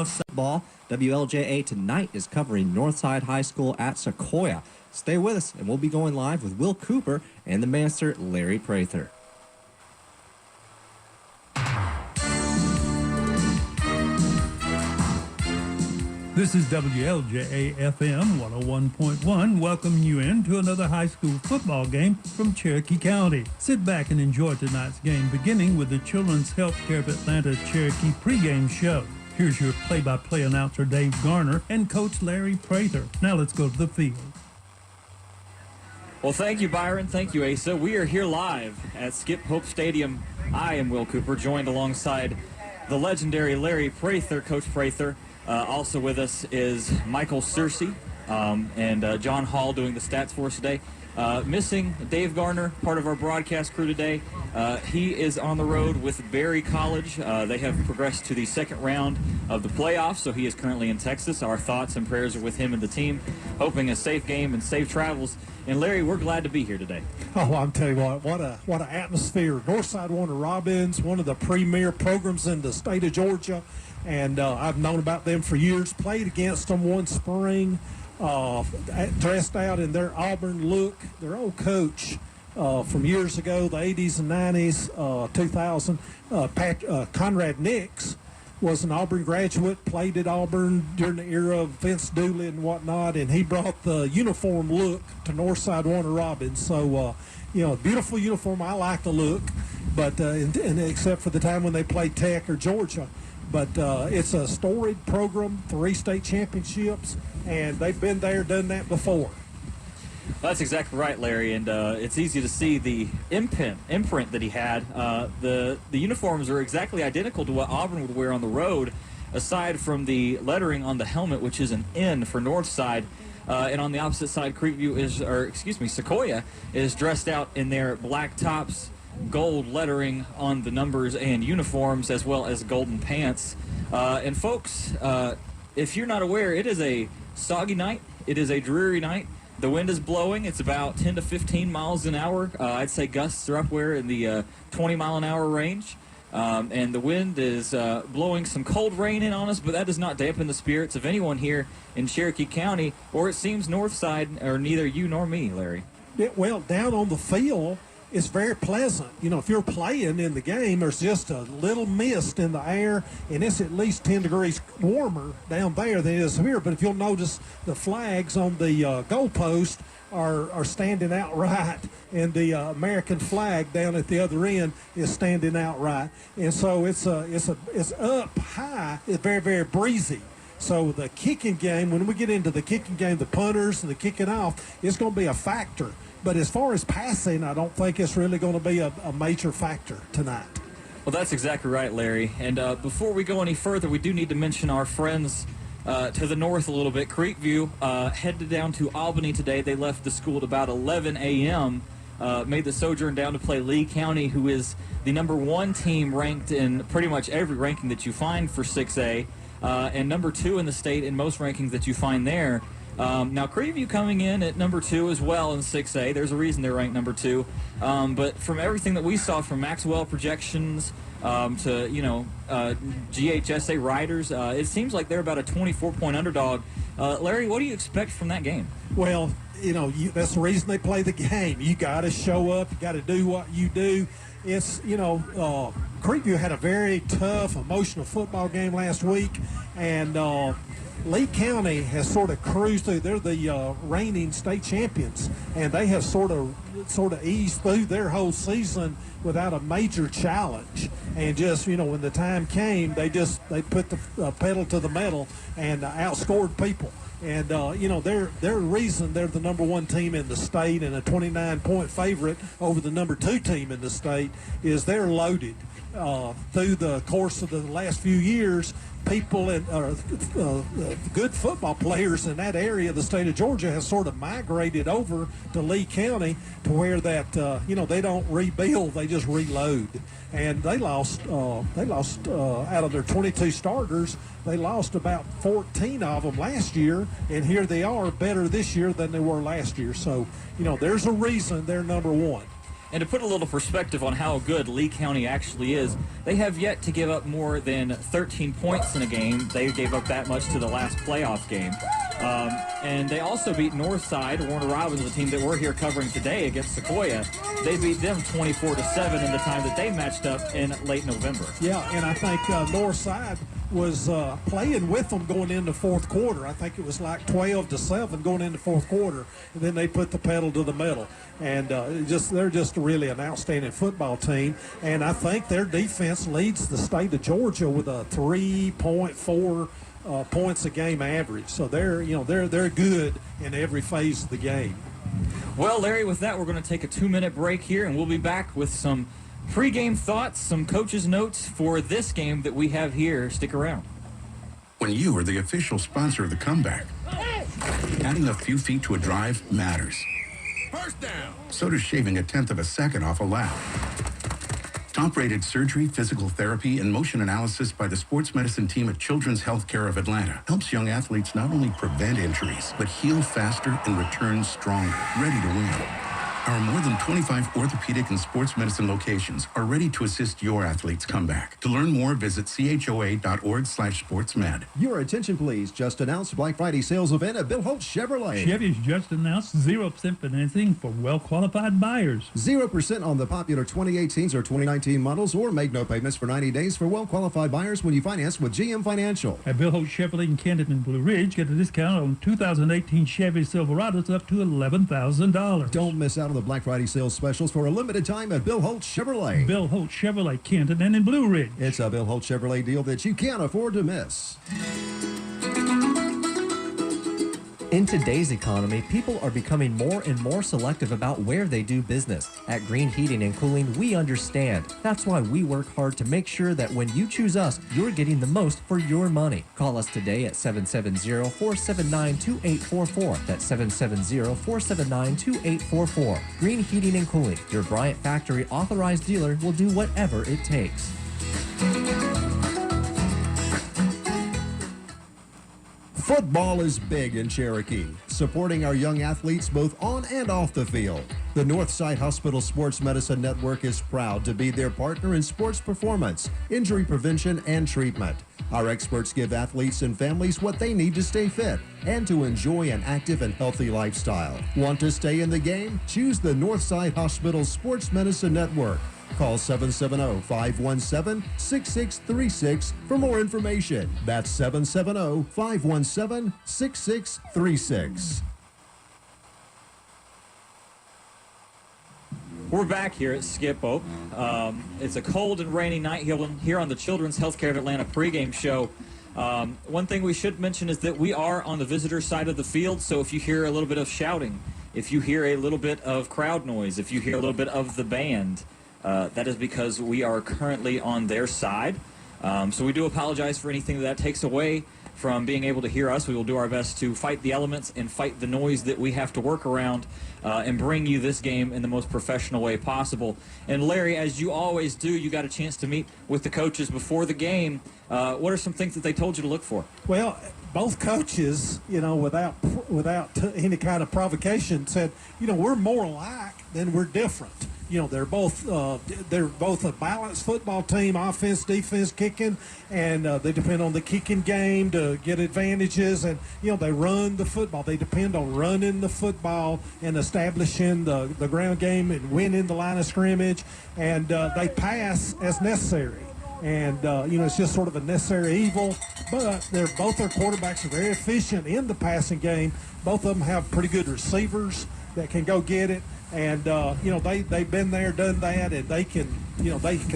Football. WLJA tonight is covering Northside High School at Sequoyah. Stay with us, and we'll be going live with Will Cooper and the master, Larry Prather. This is WLJA FM 101.1, welcoming you in to another high school football game from Cherokee County. Sit back and enjoy tonight's game, beginning with the Children's Healthcare of Atlanta Cherokee pregame show. Here's your play-by-play announcer, Dave Garner, and Coach Larry Prather. Now let's go to the field. Well, thank you, Byron. Thank you, Asa. We are here live at Skip Hope Stadium. I am Will Cooper, joined alongside the legendary Larry Prather, Coach Prather. Also with us is Michael Searcy and John Hall doing the stats for us today. Missing Dave Garner, part of our broadcast crew today. He is on the road with Berry College. They have progressed to the second round of the playoffs, so he is currently in Texas. Our thoughts and prayers are with him and the team, hoping a safe game and safe travels. And Larry, we're glad to be here today. Oh, I'm telling you what an atmosphere. Northside Warner Robins, one of the premier programs in the state of Georgia. And I've known about them for years, played against them one spring, dressed out in their Auburn look. Their old coach from years ago, the 80s and 90s, 2000, Conrad Nix, was an Auburn graduate, played at Auburn during the era of Vince Dooley and whatnot, and he brought the uniform look to Northside Warner Robins. So, beautiful uniform. I like the look, but and except for the time when they played Tech or Georgia. But it's a storied program, 3 state championships, and they've been there, done that before. That's exactly right, Larry, and it's easy to see the imprint that he had. The uniforms are exactly identical to what Auburn would wear on the road, aside from the lettering on the helmet, which is an N for Northside. And on the opposite side, Sequoyah is dressed out in their black tops, gold lettering on the numbers and uniforms, as well as golden pants. And folks, if you're not aware, it is a soggy night. It is a dreary night. The wind is blowing. It's about 10 to 15 miles an hour. I'd say gusts are upwhere in the 20-mile-an-hour range. And the wind is blowing some cold rain in on us, but that does not dampen the spirits of anyone here in Cherokee County, or it seems Northside, or neither you nor me, Larry. Well, down on the field, it's very pleasant. If you're playing in the game, there's just a little mist in the air, and it's at least 10 degrees warmer down there than it is here. But if you'll notice, the flags on the goalpost are standing outright, and the American flag down at the other end is standing outright. And so it's up high. It's very, very breezy. So the kicking game, when we get into the kicking game, the punters and the kicking off, it's going to be a factor. But as far as passing, I don't think it's really going to be a major factor tonight. Well, that's exactly right, Larry. And before we go any further, we do need to mention our friends to the north a little bit. Creekview headed down to Albany today. They left the school at about 11 a.m., made the sojourn down to play Lee County, who is the #1 team ranked in pretty much every ranking that you find for 6A, and #2 in the state in most rankings that you find there. Now, Creekview coming in at #2 as well in 6A. There's a reason they're ranked #2. But from everything that we saw from Maxwell projections to, GHSA riders, it seems like they're about a 24-point underdog. Larry, what do you expect from that game? Well, that's the reason they play the game. You got to show up. You got to do what you do. It's, Creekview had a very tough, emotional football game last week, and Lee County has sort of cruised through. They're the reigning state champions, and they have sort of eased through their whole season without a major challenge. And just, when the time came, they put the pedal to the metal and outscored people. And, their reason they're the #1 team in the state and a 29-point favorite over the #2 team in the state is they're loaded. Through the course of the last few years, people good football players in that area of the state of Georgia have sort of migrated over to Lee County, to where that they don't rebuild, they just reload. And they lost out of their 22 starters, they lost about 14 of them last year, and here they are better this year than they were last year. So there's a reason they're #1. And to put a little perspective on how good Lee County actually is, they have yet to give up more than 13 points in a game. They gave up that much to the last playoff game. And they also beat Northside, Warner Robins, the team that we're here covering today against Sequoyah. They beat them 24-7 in the time that they matched up in late November. Yeah, and I think Northside was playing with them going into fourth quarter. I think it was like 12-7 going into fourth quarter, and then they put the pedal to the metal. And they're just really an outstanding football team. And I think their defense leads the state of Georgia with a 3.4 points a game average. So they're good in every phase of the game. Well, Larry, with that, we're going to take a 2-minute break here, and we'll be back with some pre-game thoughts, some coaches' notes for this game that we have here. Stick around. When you are the official sponsor of the comeback, adding a few feet to a drive matters. First down. So does shaving 1/10 of a second off a lap. Top-rated surgery, physical therapy, and motion analysis by the sports medicine team at Children's Healthcare of Atlanta helps young athletes not only prevent injuries, but heal faster and return stronger, ready to win. Our more than 25 orthopedic and sports medicine locations are ready to assist your athlete's comeback. To learn more, visit choa.org/sportsmed. Your attention, please. Just announced Black Friday sales event at Bill Holtz Chevrolet. Chevy's just announced 0% financing for well-qualified buyers. 0% on the popular 2018s or 2019 models, or make no payments for 90 days for well-qualified buyers when you finance with GM Financial. At Bill Holtz Chevrolet in Canton and Blue Ridge, get a discount on 2018 Chevy Silverados up to $11,000. Don't miss out on the Black Friday sales specials for a limited time at Bill Holtz Chevrolet. Bill Holtz Chevrolet, Canton and in Blue Ridge. It's a Bill Holtz Chevrolet deal that you can't afford to miss. In today's economy, people are becoming more and more selective about where they do business. At Green Heating and Cooling, we understand. That's why we work hard to make sure that when you choose us, you're getting the most for your money. Call us today at 770-479-2844. That's 770-479-2844. Green Heating and Cooling, your Bryant Factory authorized dealer, will do whatever it takes. Football is big in Cherokee, supporting our young athletes both on and off the field. The Northside Hospital Sports Medicine Network is proud to be their partner in sports performance, injury prevention, and treatment. Our experts give athletes and families what they need to stay fit and to enjoy an active and healthy lifestyle. Want to stay in the game? Choose the Northside Hospital Sports Medicine Network. Call 770-517-6636 for more information. That's 770-517-6636. We're back here at Skip-O. It's a cold and rainy night here on the Children's Healthcare of Atlanta pregame show. One thing we should mention is that we are on the visitor side of the field, so if you hear a little bit of shouting, if you hear a little bit of crowd noise, if you hear a little bit of the band, that is because we are currently on their side. So we do apologize for anything that takes away from being able to hear us. We will do our best to fight the elements and fight the noise that we have to work around and bring you this game in the most professional way possible. And Larry, as you always do, you got a chance to meet with the coaches before the game. What are some things that they told you to look for? Well, both coaches, without any kind of provocation, said, we're more alike than we're different. They're both a balanced football team, offense, defense, kicking, and they depend on the kicking game to get advantages. And they run the football. They depend on running the football and establishing the ground game and winning the line of scrimmage. And they pass as necessary. And it's just sort of a necessary evil. But both their quarterbacks are very efficient in the passing game. Both of them have pretty good receivers that can go get it. And they've been there, done that, and they can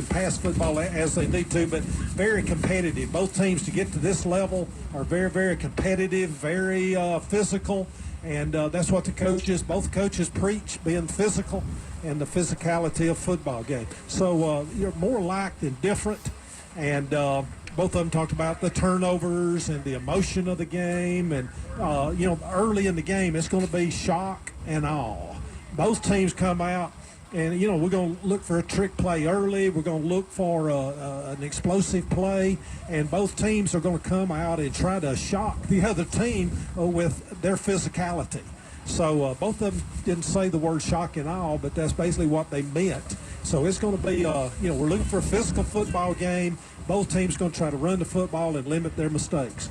pass football as they need to, but very competitive. Both teams to get to this level are very, very competitive, very physical, and that's what both coaches preach, being physical and the physicality of football game. So you're more alike than different, and both of them talked about the turnovers and the emotion of the game, and early in the game it's going to be shock and awe. Both teams come out, and, we're going to look for a trick play early. We're going to look for an explosive play, and both teams are going to come out and try to shock the other team with their physicality. So both of them didn't say the word shock and awe, but that's basically what they meant. So it's going to be, we're looking for a physical football game. Both teams going to try to run the football and limit their mistakes.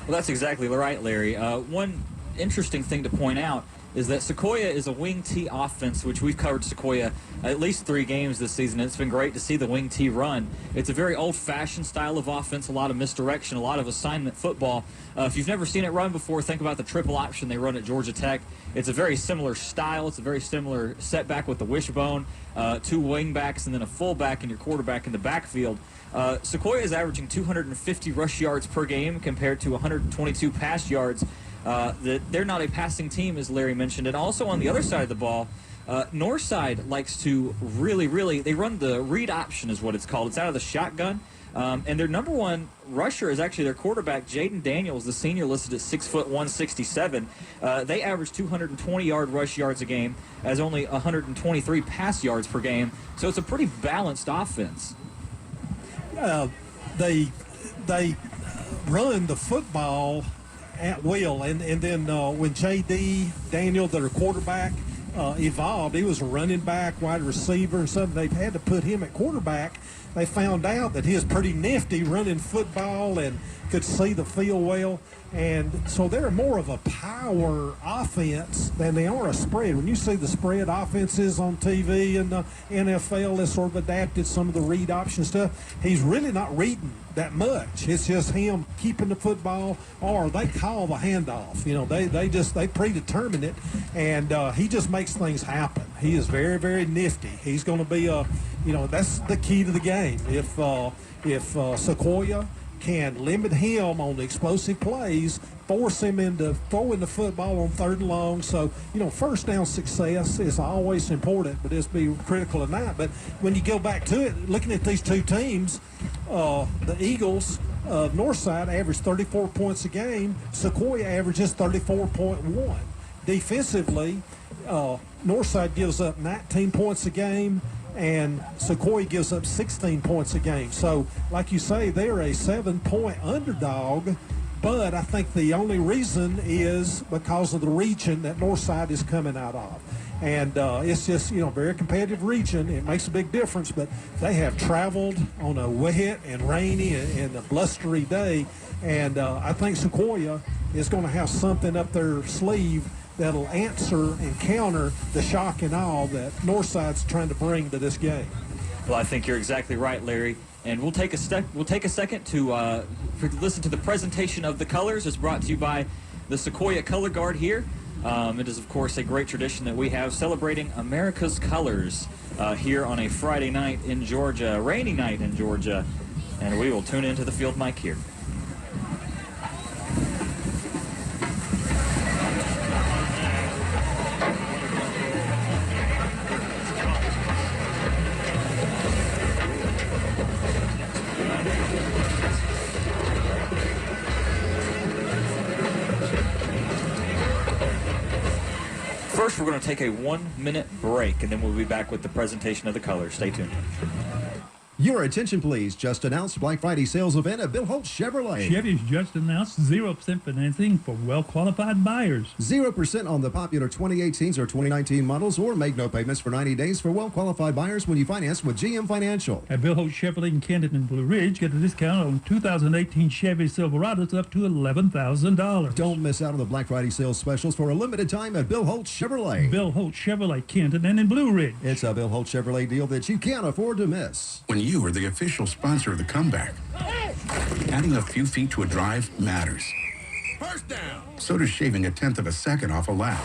Well, that's exactly right, Larry. One interesting thing to point out is that Sequoyah is a wing T offense, which we've covered Sequoyah at least 3 games this season. It's been great to see the wing T run. It's a very old-fashioned style of offense, a lot of misdirection, a lot of assignment football. If you've never seen it run before, think about the triple option they run at Georgia Tech. It's a very similar style. It's a very similar setback with the wishbone, 2 wing backs, and then a fullback and your quarterback in the backfield. Sequoyah is averaging 250 rush yards per game compared to 122 pass yards. They're not a passing team, as Larry mentioned. And also on the other side of the ball, Northside likes to really, they run the read option is what it's called. It's out of the shotgun. And their number one rusher is actually their quarterback, Jaden Daniels, the senior, listed at 6'1", 167. They average 220 rush yards a game, as only 123 pass yards per game. So it's a pretty balanced offense. They run the football at will, and then when J.D. Daniel, their quarterback, evolved, he was a running back, wide receiver, and something. They've had to put him at quarterback. They found out that he was pretty nifty running football and could see the field well. And so they're more of a power offense than they are a spread. When you see the spread offenses on TV and the NFL, they sort of adapted some of the read option stuff. He's really not reading that much. It's just him keeping the football, or they call the handoff. They predetermine it, and he just makes things happen. He is very, very nifty. He's going to be that's the key to the game. If Sequoyah can limit him on the explosive plays, force him into throwing the football on 3rd and long. So, first down success is always important, but it's be critical of that. But when you go back to it, looking at these two teams, the Eagles of Northside average 34 points a game. Sequoyah averages 34.1. Defensively, Northside gives up 19 points a game, and Sequoyah gives up 16 points a game. So, like you say, they're a 7-point underdog, but I think the only reason is because of the region that Northside is coming out of. And it's just, very competitive region. It makes a big difference, but they have traveled on a wet and rainy and a blustery day, and I think Sequoyah is going to have something up their sleeve that'll answer and counter the shock and awe that Northside's trying to bring to this game. Well, I think you're exactly right, Larry. And we'll take a second to listen to the presentation of the colors. It's brought to you by the Sequoyah Color Guard here. It is, of course, a great tradition that we have celebrating America's colors here on a Friday night in Georgia, a rainy night in Georgia. And we will tune into the field mic here. First, we're going to take a 1-minute break, and then we'll be back with the presentation of the colors. Stay tuned. Your attention, please. Just announced Black Friday sales event at Bill Holt Chevrolet. Chevy's just announced 0% financing for well-qualified buyers. 0% on the popular 2018s or 2019 models, or make no payments for 90 days for well-qualified buyers when you finance with GM Financial. At Bill Holt Chevrolet in Canton and Blue Ridge, get a discount on 2018 Chevy Silverados up to $11,000. Don't miss out on the Black Friday sales specials for a limited time at Bill Holt Chevrolet. Bill Holt Chevrolet, Canton and in Blue Ridge. It's a Bill Holt Chevrolet deal that you can't afford to miss. When you are the official sponsor of the comeback, adding a few feet to a drive matters. First down. So does shaving 1/10 of a second off a lap.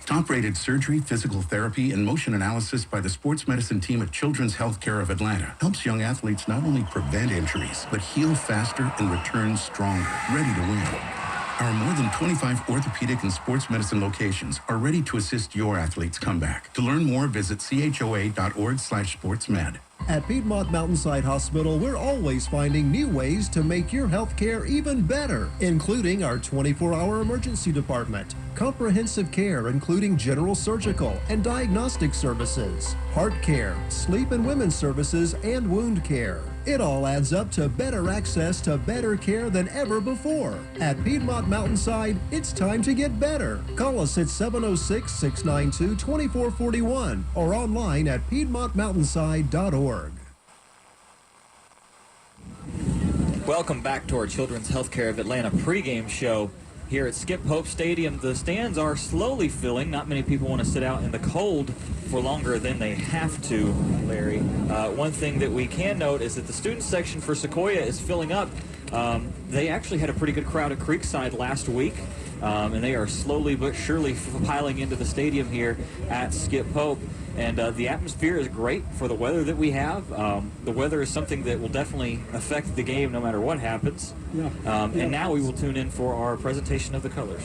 Top-rated surgery, physical therapy, and motion analysis by the sports medicine team at Children's Healthcare of Atlanta helps young athletes not only prevent injuries, but heal faster and return stronger, ready to win. Our more than 25 orthopedic and sports medicine locations are ready to assist your athlete's comeback. To learn more, visit choa.org/sportsmed. At Piedmont Mountainside Hospital, we're always finding new ways to make your health care even better, including our 24-hour emergency department, comprehensive care including general surgical and diagnostic services, heart care, sleep and women's services, and wound care. It all adds up to better access to better care than ever before. At Piedmont Mountainside, it's time to get better. Call us at 706-692-2441 or online at piedmontmountainside.org. Welcome back to our Children's Healthcare of Atlanta pregame show here at Skip Hope Stadium. The stands are slowly filling. Not many people want to sit out in the cold for longer than they have to, Larry. One thing that we can note is that the student section for Sequoyah is filling up. They actually had a pretty good crowd at Creekside last week, and they are slowly but surely piling into the stadium here at Skip Hope. And the atmosphere is great for the weather that we have. The weather is something that will definitely affect the game no matter what happens. And now we will tune in for our presentation of the colors.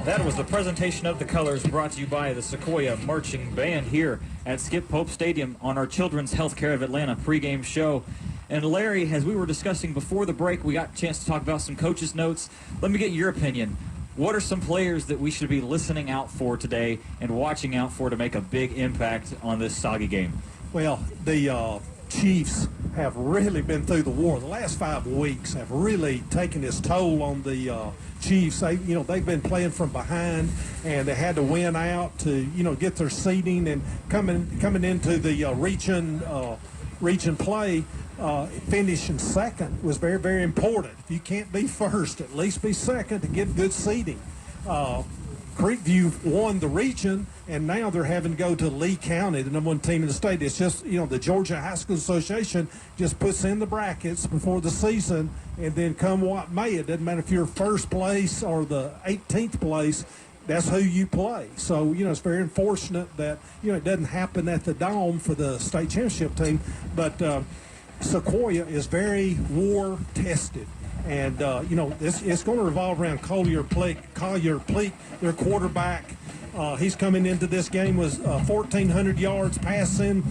That was the presentation of the colors brought to you by the Sequoyah Marching Band here at Skip Pope Stadium on our Children's Healthcare of Atlanta pregame show. And Larry, as we were discussing before the break, we got a chance to talk about some coaches' notes. Let me get your opinion. What are some players that we should be listening out for today and watching out for to make a big impact on this soggy game? Well, the Chiefs have really been through the war. The last 5 weeks have really taken its toll on the Chiefs. They've been playing from behind, and they had to win out to get their seeding, and coming into the region play. Finishing second was very, very important. If you can't be first, at least be second to get good seeding. Creekview won the region, and now they're having to go to Lee County, the #1 team in the state. It's just, the Georgia High School Association just puts in the brackets before the season, and then come what may, it doesn't matter if you're first place or the 18th place, that's who you play. So, it's very unfortunate that, it doesn't happen at the Dome for the state championship team, but Sequoyah is very war-tested. And, it's going to revolve around Collier Pleak, their quarterback. He's coming into this game with 1,400 yards passing,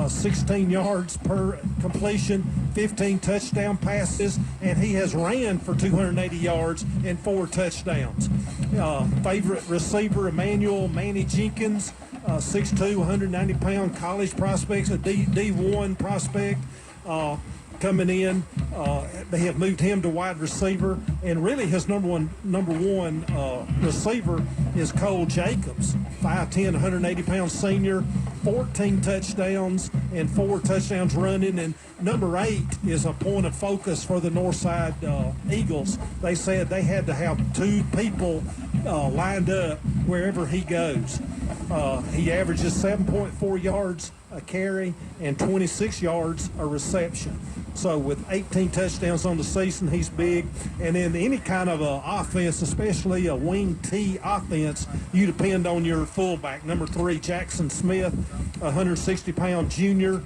16 yards per completion, 15 touchdown passes, and he has ran for 280 yards and 4 touchdowns. Favorite receiver, Manny Jenkins, 6'2", 190-pound college prospects, a D1 prospect. coming in. They have moved him to wide receiver, and really his number one receiver is Cole Jacobs, 5'10", 180-pound senior, 14 touchdowns and 4 touchdowns running. And number 8 is a point of focus for the Northside Eagles. They said they had to have 2 people lined up wherever he goes. He averages 7.4 yards a carry and 26 yards a reception. So with 18 touchdowns on the season, he's big. And in any kind of offense, especially a wing T offense, you depend on your fullback. Number 3, Jackson Smith, 160-pound junior,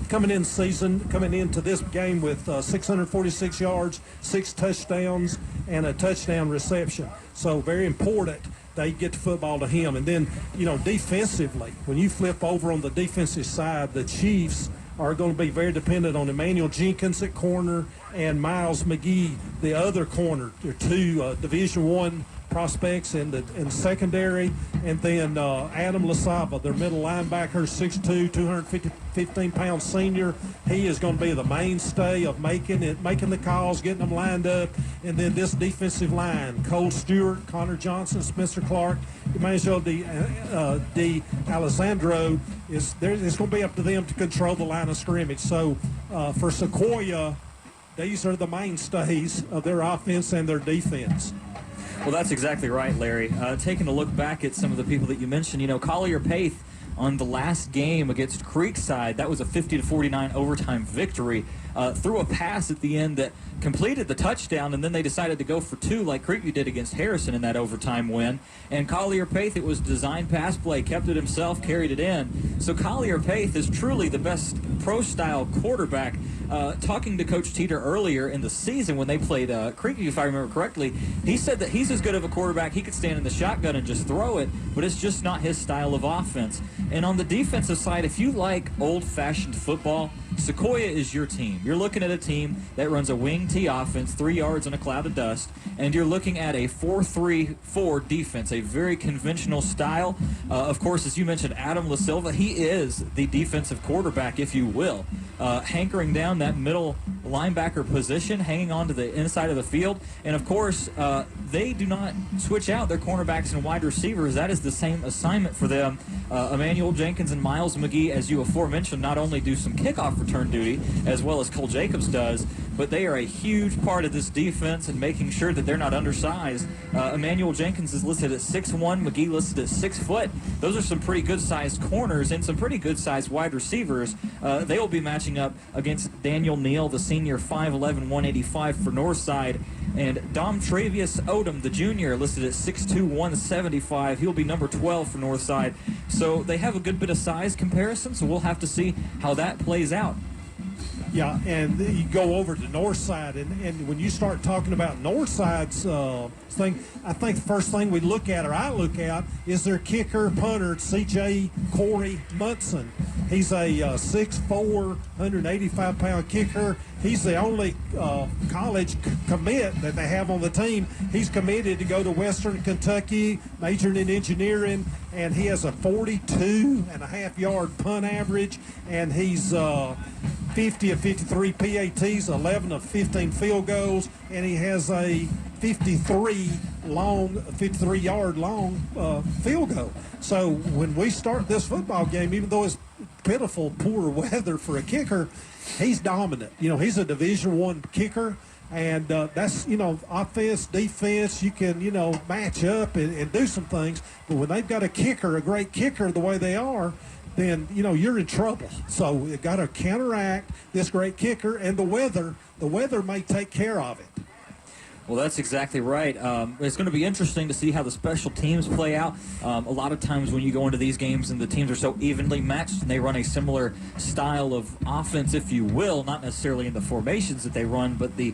coming into this game with 646 yards, 6 touchdowns, and a touchdown reception. So very important they get the football to him. And then, defensively, when you flip over on the defensive side, the Chiefs are going to be very dependent on Emmanuel Jenkins at corner and Miles McGee, the other corner. They're 2 Division I prospects in the secondary, and then Adam Lasava, their middle linebacker, 6'2", 215-pound senior. He is going to be the mainstay of making the calls, getting them lined up. And then this defensive line: Cole Stewart, Connor Johnson, Spencer Clark, Emmanuel D. Alessandro. It's going to be up to them to control the line of scrimmage. So for Sequoyah, these are the mainstays of their offense and their defense. Well, that's exactly right, Larry. Taking a look back at some of the people that you mentioned, Collier Paith on the last game against Creekside, that was a 50-49 overtime victory. Threw a pass at the end that completed the touchdown, and then they decided to go for 2 like Creekview did against Harrison in that overtime win. And Collier Paith, it was design pass play, kept it himself, carried it in. So Collier Paith is truly the best pro-style quarterback. Talking to Coach Teeter earlier in the season when they played Creekview, if I remember correctly, he said that he's as good of a quarterback. He could stand in the shotgun and just throw it, but it's just not his style of offense. And on the defensive side, if you like old-fashioned football, Sequoyah is your team. You're looking at a team that runs a wing T offense, 3 yards in a cloud of dust, and you're looking at a 4-3-4 defense, a very conventional style. Of course, as you mentioned, Adam La Silva, he is the defensive quarterback, if you will, hankering down that middle linebacker position, hanging on to the inside of the field. And, of course, they do not switch out their cornerbacks and wide receivers. That is the same assignment for them. Emmanuel Jenkins and Miles McGee, as you aforementioned, not only do some kickoff return duty, as well as Cole Jacobs does, but they are a huge part of this defense and making sure that they're not undersized. Emmanuel Jenkins is listed at 6'1", McGee listed at 6 foot. Those are some pretty good-sized corners and some pretty good-sized wide receivers. They will be matching up against Daniel Neal, the senior, 5'11", 185 for Northside, and Dom Travius Odom, the junior, listed at 6'2", 175. He'll be number 12 for Northside. So they have a good bit of size comparison, so we'll have to see how that plays out. Yeah, and you go over to Northside, and when you start talking about Northside's thing, I think the first thing we look at, or I look at, is their kicker punter, C.J. Corey Munson. He's a 6'4", 185-pound kicker. He's the only college commit that they have on the team. He's committed to go to Western Kentucky, majoring in engineering, and he has a 42.5-yard punt average, and he's 50 of 53 PATs, 11 of 15 field goals, and he has a 53-yard long field goal. So when we start this football game, even though it's pitiful, poor weather for a kicker, he's dominant. He's a Division I kicker, and that's, offense, defense, you can, match up and do some things. But when they've got a kicker, a great kicker the way they are, then, you're in trouble. So you've got to counteract this great kicker, and the weather may take care of it. Well, that's exactly right. It's going to be interesting to see how the special teams play out. A lot of times when you go into these games and the teams are so evenly matched and they run a similar style of offense, if you will, not necessarily in the formations that they run, but the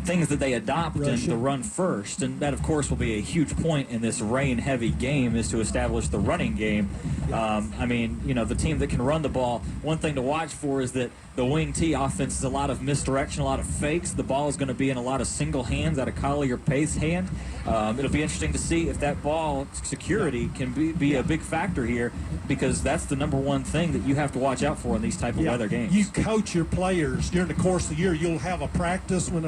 things that they adopt and the run first. And that, of course, will be a huge point in this rain-heavy game, is to establish the running game. The team that can run the ball, one thing to watch for is that the wing T offense is a lot of misdirection, a lot of fakes. The ball is going to be in a lot of single hands out of Collier Pace's hand. It'll be interesting to see if that ball security can be a big factor here, because that's the number one thing that you have to watch out for in these type of weather games. You coach your players during the course of the year. You'll have a practice when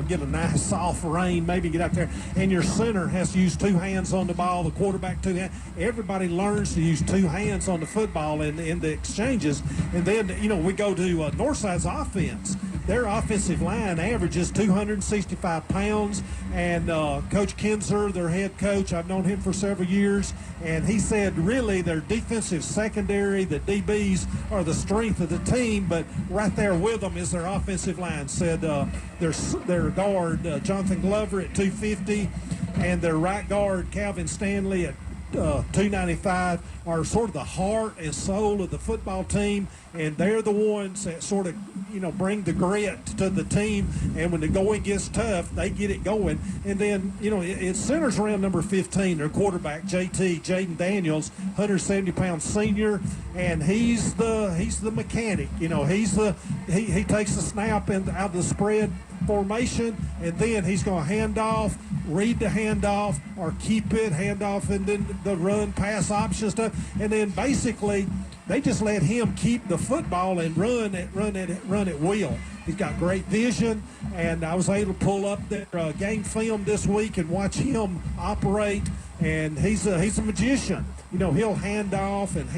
get a nice soft rain, maybe get out there, and your center has to use two hands on the ball, the quarterback two hands. Everybody learns to use two hands on the football in the exchanges. And then, we go to Northside's offense. Their offensive line averages 265 pounds, and Coach Kinzer, their head coach, I've known him for several years, and he said really their defensive secondary, the DBs, are the strength of the team, but right there with them is their offensive line. Said their guard, Jonathan Glover, at 250, and their right guard, Calvin Stanley, at 295, are sort of the heart and soul of the football team, and they're the ones that sort of bring the grit to the team, and when the going gets tough, they get it going. And then it centers around number 15, their quarterback, Jaden Daniels, 170-pound senior, and he's the mechanic. He takes the snap out of the spread formation, and then he's going to hand off, read the handoff, or keep it, hand off, and then the run pass option stuff, and then basically they just let him keep the football and run at will. He's got great vision, and I was able to pull up their game film this week and watch him operate, and he's a magician. He'll hand off, and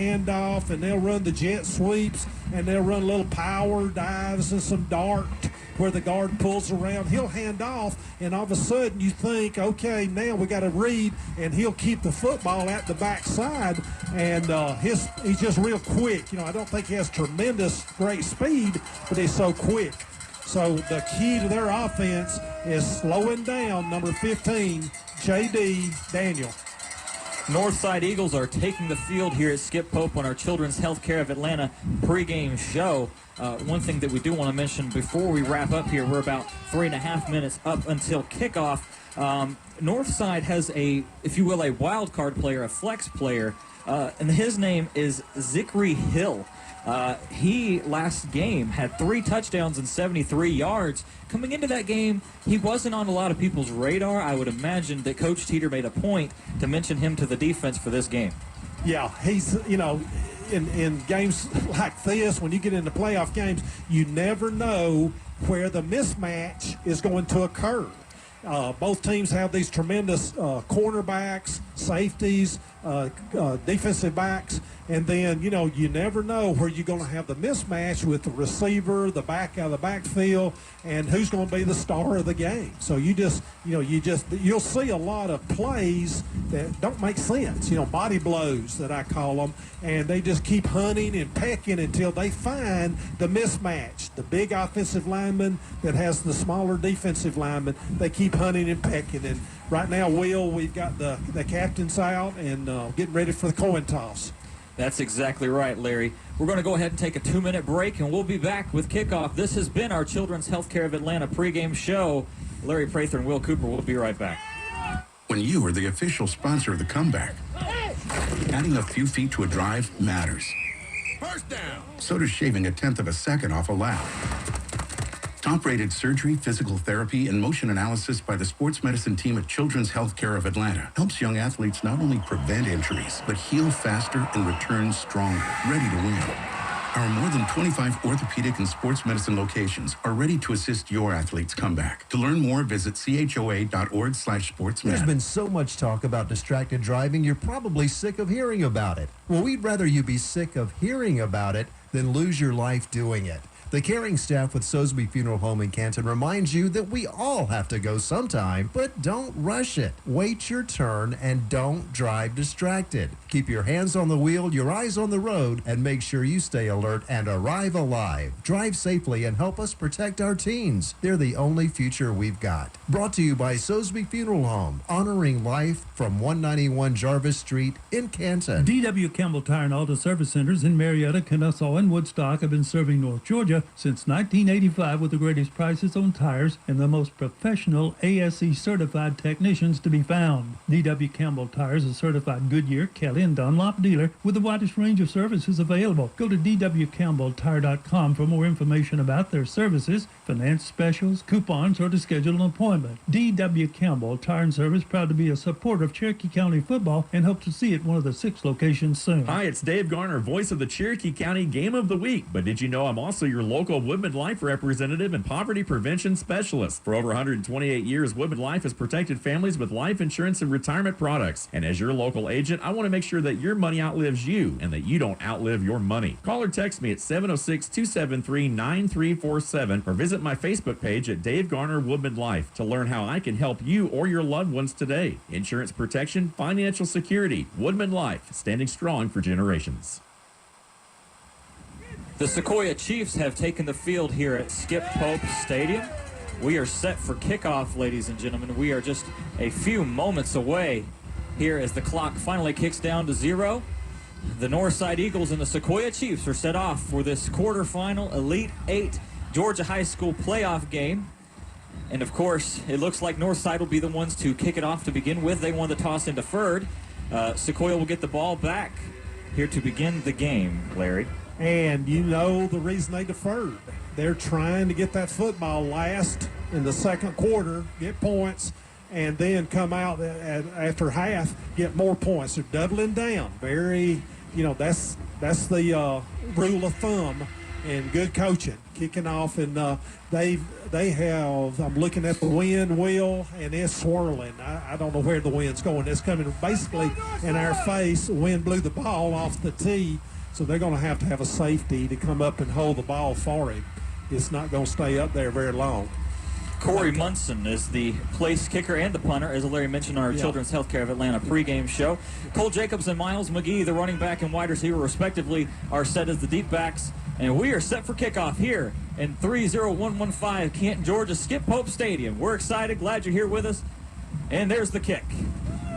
they'll run the jet sweeps, and they'll run little power dives and some dart where the guard pulls around. He'll hand off, and all of a sudden you think, okay, now we got to read, and he'll keep the football at the backside, and he's just real quick. I don't think he has tremendous great speed, but he's so quick. So the key to their offense is slowing down number 15, J.D. Daniel. Northside Eagles are taking the field here at Skip Pope on our Children's Healthcare of Atlanta pregame show. One thing that we do want to mention before we wrap up here, we're about 3.5 minutes up until kickoff. Northside has if you will, a wild card player, a flex player, and his name is Zachary Hill. He last game had 3 touchdowns and 73 yards. Coming into that game, he wasn't on a lot of people's radar. I would imagine that Coach Teeter made a point to mention him to the defense for this game. Yeah, he's, in games like this, when you get into playoff games, you never know where the mismatch is going to occur. Both teams have these tremendous cornerbacks, safeties, defensive backs, and then, you never know where you're going to have the mismatch with the receiver, the back out of the backfield, and who's going to be the star of the game. So you'll see a lot of plays that don't make sense, body blows that I call them, and they just keep hunting and pecking until they find the mismatch. The big offensive lineman that has the smaller defensive lineman, they keep hunting and pecking. And right now, we've got the captains out and getting ready for the coin toss. That's exactly right, Larry. We're going to go ahead and take a 2-minute break, and we'll be back with kickoff. This has been our Children's Healthcare of Atlanta pregame show. Larry Prather and Will Cooper will be right back. When you are the official sponsor of the comeback, adding a few feet to a drive matters. First down. So does shaving 1/10 of a second off a lap. Top-rated surgery, physical therapy, and motion analysis by the sports medicine team at Children's Healthcare of Atlanta helps young athletes not only prevent injuries, but heal faster and return stronger, ready to win. Our more than 25 orthopedic and sports medicine locations are ready to assist your athlete's comeback. To learn more, visit choa.org/sportsmed. There's been so much talk about distracted driving, you're probably sick of hearing about it. Well, we'd rather you be sick of hearing about it than lose your life doing it. The caring staff with Sosby Funeral Home in Canton reminds you that we all have to go sometime, but don't rush it. Wait your turn and don't drive distracted. Keep your hands on the wheel, your eyes on the road, and make sure you stay alert and arrive alive. Drive safely and help us protect our teens. They're the only future we've got. Brought to you by Sosby Funeral Home, honoring life from 191 Jarvis Street in Canton. D.W. Campbell Tire and Auto Service Centers in Marietta, Kennesaw, and Woodstock have been serving North Georgia Sequoyah since 1985 with the greatest prices on tires and the most professional ASE certified technicians to be found. D.W. Campbell Tires is a certified Goodyear, Kelly, and Dunlop dealer with the widest range of services available. Go to dwcampbelltire.com for more information about their services, finance specials, coupons, or to schedule an appointment. D.W. Campbell Tire and Service, proud to be a supporter of Cherokee County football and hope to see it one of the 6 locations soon. Hi, it's Dave Garner, voice of the Cherokee County Game of the Week. But did you know I'm also your local Woodman Life representative and poverty prevention specialist? For over 128 years, Woodman Life has protected families with life insurance and retirement products. And as your local agent, I want to make sure that your money outlives you and that you don't outlive your money. Call or text me at 706-273-9347 or visit my Facebook page at Dave Garner Woodman Life to learn how I can help you or your loved ones today. Insurance protection, financial security. Woodman Life, standing strong for generations. The Sequoyah Chiefs have taken the field here at Skip Pope Stadium. We are set for kickoff, ladies and gentlemen. We are just a few moments away here as the clock finally kicks down to 0. The Northside Eagles and the Sequoyah Chiefs are set off for this quarterfinal Elite 8 Georgia High School playoff game. And of course, it looks like Northside will be the ones to kick it off to begin with. They won the toss and deferred. Sequoyah will get the ball back here to begin the game, Larry. And you know the reason they deferred. They're trying to get that football last in the second quarter, get points, and then come out after half, get more points. They're doubling down. Very, that's the rule of thumb and good coaching. Kicking off, and they have, I'm looking at the wind wheel, and it's swirling. I don't know where the wind's going. It's coming basically in our face. The wind blew the ball off the tee. So they're going to have a safety to come up and hold the ball for him. It's not going to stay up there very long. Corey Munson is the place kicker and the punter, as Larry mentioned on our Children's Healthcare of Atlanta pregame show. Cole Jacobs and Miles McGee, the running back and wide receiver respectively, are set as the deep backs. And we are set for kickoff here in 30115 Canton, Georgia, Skip Pope Stadium. We're excited, glad you're here with us. And there's the kick.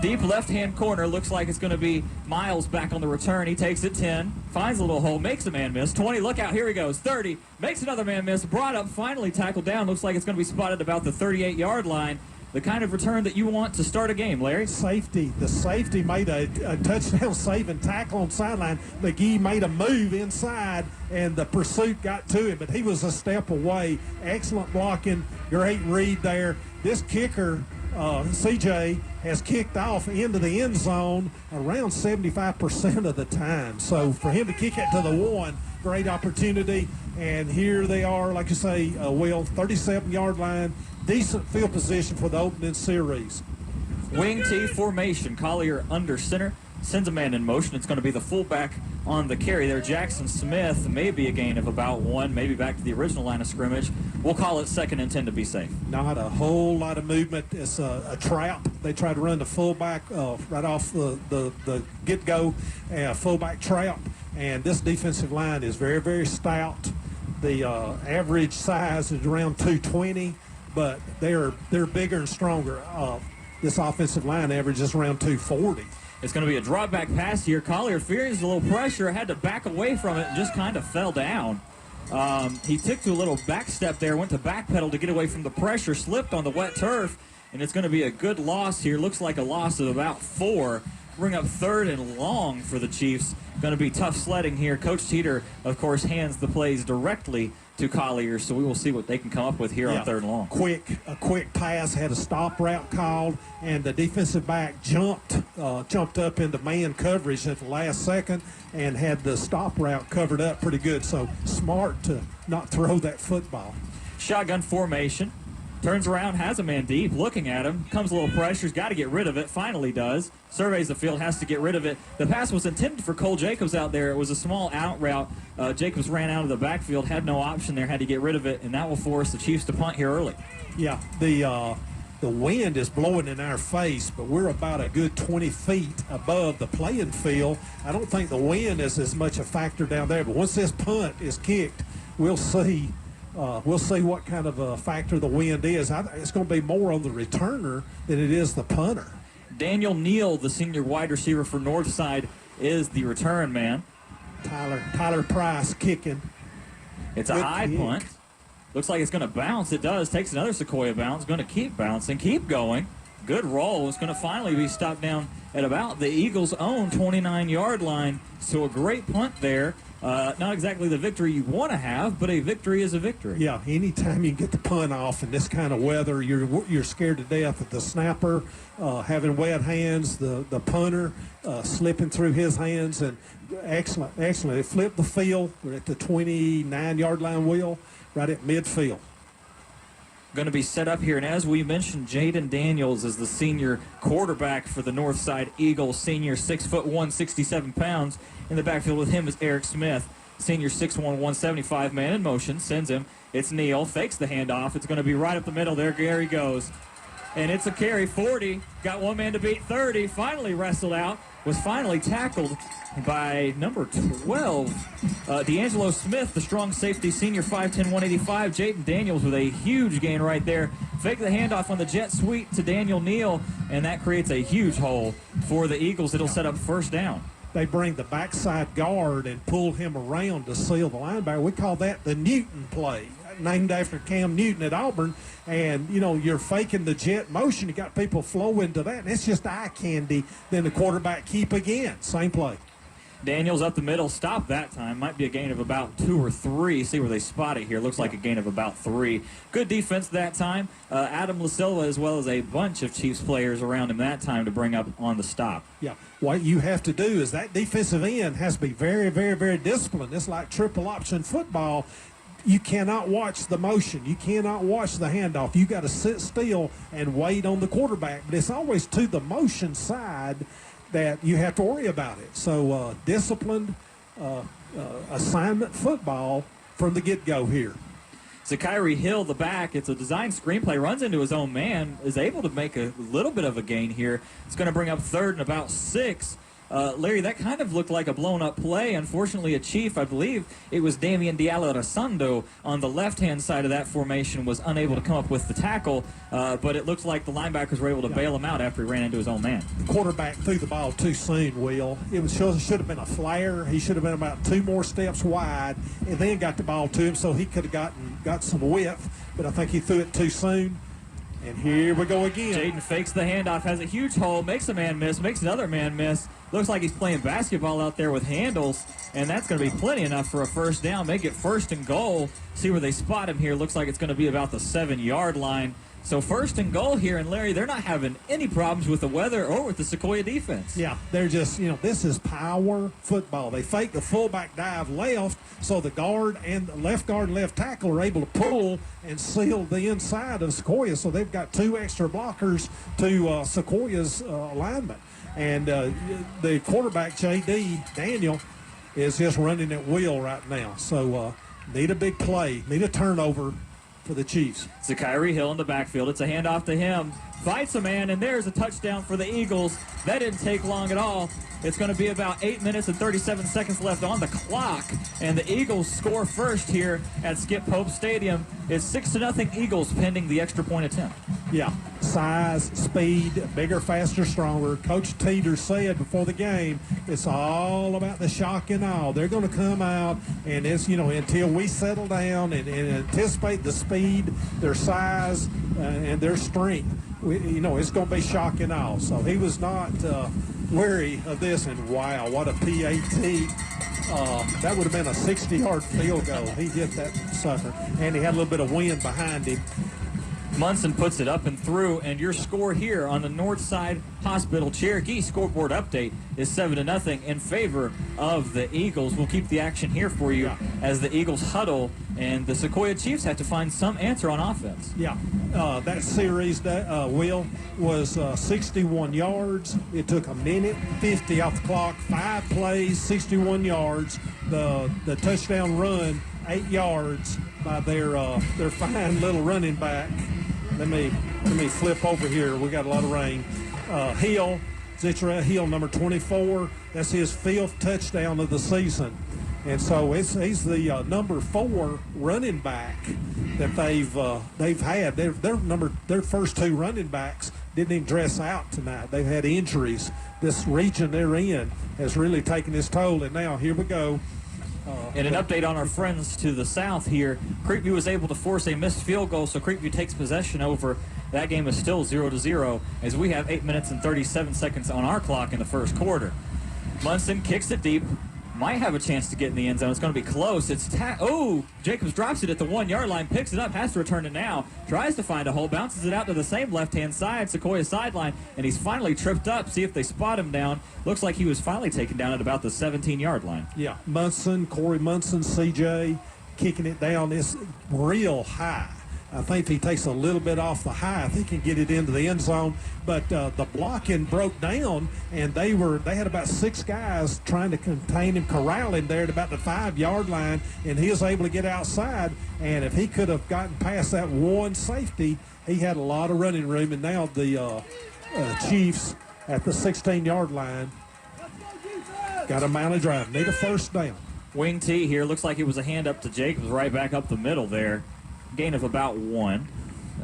Deep left-hand corner, looks like it's going to be Miles back on the return. He takes it 10, finds a little hole, makes a man miss. 20, look out, here he goes. 30, makes another man miss, brought up, finally tackled down. Looks like it's going to be spotted about the 38-yard line. The kind of return that you want to start a game, Larry. Safety. The safety made a touchdown saving tackle on the sideline. McGee made a move inside, and the pursuit got to him, but he was a step away. Excellent blocking, great read there. This kicker, CJ, has kicked off into the end zone around 75% of the time. So for him to kick it to the 1, great opportunity. And here they are, like you say, Will, 37-yard line, decent field position for the opening series. Wing T formation, Collier under center, sends a man in motion. It's going to be the fullback on the carry there. Jackson Smith, maybe a gain of about 1, maybe back to the original line of scrimmage. We'll call it 2nd and 10 to be safe. Not a whole lot of movement. It's a trap. They try to run the fullback right off the get-go, fullback trap. And this defensive line is very, very stout. The average size is around 220, but they're bigger and stronger. This offensive line averages around 240. It's going to be a drop back pass here. Collier fears a little pressure, had to back away from it and just kind of fell down. He took to a little back step there, went to backpedal to get away from the pressure, slipped on the wet turf, and it's going to be a good loss here. Looks like a loss of about 4. Bring up 3rd and long for the Chiefs. Going to be tough sledding here. Coach Teeter, of course, hands the plays directly to Collier, so we will see what they can come up with here on 3rd and long. A quick pass, had a stop route called, and the defensive back jumped up into man coverage at the last second and had the stop route covered up pretty good. So smart to not throw that football. Shotgun formation. Turns around, has a man deep, looking at him. Comes a little pressure, he's got to get rid of it. Finally does. Surveys the field, has to get rid of it. The pass was intended for Cole Jacobs out there. It was a small out route. Jacobs ran out of the backfield, had no option there, had to get rid of it, and that will force the Chiefs to punt here early. Yeah, the wind is blowing in our face, but we're about a good 20 feet above the playing field. I don't think the wind is as much a factor down there, but once this punt is kicked, we'll see what kind of a factor the wind is. It's going to be more on the returner than it is the punter. Daniel Neal, the senior wide receiver for Northside, is the return man. Tyler Price kicking. It's a high punt. Looks like it's going to bounce. It does. Takes another Sequoyah bounce. Going to keep bouncing. Keep going. Good roll. It's going to finally be stopped down at about the Eagles' own 29-yard line. So a great punt there. Not exactly the victory you want to have, but a victory is a victory. Yeah, anytime you get the punt off in this kind of weather, you're scared to death of the snapper having wet hands, the punter slipping through his hands, and excellent. They flipped the field. We're at the 29-yard line, Will, right at midfield. Going to be set up here, and as we mentioned, Jaden Daniels is the senior quarterback for the Northside Eagles. Senior 6'1", 167 pounds. In the backfield with him is Eric Smith, senior 6'1", 175, man in motion. Sends him. It's Neal. Fakes the handoff. It's going to be right up the middle. There he goes. And it's a carry. 40. Got one man to beat 30. Finally wrestled out. Was finally tackled by number 12, D'Angelo Smith, the strong safety, senior 5'10", 185. Jaden Daniels with a huge gain right there. Fake the handoff on the jet sweep to Daniel Neal, and that creates a huge hole for the Eagles. It'll set up first down. They bring the backside guard and pull him around to seal the linebacker. We call that the Newton play, named after Cam Newton at Auburn. And, you're faking the jet motion. You got people flowing to that, and it's just eye candy. Then the quarterback keep again. Same play. Daniels up the middle, stopped that time. Might be a gain of about 2 or 3. See where they spot it here. Looks like a gain of about 3. Good defense that time. Adam LaSilva, as well as a bunch of Chiefs players around him that time to bring up on the stop. Yeah, what you have to do is that defensive end has to be very, very, very disciplined. It's like triple option football. You cannot watch the motion. You cannot watch the handoff. You got to sit still and wait on the quarterback. But it's always to the motion side that you have to worry about it. So disciplined assignment football from the get-go here. Zachary Hill, the back, it's a design screenplay, runs into his own man, is able to make a little bit of a gain here. It's going to bring up third and about 6. Larry, that kind of looked like a blown-up play. Unfortunately, a Chief, I believe it was Damian Diallo-Rasando on the left-hand side of that formation, was unable to come up with the tackle, but it looks like the linebackers were able to bail him out after he ran into his own man. The quarterback threw the ball too soon, Will. It should have been a flare. He should have been about 2 more steps wide and then got the ball to him so he could have got some width, but I think he threw it too soon. And here we go again. Jaden fakes the handoff, has a huge hole, makes a man miss, makes another man miss. Looks like he's playing basketball out there with handles, and that's going to be plenty enough for a first down. Make it 1st and goal. See where they spot him here. Looks like it's going to be about the 7-yard line. So 1st and goal here, and Larry, they're not having any problems with the weather or with the Sequoyah defense. Yeah, they're just, this is power football. They fake the fullback dive left, so the guard and left tackle are able to pull and seal the inside of Sequoyah. So they've got 2 extra blockers to Sequoyah's alignment. And the quarterback, J.D. Daniel, is just running at will right now. So need a big play, need a turnover for the Chiefs. Zachary Hill in the backfield. It's a handoff to him. Fights a man, and there's a touchdown for the Eagles. That didn't take long at all. It's going to be about 8 minutes and 37 seconds left on the clock, and the Eagles score first here at Skip Pope Stadium. It's 6-0 Eagles pending the extra point attempt. Yeah, size, speed, bigger, faster, stronger. Coach Teeter said before the game, it's all about the shock and awe. They're going to come out, and it's, until we settle down and anticipate the speed, their size, and their strength, it's going to be shock and awe. So he was not wary of this, and wow, what a PAT. That would have been a 60-yard field goal. He hit that sucker, and he had a little bit of wind behind him. Munson puts it up and through, and your score here on the Northside Hospital Cherokee scoreboard update is 7-0 in favor of the Eagles. We'll keep the action here for you as the Eagles huddle, and the Sequoyah Chiefs have to find some answer on offense. Yeah, that series, Will, was 61 yards. It took a minute 50 off the clock, 5 plays, 61 yards. The touchdown run, 8 yards by their fine little running back. Let me flip over here. We got a lot of rain. Hill, Zittra Hill, number 24. That's his 5th touchdown of the season. And so he's the number 4 running back that they've had. Their first 2 running backs didn't even dress out tonight. They've had injuries. This region they're in has really taken its toll. And now here we go. And an update on our friends to the south here. Creekview was able to force a missed field goal, so Creekview takes possession over. That game is still 0-0 as we have 8 minutes and 37 seconds on our clock in the first quarter. Munson kicks it deep. Might have a chance to get in the end zone. It's going to be close. Jacobs drops it at the 1 yard line, picks it up, has to return it now, tries to find a hole, bounces it out to the same left-hand side, Sequoyah sideline, and he's finally tripped up. See if they spot him down. Looks like he was finally taken down at about the 17-yard line. Yeah, Corey Munson, CJ, kicking it down. It's real high. I think if he takes a little bit off the high, I think he can get it into the end zone. But the blocking broke down, and they had about 6 guys trying to contain him, corral him there at about the 5 yard line, and he was able to get outside. And if he could have gotten past that one safety, he had a lot of running room. And now the Chiefs at the 16-yard line got a mounted drive. Need a first down. Wing T here. Looks like it was a hand up to Jacobs right back up the middle there. Gain of about 1.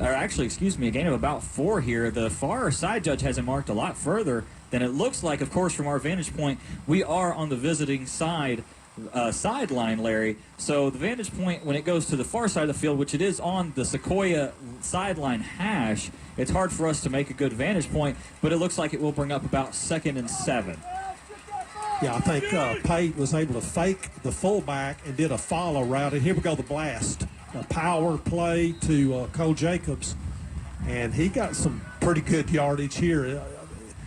Or actually, excuse me, a gain of about 4 here. The far side judge has it marked a lot further than it looks like. Of course, from our vantage point, we are on the visiting sideline, Larry. So the vantage point, when it goes to the far side of the field, which it is on the Sequoyah sideline hash, it's hard for us to make a good vantage point, but it looks like it will bring up about 2nd and 7. Yeah, I think Pate was able to fake the fullback and did a follow route. And here we go, the blast. A power play to Cole Jacobs, and he got some pretty good yardage here.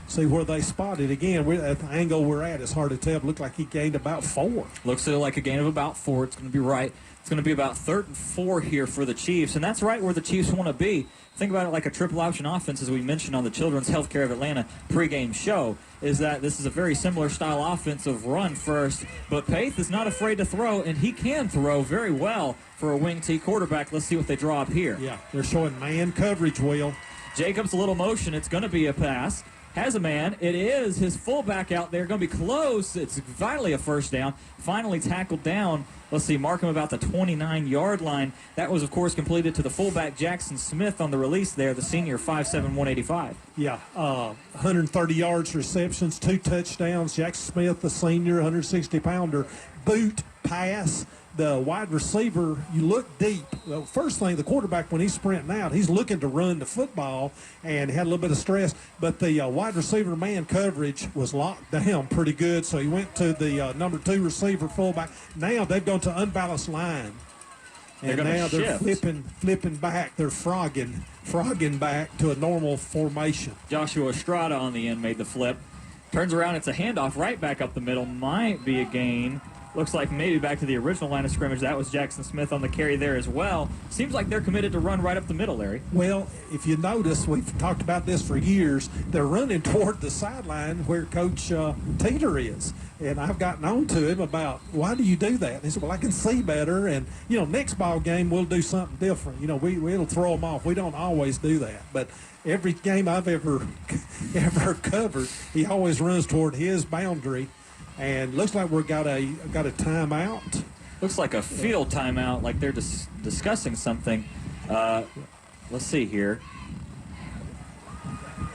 See where they spotted again. At the angle we're at, it's hard to tell. It looked like he gained about 4. Looks like a gain of about 4. It's going to be right. It's going to be about 3rd and 4 here for the Chiefs, and that's right where the Chiefs want to be. Think about it like a triple option offense, as we mentioned on the Children's Healthcare of Atlanta pregame show, is that this is a very similar style offense of run first, but Paith is not afraid to throw, and he can throw very well for a wing T quarterback. Let's see what they draw up here. Yeah, they're showing man coverage, Will. Jacobs, a little motion. It's going to be a pass. Has a man. It is his fullback out there. Going to be close. It's finally a first down. Finally tackled down. Let's see, mark him about the 29-yard line. That was, of course, completed to the fullback, Jackson Smith, on the release there, the senior, 5'7", 185. Yeah, 130 yards receptions, 2 touchdowns. Jackson Smith, the senior, 160-pounder, boot, pass. The wide receiver, you look deep. The first thing, the quarterback, when he's sprinting out, he's looking to run the football and had a little bit of stress. But the wide receiver man coverage was locked down pretty good, so he went to the number 2 receiver fullback. Now they've gone to unbalanced line. And now they're flipping back. They're frogging back to a normal formation. Joshua Estrada on the end made the flip. Turns around, it's a handoff right back up the middle. Might be a gain. Looks like maybe back to the original line of scrimmage. That was Jackson Smith on the carry there as well. Seems like they're committed to run right up the middle, Larry. Well, if you notice, we've talked about this for years. They're running toward the sideline where Coach Teeter is. And I've gotten on to him about, why do you do that? And he said, well, I can see better. And, next ball game, we'll do something different. We'll throw them off. We don't always do that. But every game I've ever covered, he always runs toward his boundary. And looks like we've got a timeout. Looks like a field timeout, like they're discussing something. Let's see here.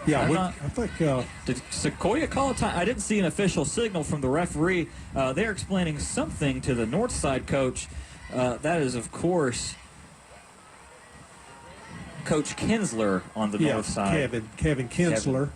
Yeah, I think... did Sequoyah call a time? I didn't see an official signal from the referee. They're explaining something to the Northside coach. That is, of course, Coach Kinsler on the north side. Kevin Kinsler.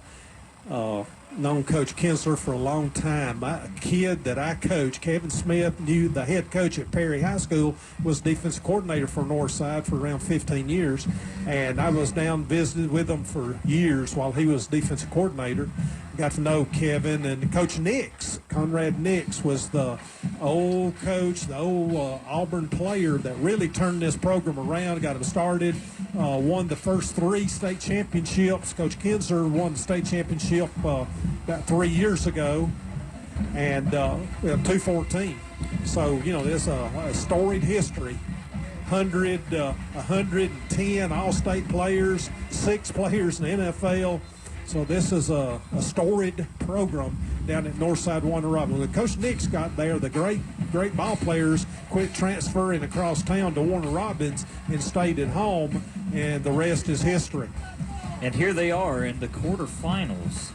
Known Coach Kinsler for a long time. A kid that I coached, Kevin Smith, knew the head coach at Perry High School, was defensive coordinator for Northside for around 15 years. And I was down visited with him for years while he was defensive coordinator. Got to know Kevin, and Coach Nix, Conrad Nix, was the old coach, the old Auburn player that really turned this program around, got him started, won the first 3 state championships. Coach Kinsler won the state championship about 3 years ago, and 214. So, there's a storied history. 110 all-state players, 6 players in the NFL. So this is a storied program down at Northside Warner Robins. When Coach Nix got there, the great ball players quit transferring across town to Warner Robins and stayed at home, and the rest is history. And here they are in the quarterfinals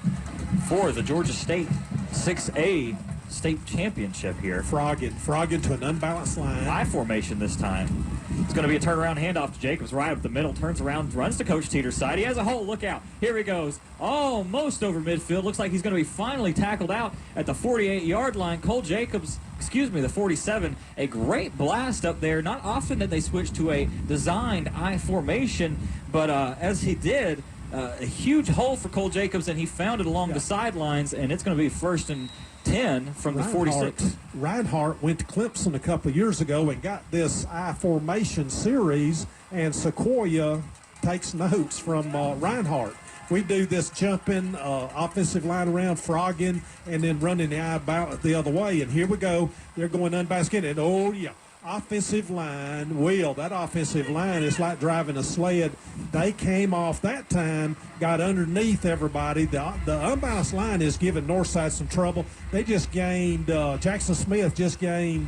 for the Georgia State 6A state championship here. Frogging to an unbalanced line. I formation this time. It's going to be a turnaround handoff to Jacobs right up the middle. Turns around, runs to Coach Teeter's side. He has a hole. Look out. Here he goes. Almost over midfield. Looks like he's going to be finally tackled out at the 48-yard line. Cole Jacobs, the 47. A great blast up there. Not often that they switch to a designed I formation, but as he did, a huge hole for Cole Jacobs, and he found it along the sidelines, and it's going to be 1st and 10 from the 46. Reinhardt went to Clemson a couple of years ago and got this I formation series, and Sequoyah takes notes from Reinhardt. We do this jumping offensive line around, frogging, and then running the I about the other way. And here we go. They're going unbasket, and offensive line wheel. That offensive line is like driving a sled. They came off that time, got underneath everybody. The unbalanced line is giving Northside some trouble. They just gained, Jackson Smith just gained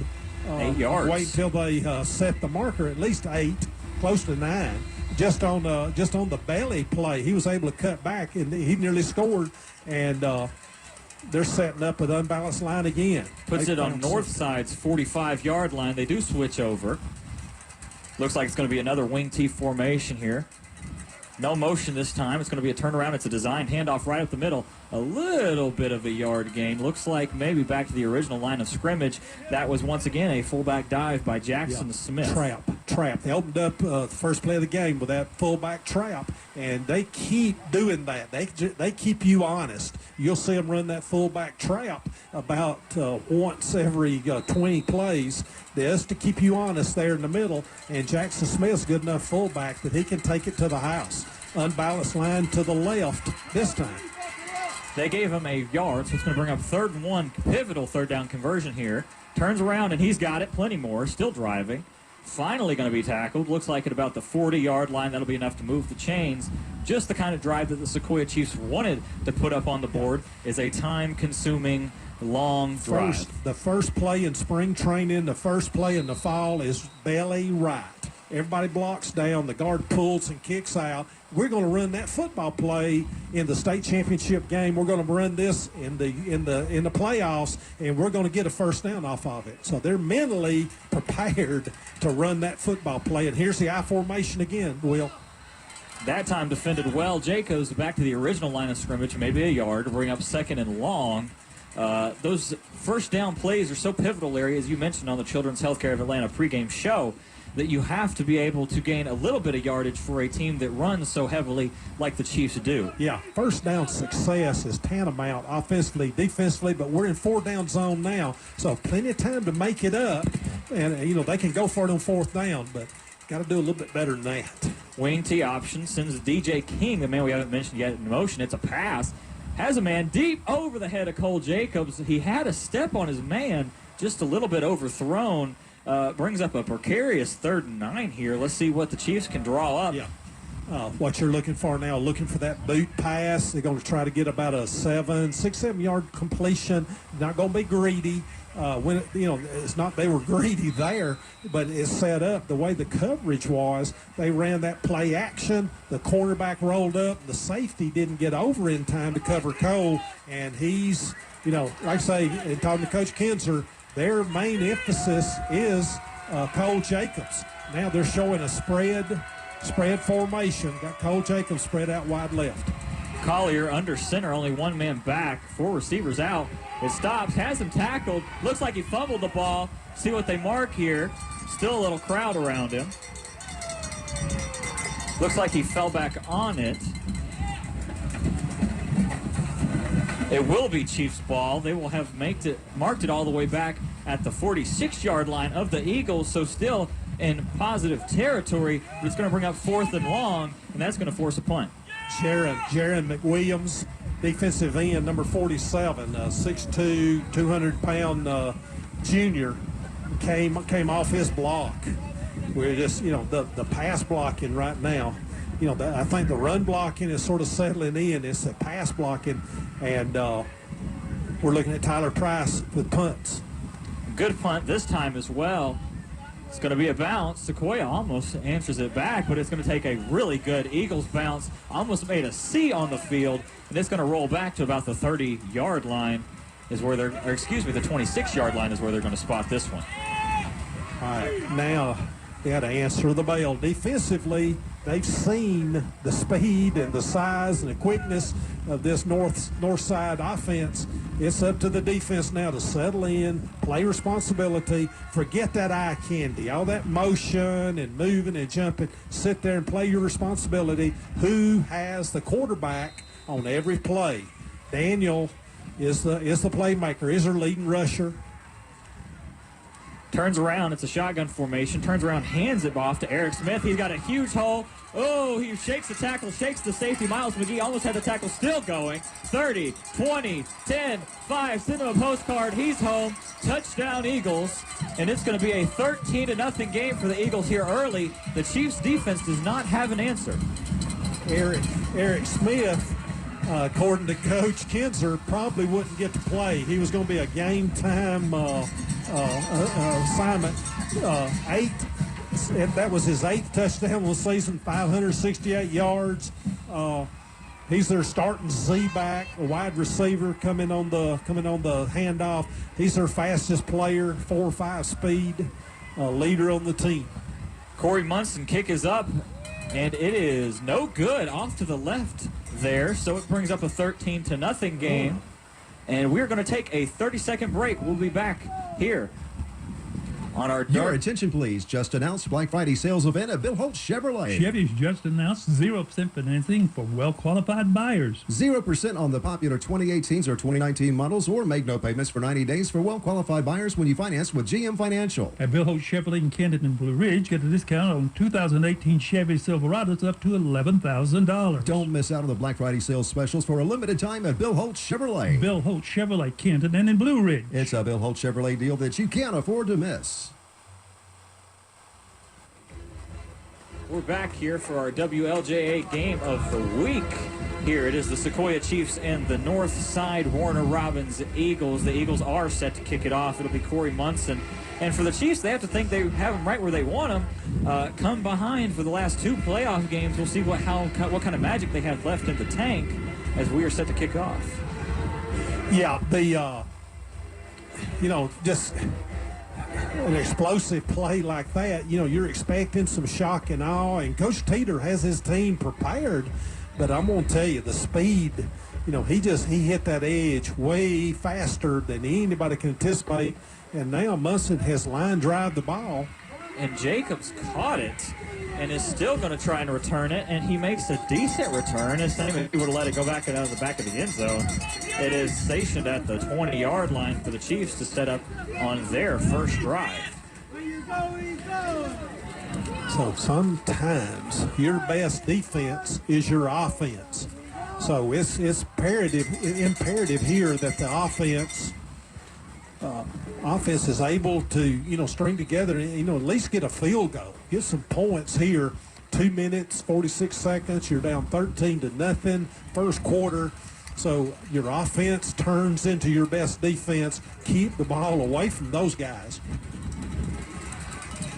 8 yards. Wait until they set the marker, at least 8, close to 9. Just on the belly play, he was able to cut back, and he nearly scored. And they're setting up an unbalanced line again. Puts it on Northside's 45-yard line. They do switch over. Looks like it's going to be another wing T formation here. No motion this time. It's going to be a turnaround. It's a designed handoff right up the middle. A little bit of a yard gain. Looks like maybe back to the original line of scrimmage. That was once again a fullback dive by Jackson Smith. Trap. They opened up the first play of the game with that fullback trap, and they keep doing that. They keep you honest. You'll see them run that fullback trap about once every 20 plays. Just to keep you honest there in the middle, and Jackson Smith's good enough fullback that he can take it to the house. Unbalanced line to the left this time. They gave him a yard, so it's going to bring up 3rd and 1, pivotal third down conversion here. Turns around, and he's got it, plenty more, still driving. Finally going to be tackled. Looks like at about the 40-yard line, that'll be enough to move the chains. Just the kind of drive that the Sequoyah Chiefs wanted to put up on the board is a time-consuming, long drive. The first play in spring training, the first play in the fall is belly right. Everybody blocks down, the guard pulls and kicks out. We're going to run that football play in the state championship game. We're going to run this in the playoffs, and we're going to get a first down off of it. So they're mentally prepared to run that football play. And here's the I formation again, Will. That time defended well. Jacobs back to the original line of scrimmage, maybe a yard, to bring up 2nd and long. Those first down plays are so pivotal, Larry, as you mentioned on the Children's Healthcare of Atlanta pregame show, that you have to be able to gain a little bit of yardage for a team that runs so heavily like the Chiefs do. Yeah, first down success is tantamount offensively, defensively, but we're in 4-down zone now, so plenty of time to make it up. And, they can go for it on 4th down, but got to do a little bit better than that. Wing T option sends DJ King, the man we haven't mentioned yet, in motion. It's a pass. Has a man deep over the head of Cole Jacobs. He had a step on his man, just a little bit overthrown. Brings up a precarious 3rd and 9 here. Let's see what the Chiefs can draw up. Yeah. What you're looking for now, looking for that boot pass. They're going to try to get about a 6-7 yard completion. Not going to be greedy. It's not they were greedy there, but it's set up the way the coverage was. They ran that play action. The cornerback rolled up. The safety didn't get over in time to cover Cole, and he's, like I say, talking to Coach Kinzer, their main emphasis is Cole Jacobs. Now they're showing a spread formation. Got Cole Jacobs spread out wide left. Collier under center, only one man back, 4 receivers out. It stops, has him tackled. Looks like he fumbled the ball. See what they mark here. Still a little crowd around him. Looks like he fell back on it. It will be Chiefs ball. They will have marked it all the way back at the 46-yard line of the Eagles, so still in positive territory. But it's going to bring up 4th and long, and that's going to force a punt. Jaron McWilliams, defensive end, number 47, 6'2", 200-pound junior, came off his block. We're just, the pass blocking right now. I think the run blocking is sort of settling in. It's the pass blocking, and we're looking at Tyler Price with punts. Good punt this time as well. It's going to be a bounce. Sequoyah almost answers it back, but it's going to take a really good Eagles bounce. Almost made a C on the field, and it's going to roll back to about the 30-yard line. is where they're, or excuse me, the 26-yard line is where they're going to spot this one. All right, now they got to answer the bell. Defensively, they've seen the speed and the size and the quickness of this Northside offense. It's up to the defense now to settle in, play responsibility, forget that eye candy, all that motion and moving and jumping. Sit there and play your responsibility. Who has the quarterback on every play? Daniel is the playmaker, is their leading rusher. Turns around, it's a shotgun formation, turns around, hands it off to Eric Smith. He's got a huge hole. Oh, he shakes the tackle, shakes the safety. Miles McGee almost had the tackle, still going. 30, 20, 10, 5, send him a postcard. He's home. Touchdown Eagles. And it's going to be a 13-0 game for the Eagles here early. The Chiefs defense does not have an answer. Eric Smith, according to Coach Kinzer, probably wouldn't get to play. He was going to be a game time assignment. That was his 8th touchdown of the season, 568 yards. He's their starting Z-back, a wide receiver coming on the handoff. He's their fastest player, 4.5 speed, leader on the team. Corey Munson kick is up, and it is no good, off to the left there. So it brings up a 13-0 game. And we're going to take a 30-second break. We'll be back here on our... Your attention, please. Just announced Black Friday sales event at Bill Holt Chevrolet. Chevy's just announced 0% financing for well-qualified buyers. 0% on the popular 2018s or 2019 models, or make no payments for 90 days for well-qualified buyers when you finance with GM Financial. At Bill Holt Chevrolet in Canton and Blue Ridge, get a discount on 2018 Chevy Silverados up to $11,000. Don't miss out on the Black Friday sales specials for a limited time at Bill Holt Chevrolet. Bill Holt Chevrolet, Canton and in Blue Ridge. It's a Bill Holt Chevrolet deal that you can't afford to miss. We're back here for our WLJA game of the week. Here it is, the Sequoyah Chiefs and the Northside Warner Robins Eagles. The Eagles are set to kick it off. It'll be Corey Munson. And for the Chiefs, they have to think they have them right where they want them. Come behind for the last 2 playoff games. We'll see what kind of magic they have left in the tank as we are set to kick off. Yeah, just an explosive play like that, you're expecting some shock and awe, and Coach Teeter has his team prepared, but I'm going to tell you, the speed, he hit that edge way faster than anybody can anticipate, and now Munson has line drive the ball. And Jacobs caught it and is still going to try and return it, and he makes a decent return. It's not even if he would have let it go back out of the back of the end zone. It is stationed at the 20-yard line for the Chiefs to set up on their first drive. So sometimes your best defense is your offense. So it's imperative here that the offense is able to, string together and, at least get a field goal. Get some points here. 2 minutes, 46 seconds. You're down 13-0, first quarter. So your offense turns into your best defense. Keep the ball away from those guys.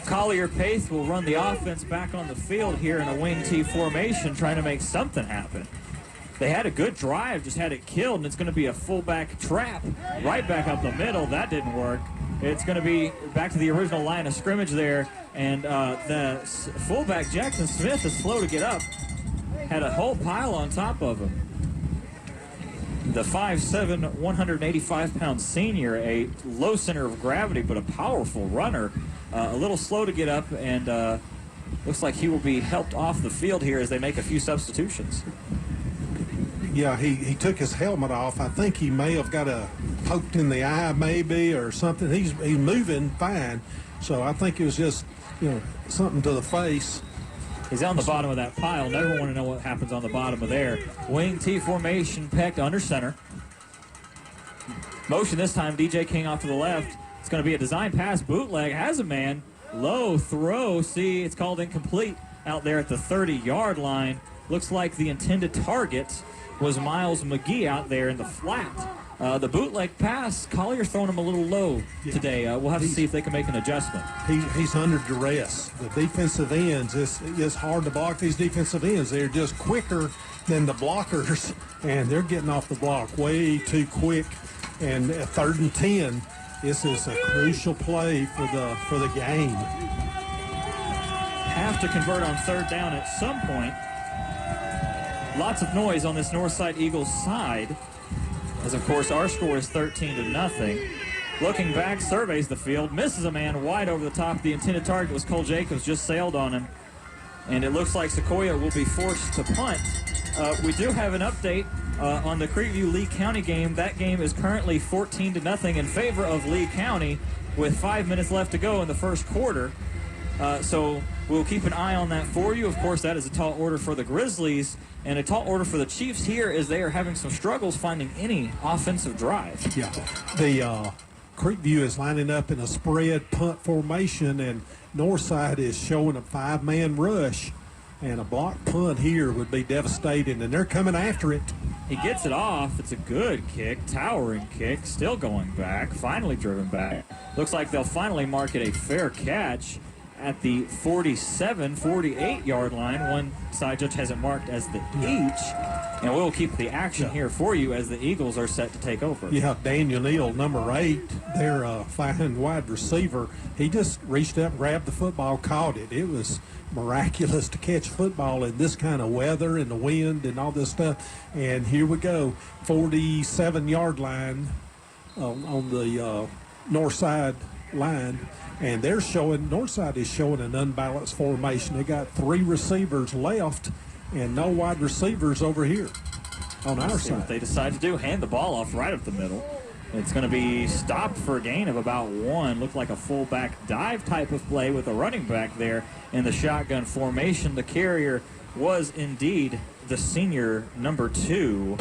Collier Pace will run the offense back on the field here in a wing T formation, trying to make something happen. They had a good drive, just had it killed, and it's going to be a fullback trap right back up the middle. That didn't work. It's going to be back to the original line of scrimmage there, and the fullback, Jackson Smith, is slow to get up. Had a whole pile on top of him. The 5'7", 185-pound senior, a low center of gravity, but a powerful runner. A little slow to get up, and looks like he will be helped off the field here as they make a few substitutions. Yeah, he took his helmet off. I think he may have got poked in the eye maybe or something. He's moving fine. So I think it was just, something to the face. He's on the bottom of that pile. Never want to know what happens on the bottom of there. Wing T formation, pecked under center. Motion this time, DJ King off to the left. It's going to be a design pass, bootleg, has a man. Low throw, see, it's called incomplete out there at the 30-yard line. Looks like the intended target was Miles McGee out there in the flat. The bootleg pass, Collier throwing him a little low today. We'll have to see if they can make an adjustment. He's under duress. The defensive ends, it's hard to block these defensive ends. They're just quicker than the blockers, and they're getting off the block way too quick. And at 3rd and 10, this is a crucial play for the game. Have to convert on 3rd down at some point. Lots of noise on this Northside Eagles side, as of course our score is 13-0. Looking back, surveys the field, misses a man wide over the top. The intended target was Cole Jacobs, just sailed on him. And it looks like Sequoyah will be forced to punt. We do have an update on the Creekview-Lee County game. That game is currently 14-0 in favor of Lee County with 5 minutes left to go in the first quarter. So we'll keep an eye on that for you. Of course, that is a tall order for the Grizzlies, and a tall order for the Chiefs here as they are having some struggles finding any offensive drive. Yeah, the Creekview is lining up in a spread punt formation, and Northside is showing a 5-man rush, and a block punt here would be devastating, and they're coming after it. He gets it off. It's a good kick, towering kick, still going back, finally driven back. Looks like they'll finally mark it a fair catch at the 47-48 yard line. One side judge has it marked as the H, and we'll keep the action here for you as the Eagles are set to take over. You have Daniel Neal, number 8, their fine wide receiver. He just reached up, grabbed the football, caught it. It was miraculous to catch football in this kind of weather and the wind and all this stuff. And here we go, 47-yard line on the north side line. And they're showing, Northside is showing an unbalanced formation. They got 3 receivers left and no wide receivers over here on our Let's see side. what they decide to do. Hand the ball off right up the middle. It's going to be stopped for a gain of about 1. Looked like a fullback dive type of play with a running back there in the shotgun formation. The carrier was indeed the senior number 2,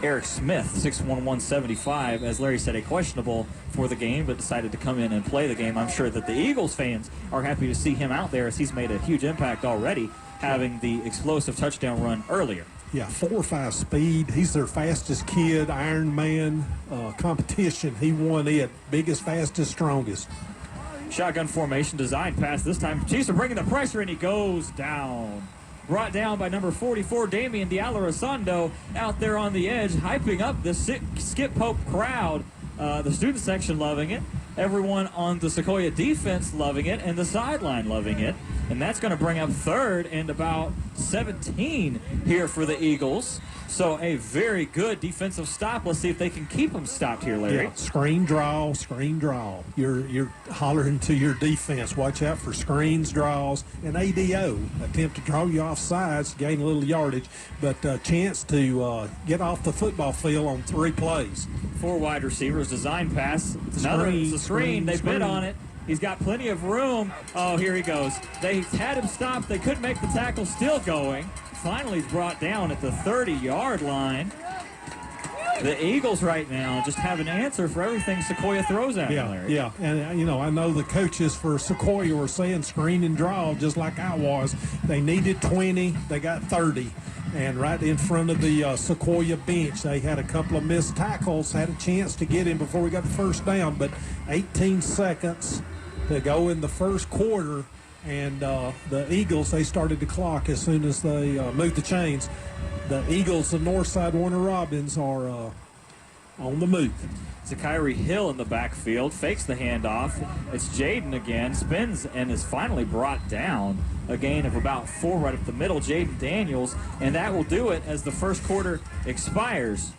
Eric Smith, 6'1", 175, as Larry said, a questionable for the game, but decided to come in and play the game. I'm sure that the Eagles fans are happy to see him out there as he's made a huge impact already, having the explosive touchdown run earlier. Yeah, 4.5 speed. He's their fastest kid, Iron Man competition. He won it. Biggest, fastest, strongest. Shotgun formation, design pass this time. Chiefs are bringing the pressure, and he goes down. Brought down by number 44, Damian Diallo-Rosondo, out there on the edge, hyping up the Skip Pope crowd. The student section loving it. Everyone on the Sequoyah defense loving it, and the sideline loving it. And that's going to bring up 3rd and about 17 here for the Eagles. So a very good defensive stop. Let's see if they can keep them stopped here, Larry. Yeah, screen draw, screen draw. You're hollering to your defense. Watch out for screens, draws, and ADO. Attempt to draw you off sides, gain a little yardage, but a chance to get off the football field on 3 plays. 4 wide receivers, design pass. It's a screen. They bid on it. He's got plenty of room. Oh, here he goes. They had him stopped. They couldn't make the tackle, still going. Finally, he's brought down at the 30-yard line. The Eagles right now just have an answer for everything Sequoyah throws at them, Larry. Yeah, and you know, I know the coaches for Sequoyah were saying screen and draw just like I was. They needed 20, they got 30. And right in front of the Sequoyah bench, they had a couple of missed tackles, had a chance to get him before we got the first down, but 18 seconds to go in the first quarter. And the Eagles, they started the clock as soon as they moved the chains. The Eagles of Northside Warner Robins are on the move. Zachary Hill in the backfield, fakes the handoff. It's Jaden again, spins and is finally brought down. A gain of about 4 right up the middle, Jaden Daniels, and that will do it as the first quarter expires.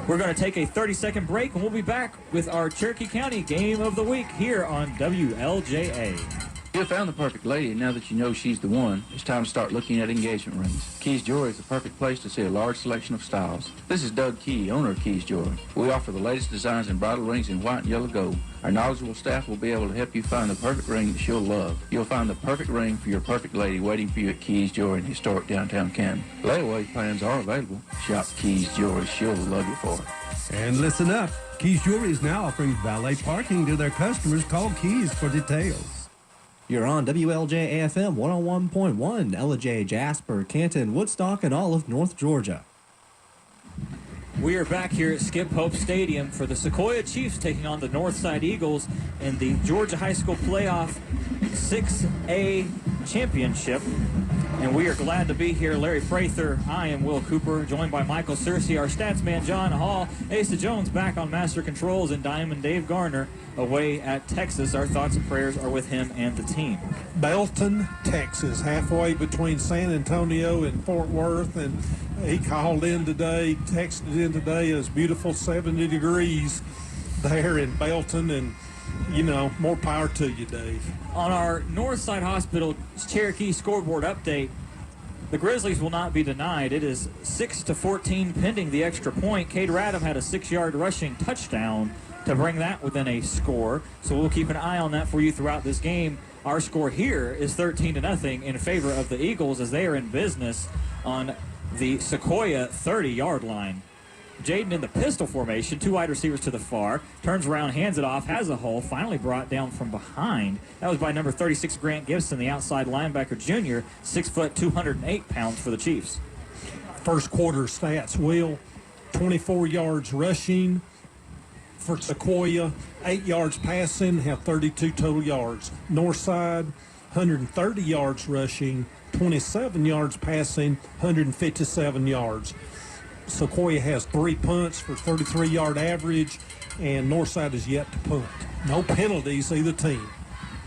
We're going to take a 30-second break, and we'll be back with our Cherokee County Game of the Week here on WLJA. You have found the perfect lady, and now that you know she's the one, it's time to start looking at engagement rings. Keys Jewelry is the perfect place to see a large selection of styles. This is Doug Key, owner of Keys Jewelry. We offer the latest designs in bridal rings in white and yellow gold. Our knowledgeable staff will be able to help you find the perfect ring that she'll love. You'll find the perfect ring for your perfect lady waiting for you at Keys Jewelry in historic downtown Canton. Layaway plans are available. Shop Keys Jewelry. She'll love you for it. And listen up. Keys Jewelry is now offering valet parking to their customers. Call Keys for details. You're on WLJA FM 101.1, LJ, Jasper, Canton, Woodstock, and all of North Georgia. We are back here at Skip Pope Stadium for the Sequoyah Chiefs taking on the Northside Eagles in the Georgia High School Playoff 6A Championship. And we are glad to be here. Larry Prather, I am Will Cooper, joined by Michael Searcy, our stats man John Hall, Asa Jones back on Master Controls, and Diamond Dave Garner away at Texas. Our thoughts and prayers are with him and the team. Belton, Texas, halfway between San Antonio and Fort Worth, and he called in today, texted in today. It was beautiful 70 degrees there in Belton, and you know, more power to you, Dave. On our Northside Hospital Cherokee scoreboard update, the Grizzlies will not be denied. It is 6-14 pending the extra point. Cade Radham had a 6-yard rushing touchdown to bring that within a score. So we'll keep an eye on that for you throughout this game. Our score here is 13-0 in favor of the Eagles as they are in business on the Sequoyah 30-yard line. Jaden in the pistol formation, 2 wide receivers to the far, turns around, hands it off, has a hole, finally brought down from behind. That was by number 36, Grant Gibson, the outside linebacker junior, 6 foot, 208 pounds for the Chiefs. First quarter stats, Will, 24 yards rushing for Sequoyah, 8 yards passing, have 32 total yards. Northside, 130 yards rushing, 27 yards passing, 157 yards. Sequoyah has 3 punts for 33-yard average, and Northside is yet to punt. No penalties, either team.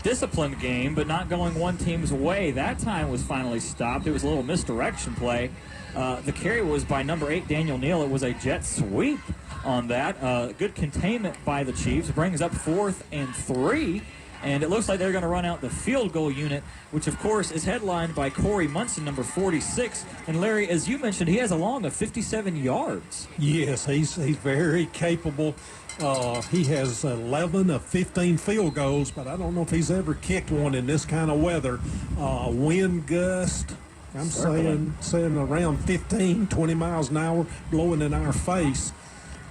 Disciplined game, but not going one team's way. That time was finally stopped. It was a little misdirection play. The carry was by number 8, Daniel Neal. It was a jet sweep on that. Good containment by the Chiefs. Brings up 4th and 3. And it looks like they're going to run out the field goal unit, which, of course, is headlined by Corey Munson, number 46. And, Larry, as you mentioned, he has a long of 57 yards. Yes, he's very capable. He has 11 of 15 field goals, but I don't know if he's ever kicked one in this kind of weather. Wind gust, I'm saying around 15, 20 miles an hour, blowing in our face.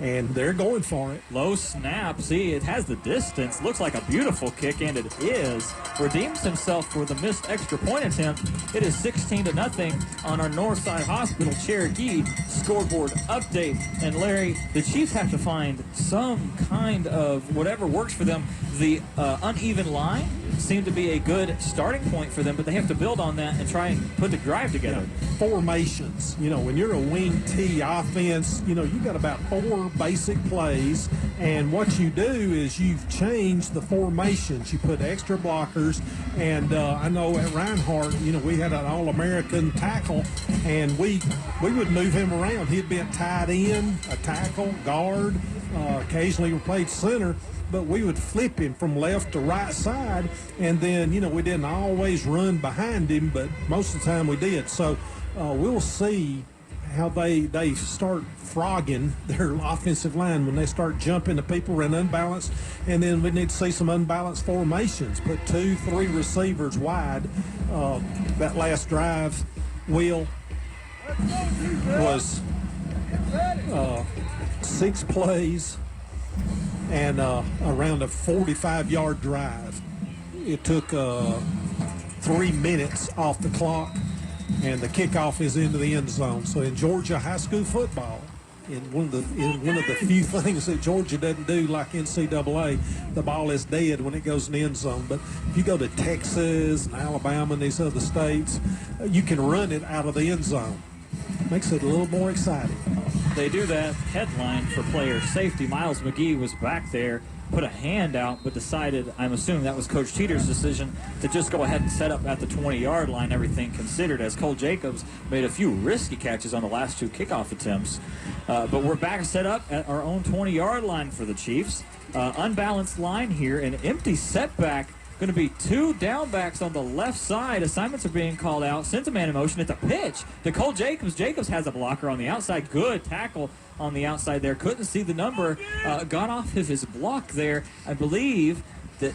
And they're going for it. Low snap. See, it has the distance. Looks like a beautiful kick, and it is. Redeems himself for the missed extra point attempt. It is 16-0 on our Northside Hospital Cherokee scoreboard update. And Larry, the Chiefs have to find some kind of whatever works for them. The uneven line seemed to be a good starting point for them, but they have to build on that and try and put the drive together. Formations. You know, when you're a wing T offense, you know, you got about 4 basic plays, and what you do is you've changed the formations. You put extra blockers, and I know at Reinhardt, you know, we had an All-American tackle, and we would move him around. He'd be a tight end, a tackle, guard, occasionally we played center, but we would flip him from left to right side, and then, you know, we didn't always run behind him, but most of the time we did. So we'll see how they start frogging their offensive line when they start jumping to people, run unbalanced, and then we need to see some unbalanced formations. Put 2, 3 receivers wide. That last drive, Will, was 6 plays and around a 45-yard drive. It took 3 minutes off the clock, and the kickoff is into the end zone. So in Georgia high school football, in one of the few things that Georgia doesn't do like NCAA, the ball is dead when it goes in the end zone. But if you go to Texas and Alabama and these other states, you can run it out of the end zone. Makes it a little more exciting. They do that headline for player safety. Miles McGee was back there, put a hand out, but decided, I'm assuming that was Coach Teeter's decision, to just go ahead and set up at the 20-yard line, everything considered, as Cole Jacobs made a few risky catches on the last 2 kickoff attempts. But we're back set up at our own 20-yard line for the Chiefs. Unbalanced line here, an empty setback. Going to be 2 downbacks on the left side. Assignments are being called out. Sends a man in motion. It's a pitch to Cole Jacobs. Jacobs has a blocker on the outside. Good tackle on the outside there. Couldn't see the number. Got off of his block there. I believe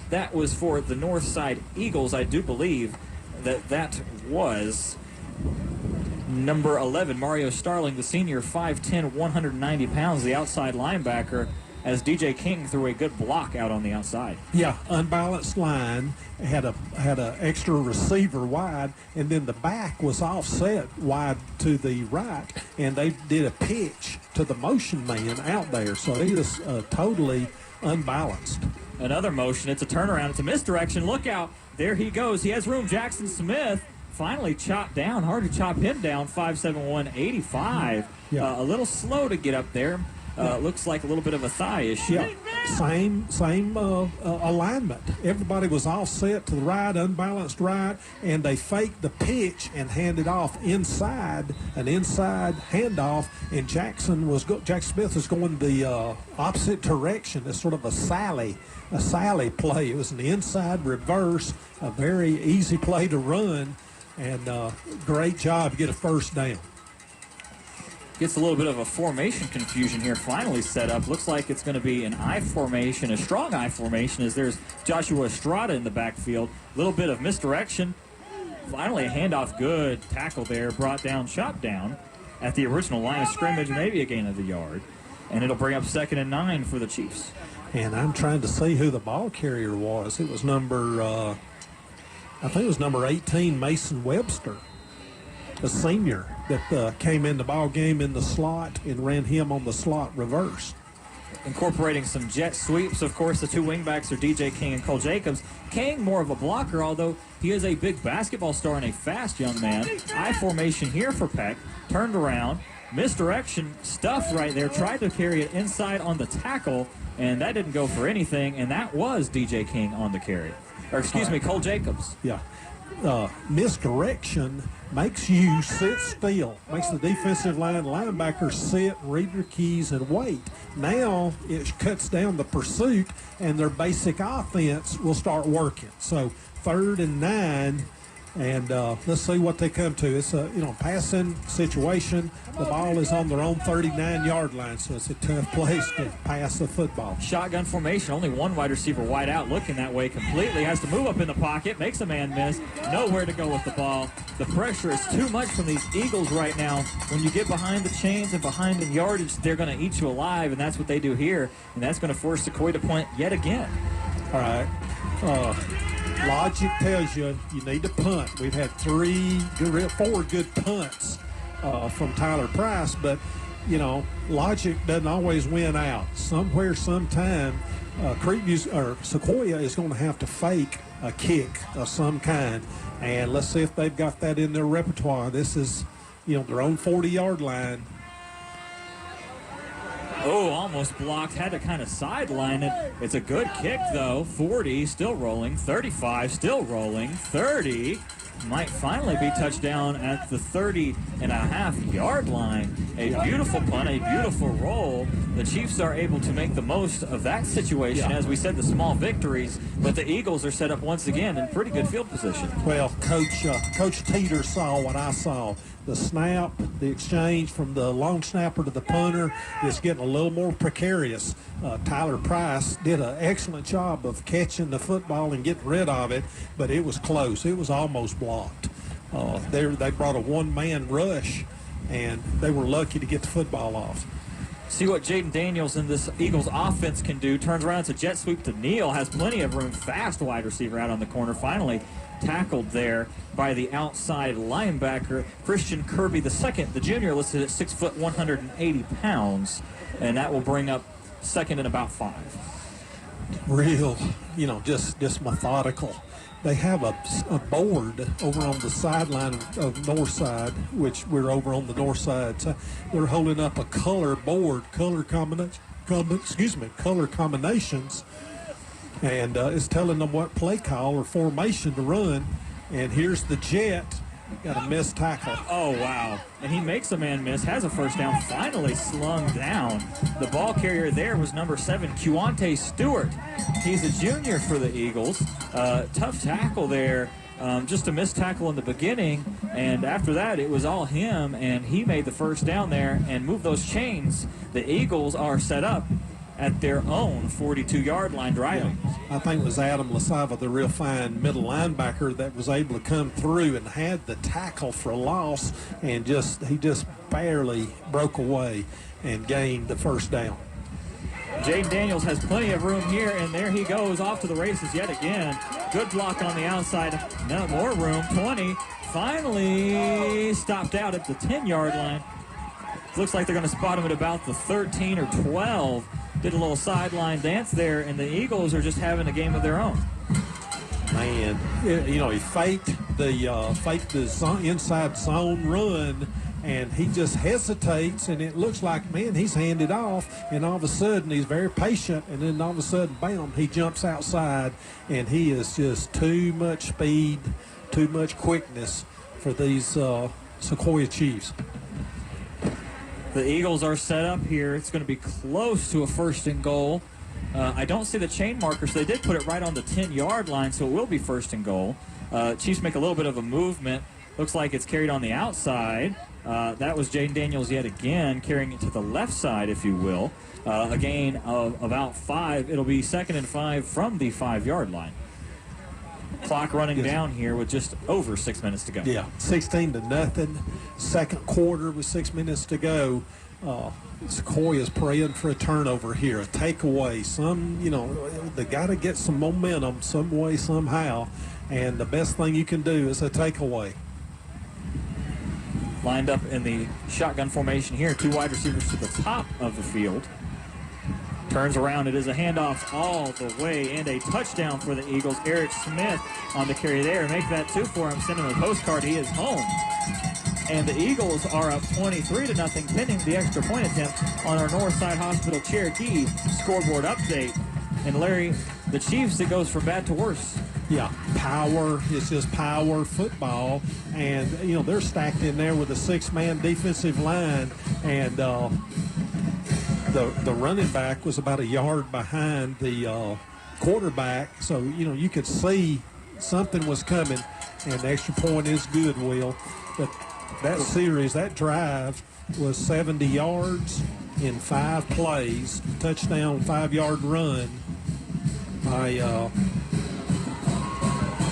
that was for the Northside Eagles. I do believe that was number 11, Mario Starling, the senior, 5'10", 190 pounds, the outside linebacker, as DJ King threw a good block out on the outside. Yeah, unbalanced line, had a extra receiver wide, and then the back was offset wide to the right, and they did a pitch to the motion man out there. So he was totally unbalanced. Another motion, it's a turnaround, it's a misdirection. Look out, there he goes. He has room. Jackson Smith finally chopped down. Hard to chop him down, 5'7", 185. Yeah. A little slow to get up there. Looks like a little bit of a thigh issue. Yeah, same alignment. Everybody was all set to the right, unbalanced right, and they faked the pitch and handed off inside, an inside handoff, and Jack Smith was going the opposite direction. It's sort of a Sally play. It was an inside reverse, a very easy play to run, and great job to get a first down. Gets a little bit of a formation confusion here, finally set up. Looks like it's going to be an I formation, a strong I formation, as there's Joshua Estrada in the backfield. A little bit of misdirection. Finally a handoff, good tackle there, brought down, shot down at the original line of scrimmage, maybe a gain of the yard. And it'll bring up 2nd and 9 for the Chiefs. And I'm trying to see who the ball carrier was. It was I think it was number 18, Mason Webster, a senior that came in the ball game in the slot and ran him on the slot reverse. Incorporating some jet sweeps, of course, the two wingbacks are DJ King and Cole Jacobs. King more of a blocker, although he is a big basketball star and a fast young man. I formation here for Peck, turned around, misdirection, stuffed right there, tried to carry it inside on the tackle, and that didn't go for anything, and that was DJ King on the carry. Or excuse me, Cole Jacobs. Yeah. Misdirection makes you sit still, makes the defensive linebackers sit, read their keys, and wait. Now it cuts down the pursuit, and their basic offense will start working. So 3rd and 9, and let's see what they come to. It's a passing situation. The ball is on their own 39-yard line, so it's a tough place to pass the football. Shotgun formation, only one wide receiver wide out, looking that way completely. Has to move up in the pocket, makes a man miss. Nowhere to go with the ball. The pressure is too much from these Eagles right now. When you get behind the chains and behind in yardage, they're going to eat you alive, and that's what they do here. And that's going to force Sequoyah to punt yet again. All right. Logic tells you need to punt. We've had 4 good punts from Tyler Price, but logic doesn't always win out. Somewhere, sometime, Sequoyah is going to have to fake a kick of some kind, and let's see if they've got that in their repertoire. This is, their own 40-yard line. Oh, almost blocked. Had to kind of sideline it. It's a good kick, though. 40, still rolling. 35, still rolling. 30, might finally be touchdown at the 30.5-yard line. A beautiful punt, a beautiful roll. The Chiefs are able to make the most of that situation. As we said, the small victories, but the Eagles are set up once again in pretty good field position. Well, Coach Teeter saw what I saw. The snap, the exchange from the long snapper to the punter is getting a little more precarious. Tyler Price did an excellent job of catching the football and getting rid of it, but it was close. It was almost blocked. They brought a one-man rush, and they were lucky to get the football off. See what Jaden Daniels and this Eagles offense can do. Turns around, it's a jet sweep to Neal. Has plenty of room. Fast wide receiver out on the corner. Finally tackled there by the outside linebacker, Christian Kirby II, the junior, listed at 6 foot 180 pounds. And that will bring up 2nd and about 5. Real, just methodical. They have a board over on the sideline of Northside, which we're over on the north side. So they're holding up a color board, color combinations, and it's telling them what play call or formation to run. And here's the jet. Got a missed tackle. Oh, wow. And he makes a man miss, has a first down, finally slung down. The ball carrier there was number 7, Quante Stewart. He's a junior for the Eagles. Tough tackle there. Just a missed tackle in the beginning, and after that it was all him, and he made the first down there and moved those chains. The Eagles are set up at their own 42-yard line driving. I think it was Adam Lasava, the real fine middle linebacker, that was able to come through and had the tackle for a loss, and he just barely broke away and gained the first down. Jaden Daniels has plenty of room here, and there he goes off to the races yet again. Good block on the outside. No more room. 20. Finally stopped out at the 10-yard line. Looks like they're going to spot him at about the 13 or 12. Did a little sideline dance there, and the Eagles are just having a game of their own. Man, he faked. the inside zone run, and he just hesitates, and it looks like, man, he's handed off, and all of a sudden he's very patient, and then all of a sudden, bam, he jumps outside, and he is just too much speed, too much quickness for these Sequoyah Chiefs. The Eagles are set up here. It's going to be close to a 1st and goal. I don't see the chain marker, so they did put it right on the 10-yard line, so it will be 1st and goal. Chiefs make a little bit of a movement. Looks like it's carried on the outside. That was Jaden Daniels yet again, carrying it to the left side, if you will. A gain of about 5. It'll be 2nd and 5 from the 5-yard line. Clock running down here with just over 6 minutes to go. Yeah, 16-0. Second quarter with 6 minutes to go. Sequoyah's praying for a turnover here, a takeaway. They got to get some momentum some way, somehow. And the best thing you can do is a takeaway. Lined up in the shotgun formation here. 2 wide receivers to the top of the field. Turns around. It is a handoff all the way and a touchdown for the Eagles. Eric Smith on the carry there. Make that 2 for him. Send him a postcard. He is home. And the Eagles are up 23-0, pending the extra point attempt on our Northside Hospital Cherokee scoreboard update. And Larry, the Chiefs, it goes from bad to worse. Yeah, power. It's just power football. And, they're stacked in there with a 6-man defensive line. And the running back was about a yard behind the quarterback. So, you could see something was coming. And the extra point is good, Will. But that series, that drive was 70 yards in 5 plays. Touchdown, 5-yard run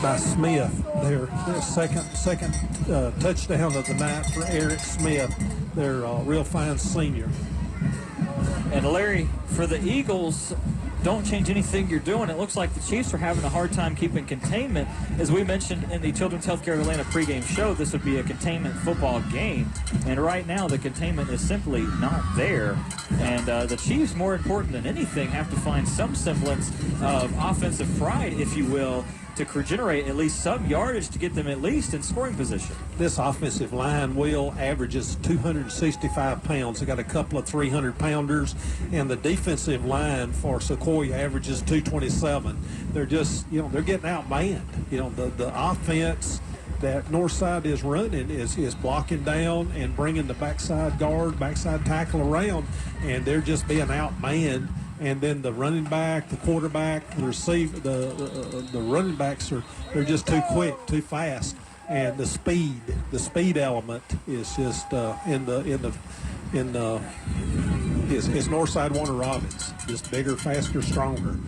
by Smith. Their second touchdown of the night for Eric Smith, their real fine senior. And Larry, for the Eagles, don't change anything you're doing. It looks like the Chiefs are having a hard time keeping containment. As we mentioned in the Children's Healthcare of Atlanta pregame show, this would be a containment football game. And right now, the containment is simply not there. And the Chiefs, more important than anything, have to find some semblance of offensive pride, if you will, to generate at least some yardage to get them at least in scoring position. This offensive line, Will, averages 265 pounds. They got a couple of 300-pounders, and the defensive line for Sequoyah averages 227. They're just, they're getting outmanned. The offense that Northside is running is blocking down and bringing the backside tackle around, and they're just being outmanned. And then the running back, the quarterback, the receiver, the running backs they're just too quick, too fast, and the speed element is just is Northside Warner Robins, just bigger, faster, stronger.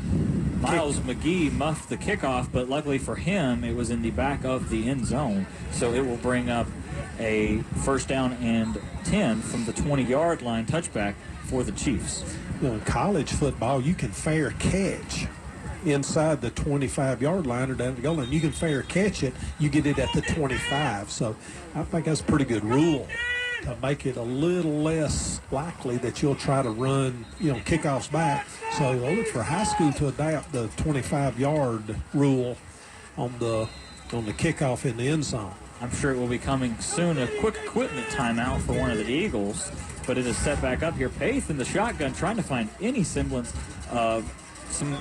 Miles McGee muffed the kickoff, but luckily for him, it was in the back of the end zone, so it will bring up a 1st down and 10 from the 20-yard line touchback for the Chiefs. In college football, you can fair catch inside the 25-yard line or down the goal line. You can fair catch it. You get it at the 25. So I think that's a pretty good rule to make it a little less likely that you'll try to run, kickoffs back. So I look for high school to adapt the 25-yard rule on the kickoff in the end zone. I'm sure it will be coming soon. A quick equipment timeout for one of the Eagles, but it is set back up here. Pace in the shotgun trying to find any semblance of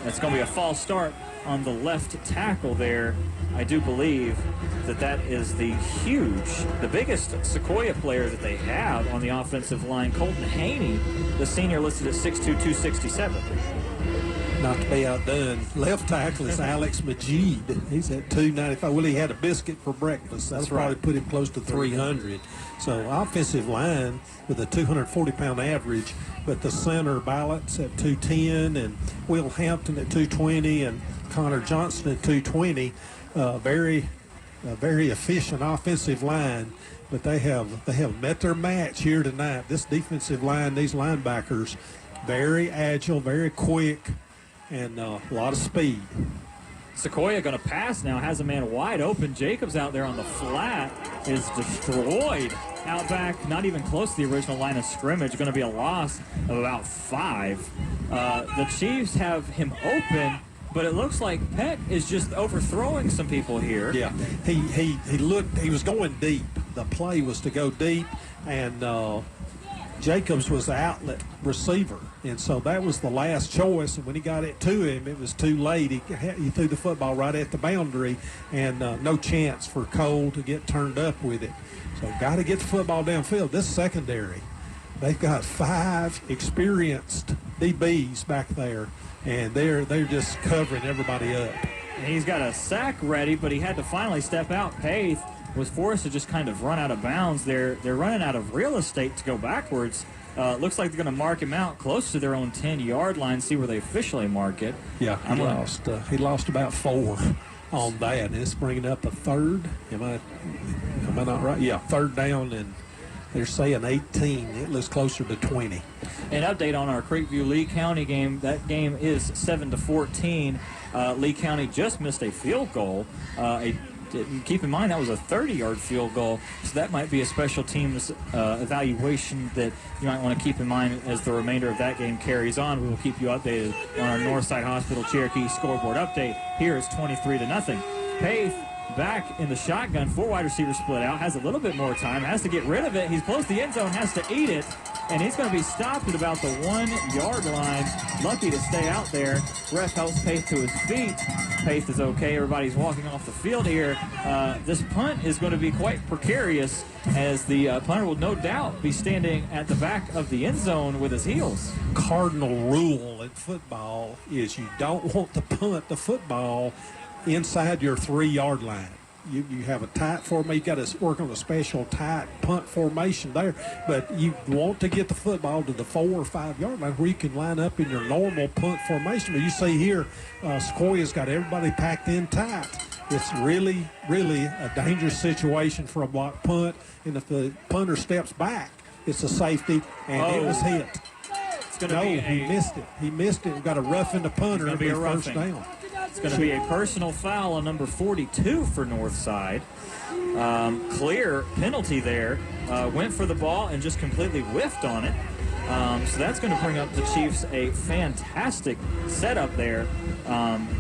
it's going to be a false start on the left tackle there. I do believe that is the biggest Sequoyah player that they have on the offensive line, Colton Haney, the senior listed at 6'2", 267. Not to be outdone, left tackle is Alex Majid. He's at 295. Well, he had a biscuit for breakfast. That's probably put him close to 300. So offensive line with a 240-pound average, but the center balance at 210, and Will Hampton at 220, and Connor Johnson at 220. Very efficient offensive line, but they have met their match here tonight. This defensive line, these linebackers, very agile, very quick, and a lot of speed. Sequoyah going to pass now, has a man wide open. Jacobs out there on the flat is destroyed. Out back, not even close to the original line of scrimmage. Going to be a loss of about 5. The Chiefs have him open, but it looks like Peck is just overthrowing some people here. Yeah, he looked, he was going deep. The play was to go deep, and Jacobs was the outlet receiver, and so that was the last choice. And when he got it to him, it was too late. He threw the football right at the boundary, and no chance for Cole to get turned up with it. So got to get the football downfield. This secondary, they've got 5 experienced DBs back there, and they're just covering everybody up. And he's got a sack ready, but he had to finally step out. Pace was forced to just kind of run out of bounds. They're running out of real estate to go backwards. Looks like they're going to mark him out close to their own 10-yard line, see where they officially mark it. Yeah, he lost about 4 on that, and it's bringing up a third. Am I not right? Yeah, third down, and they're saying 18. It looks closer to 20. An update on our Creekview-Lee County game. That game is 7-14. Lee County just missed a field goal. Keep in mind that was a 30-yard field goal, so that might be a special teams evaluation that you might want to keep in mind as the remainder of that game carries on. We will keep you updated on our Northside Hospital Cherokee scoreboard update. Here is 23-0. Pace back in the shotgun, 4 wide receivers split out, has a little bit more time, has to get rid of it. He's close to the end zone, has to eat it, and he's going to be stopped at about the 1-yard line. Lucky to stay out there. Ref helps Pace to his feet. Pace is okay. Everybody's walking off the field here. This punt is going to be quite precarious, as the punter will no doubt be standing at the back of the end zone with his heels. Cardinal rule in football is you don't want to punt the football inside your 3-yard line. You have a tight formation. You got to work on a special tight punt formation there, but you want to get the football to the 4 or 5 yard line where you can line up in your normal punt formation. But you see here, Sequoyah's got everybody packed in tight. It's really, really a dangerous situation for a block punt, and if the punter steps back, it's a safety, and it was hit. He missed it. He missed it. We've got to roughen the punter. It'll be a first down. It's going to be a personal foul on number 42 for Northside. Clear penalty there. Went for the ball and just completely whiffed on it. So that's going to bring up the Chiefs a fantastic setup there.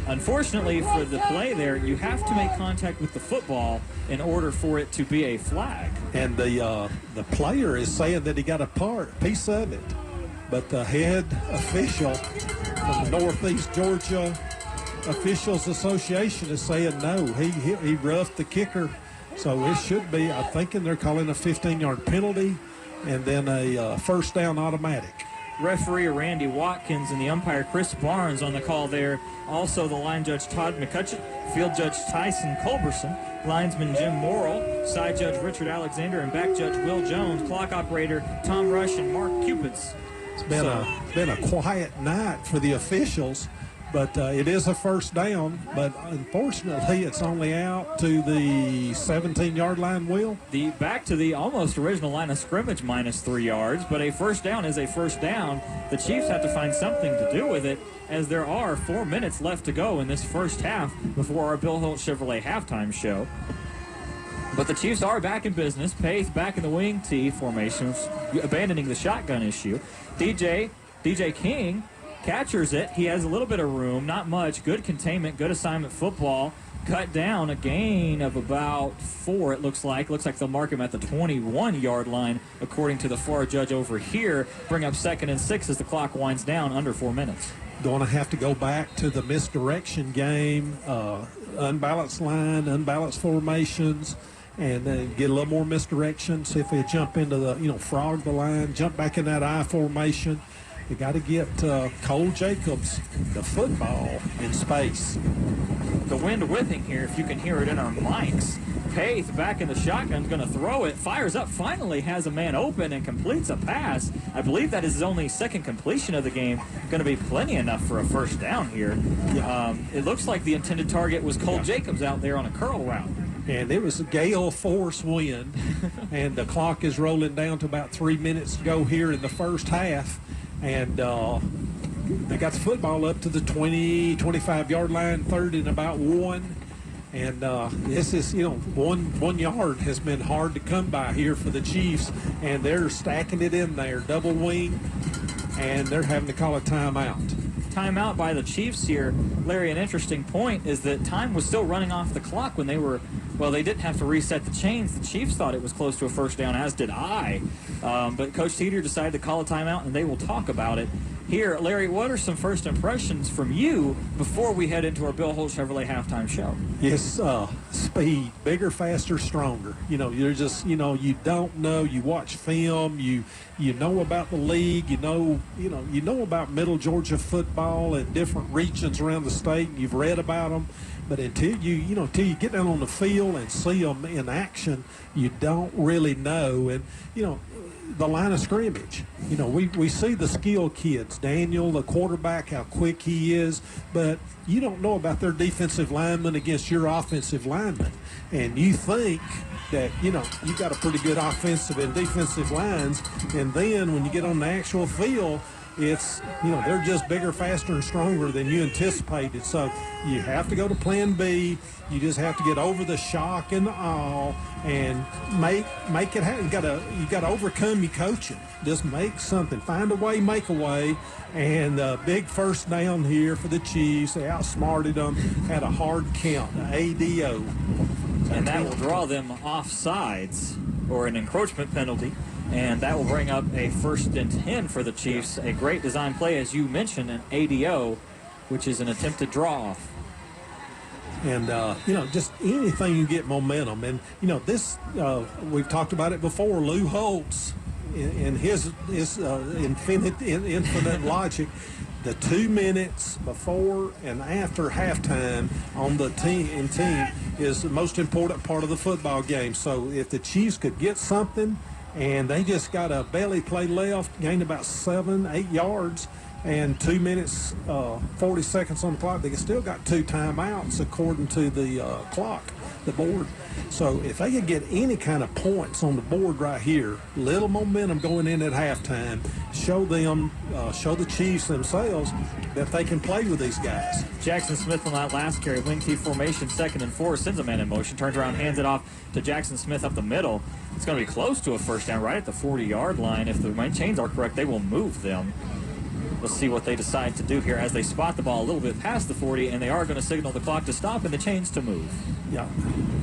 Unfortunately for the play there, you have to make contact with the football in order for it to be a flag. And the player is saying that he got a piece of it. But the head official from the Northeast Georgia Officials Association is saying no. He roughed the kicker. So it should be, I'm thinking they're calling a 15-yard penalty and then a first down automatic. Referee Randy Watkins and the umpire Chris Barnes on the call there. Also the line judge Todd McCutcheon, field judge Tyson Culberson, linesman Jim Morrill, side judge Richard Alexander, and back judge Will Jones, clock operator Tom Rush and Mark Cupids. It's been a quiet night for the officials, but it is a first down. But unfortunately, it's only out to the 17-yard line, Will. Back to the almost original line of scrimmage, minus 3 yards. But a first down is a first down. The Chiefs have to find something to do with it, as there are 4 minutes left to go in this first half before our Bill Holt Chevrolet halftime show. But the Chiefs are back in business. Pace back in the wing T formation, abandoning the shotgun issue. DJ King catchers it. He has a little bit of room, not much. Good containment, good assignment football. Cut down, a gain of about 4, it looks like. Looks like they'll mark him at the 21-yard line, according to the far judge over here. Bring up 2nd and 6 as the clock winds down, under 4 minutes. Going to have to go back to the misdirection game, unbalanced line, unbalanced formations, and then get a little more misdirection. See if they jump into the, frog the line, jump back in that I formation. You got to get Cole Jacobs the football in space. The wind whipping here, if you can hear it in our mics. Pace back in the shotgun, going to throw it, fires up, finally has a man open and completes a pass. I believe that is his only second completion of the game. Going to be plenty enough for a first down here. It looks like the intended target was Cole Jacobs out there on a curl route. And it was a gale force wind, and the clock is rolling down to about 3 minutes to go here in the first half. And they got the football up to the 20, 25-yard line, 3rd and about 1. And this is, 1 yard has been hard to come by here for the Chiefs. And they're stacking it in there, double wing, and they're having to call a timeout. timeout by the Chiefs here. Larry, an interesting point is that time was still running off the clock when they were, well, they didn't have to reset the chains. The Chiefs thought it was close to a first down, as did I. But Coach Teeter decided to call a timeout, and they will talk about it here. Larry, what are some first impressions from you before we head into our Bill Holt Chevrolet halftime show? Yes, speed, bigger, faster, stronger. You're just, you don't know. You watch film. You know about the league. You know about Middle Georgia football and different regions around the state. And you've read about them, but until you get down on the field and see them in action, you don't really know. And the line of scrimmage. We see the skilled kids, Daniel, the quarterback, how quick he is, but you don't know about their defensive lineman against your offensive lineman. And you think that, you got a pretty good offensive and defensive lines, and then when you get on the actual field, it's, they're just bigger, faster, and stronger than you anticipated. So you have to go to plan B. You just have to get over the shock and the awe and make it happen. You got to overcome your coaching. Just make something. Find a way, make a way. And big first down here for the Chiefs. They outsmarted them, had a hard count, ADO. And that will draw them offsides or an encroachment penalty. And that will bring up a 1st and 10 for the Chiefs. A great design play, as you mentioned, an ADO, which is an attempted draw-off. And, just anything you get momentum. And, this, we've talked about it before, Lou Holtz, in his infinite logic, the 2 minutes before and after halftime on the team is the most important part of the football game. So if the Chiefs could get something, and they just got a belly play left, gained about 7-8 yards, and 2 minutes, 40 seconds on the clock. They still got 2 timeouts according to the clock, the board. So if they could get any kind of points on the board right here, little momentum going in at halftime, show the Chiefs themselves that they can play with these guys. Jackson Smith on that last carry, wing T formation, 2nd and 4, sends a man in motion, turns around, hands it off to Jackson Smith up the middle. It's going to be close to a first down right at the 40-yard line. If the chains are correct, they will move them. Let's see what they decide to do here as they spot the ball a little bit past the 40, and they are going to signal the clock to stop and the chains to move. Yeah,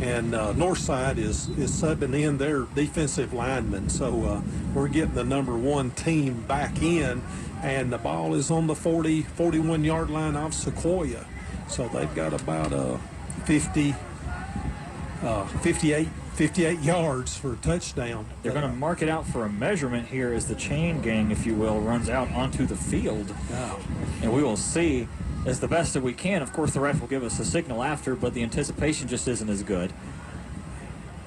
and Northside is subbing in their defensive linemen, so we're getting the number 1 team back in, and the ball is on the 41-yard line of Sequoyah. So they've got about 58 yards for a touchdown. They're going to mark it out for a measurement here as the chain gang, if you will, runs out onto the field. Oh. And we will see as the best that we can. Of course, the ref will give us a signal after, but the anticipation just isn't as good.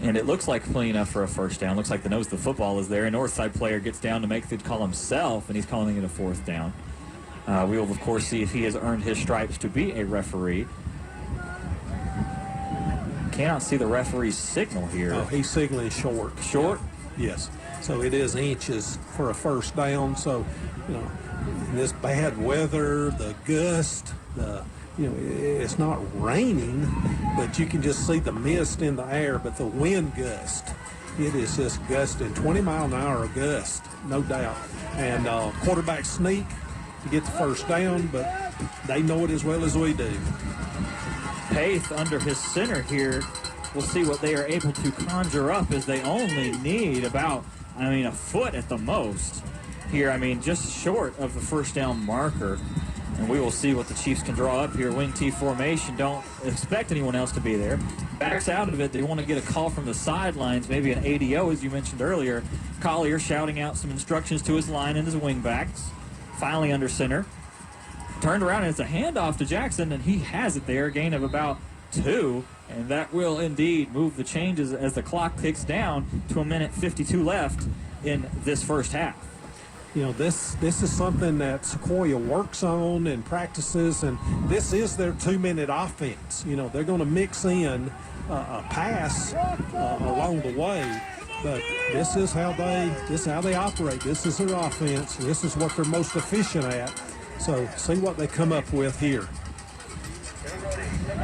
And it looks like clean enough for a first down. Looks like the nose of the football is there. A Northside player gets down to make the call himself, and he's calling it a 4th down. We will, of course, see if he has earned his stripes to be a referee. Cannot see the referee's signal here. Oh, he's signaling short. Short? Yeah. Yes. So it is inches for a first down. So, in this bad weather, the gust, it's not raining, but you can just see the mist in the air, but the wind gust, it is just gusting, 20-mile-an-hour gust, no doubt. And quarterback sneak to get the first down, but they know it as well as we do. Pace under his center here. We'll see what they are able to conjure up, as they only need about, a foot at the most here. Just short of the first down marker. And we will see what the Chiefs can draw up here. Wing T formation. Don't expect anyone else to be there. Backs out of it. They want to get a call from the sidelines, maybe an ADO, as you mentioned earlier. Collier shouting out some instructions to his line and his wing backs. Finally under center. Turned around, and it's a handoff to Jackson, and he has it there. Gain of about 2, and that will indeed move the changes as the clock ticks down to 1:52 left in this first half. This is something that Sequoyah works on and practices, and this is their 2-minute offense. They're going to mix in a pass along the way, but this is how they operate. This is their offense. This is what they're most efficient at. So see what they come up with here.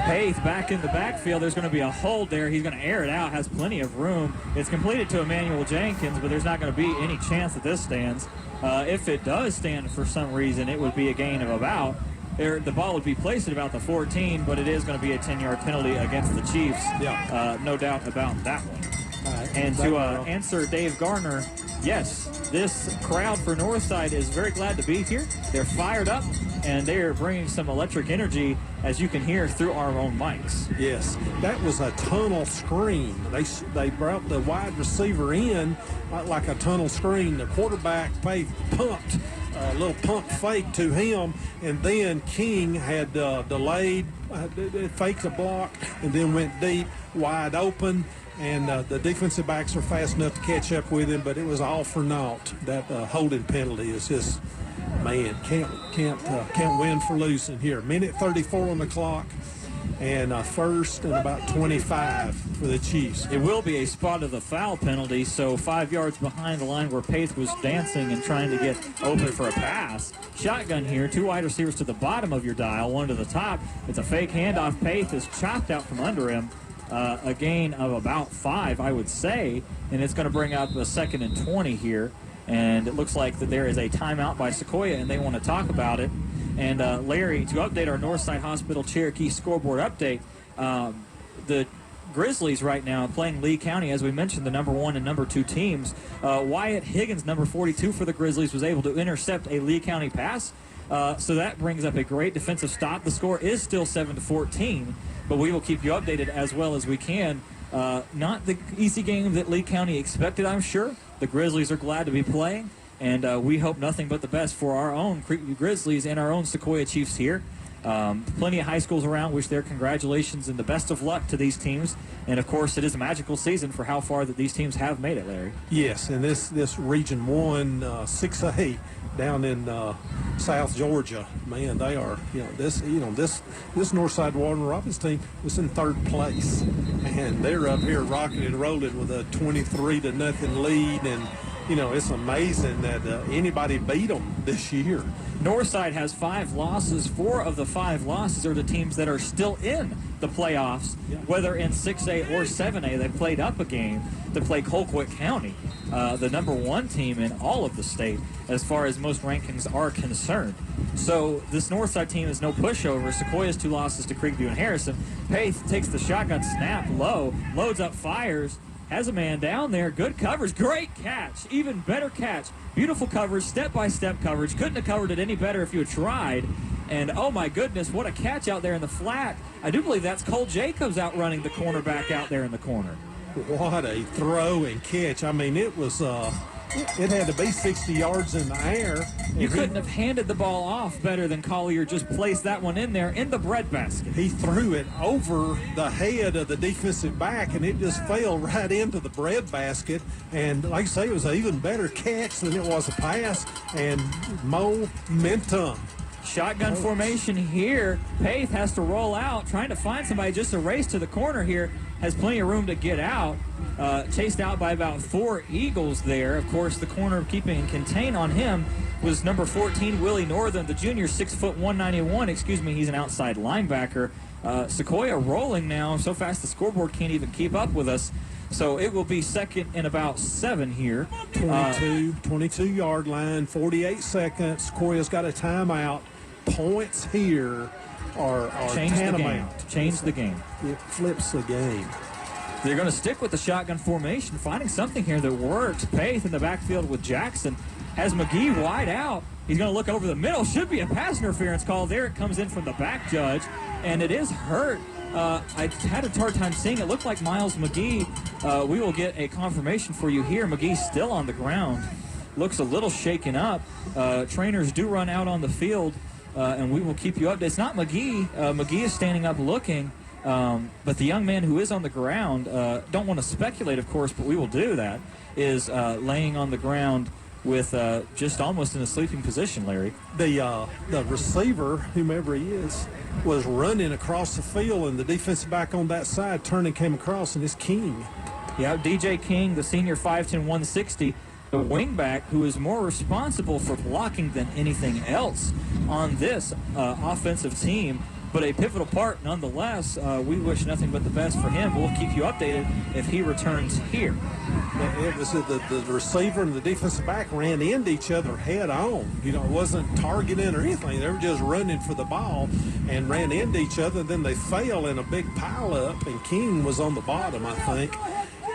Pace back in the backfield. There's going to be a hold there. He's going to air it out. Has plenty of room. It's completed to Emmanuel Jenkins, but there's not going to be any chance that this stands. If it does stand for some reason, it would be a gain of about the ball would be placed at about the 14, but it is going to be a 10-yard penalty against the Chiefs. Yeah. No doubt about that one. And to answer Dave Garner, yes, this crowd for Northside is very glad to be here. They're fired up, and they are bringing some electric energy, as you can hear through our own mics. Yes, that was a tunnel screen. They brought the wide receiver in like a tunnel screen. The quarterback pumped a little pump fake to him, and then King had delayed, faked a block, and then went deep, wide open. And the defensive backs are fast enough to catch up with him, but it was all for naught. That holding penalty is just, man, can't win for losing here. Minute 34 on the clock, and first and about 25 for the Chiefs. It will be a spot of the foul penalty, so 5 yards behind the line where Pace was dancing and trying to get open for a pass. Shotgun here, 2 wide receivers to the bottom of your dial, 1 to the top. It's a fake handoff. Pace is chopped out from under him. A gain of about 5, I would say, and it's going to bring up a 2nd and 20 here. And it looks like that there is a timeout by Sequoyah, and they want to talk about it. And Larry, to update our Northside Hospital Cherokee scoreboard update, the Grizzlies right now playing Lee County, as we mentioned, the number 1 and number 2 teams. Wyatt Higgins, number 42 for the Grizzlies, was able to intercept a Lee County pass. So that brings up a great defensive stop. The score is still 7-14. But we will keep you updated as well as we can. Not the easy game that Lee County expected, I'm sure. The Grizzlies are glad to be playing, and we hope nothing but the best for our own Creekview Grizzlies and our own Sequoyah Chiefs here. Plenty of high schools around. Wish their congratulations and the best of luck to these teams. And, of course, it is a magical season for how far that these teams have made it, Larry. Yes, and this Region 1 6A down in South Georgia, man, they are, this Northside Warden Robbins team was in 3rd place, and they're up here rocking and rolling with a 23-0 lead, and it's amazing that anybody beat them this year. Northside has 5 losses. 4 of the 5 losses are the teams that are still in the playoffs, whether in 6A or 7A. They played up a game to play Colquitt County, the number 1 team in all of the state as far as most rankings are concerned. So this Northside team is no pushover. Sequoyah's 2 losses to Creekview and Harrison. Pace takes the shotgun snap low, loads up, fires, has a man down there. Good coverage. Great catch. Even better catch. Beautiful coverage. Step-by-step coverage. Couldn't have covered it any better if you had tried. And, oh, my goodness, what a catch out there in the flat. I do believe that's Cole Jacobs outrunning the cornerback out there in the corner. What a throw and catch. I mean, it was it had to be 60 yards in the air. You couldn't have handed the ball off better than Collier just placed that one in there in the breadbasket. He threw it over the head of the defensive back, and it just fell right into the breadbasket. And like I say, it was an even better catch than it was a pass, and momentum. Shotgun formation here. Pace has to roll out, trying to find somebody. Just a race to the corner here. Has plenty of room to get out. Chased out by about 4 Eagles there. Of course, the corner keeping contain on him was number 14, Willie Northern, the junior, 6'1", 191. Excuse me, he's an outside linebacker. Sequoyah rolling now so fast the scoreboard can't even keep up with us. So it will be 2nd and about 7 here. 22-yard line, 48 seconds. Sequoyah's got a timeout. Points here are tantamount. Change the game. It flips the game. They're going to stick with the shotgun formation, finding something here that works. Pace in the backfield with Jackson. Has McGee wide out. He's going to look over the middle. Should be a pass interference call. There it comes in from the back judge, and it is hurt. I had a hard time seeing it. Looked like Miles McGee. We will get a confirmation for you here. McGee's still on the ground. Looks a little shaken up. Trainers do run out on the field, and we will keep you updated. It's not McGee. McGee is standing up looking, but the young man who is on the ground, don't want to speculate, of course, but we will do that, is laying on the ground with just almost in a sleeping position, Larry. The receiver, whomever he is, was running across the field, and the defensive back on that side turned and came across, and it's King. Yeah, DJ King, the senior, 5'10", 160, the wingback who is more responsible for blocking than anything else on this offensive team. but a pivotal part nonetheless. We wish nothing but the best for him. We'll keep you updated if he returns here. It was the receiver and the defensive back ran into each other head on. It wasn't targeting or anything. They were just running for the ball and ran into each other. And then they fell in a big pileup, and King was on the bottom, I think,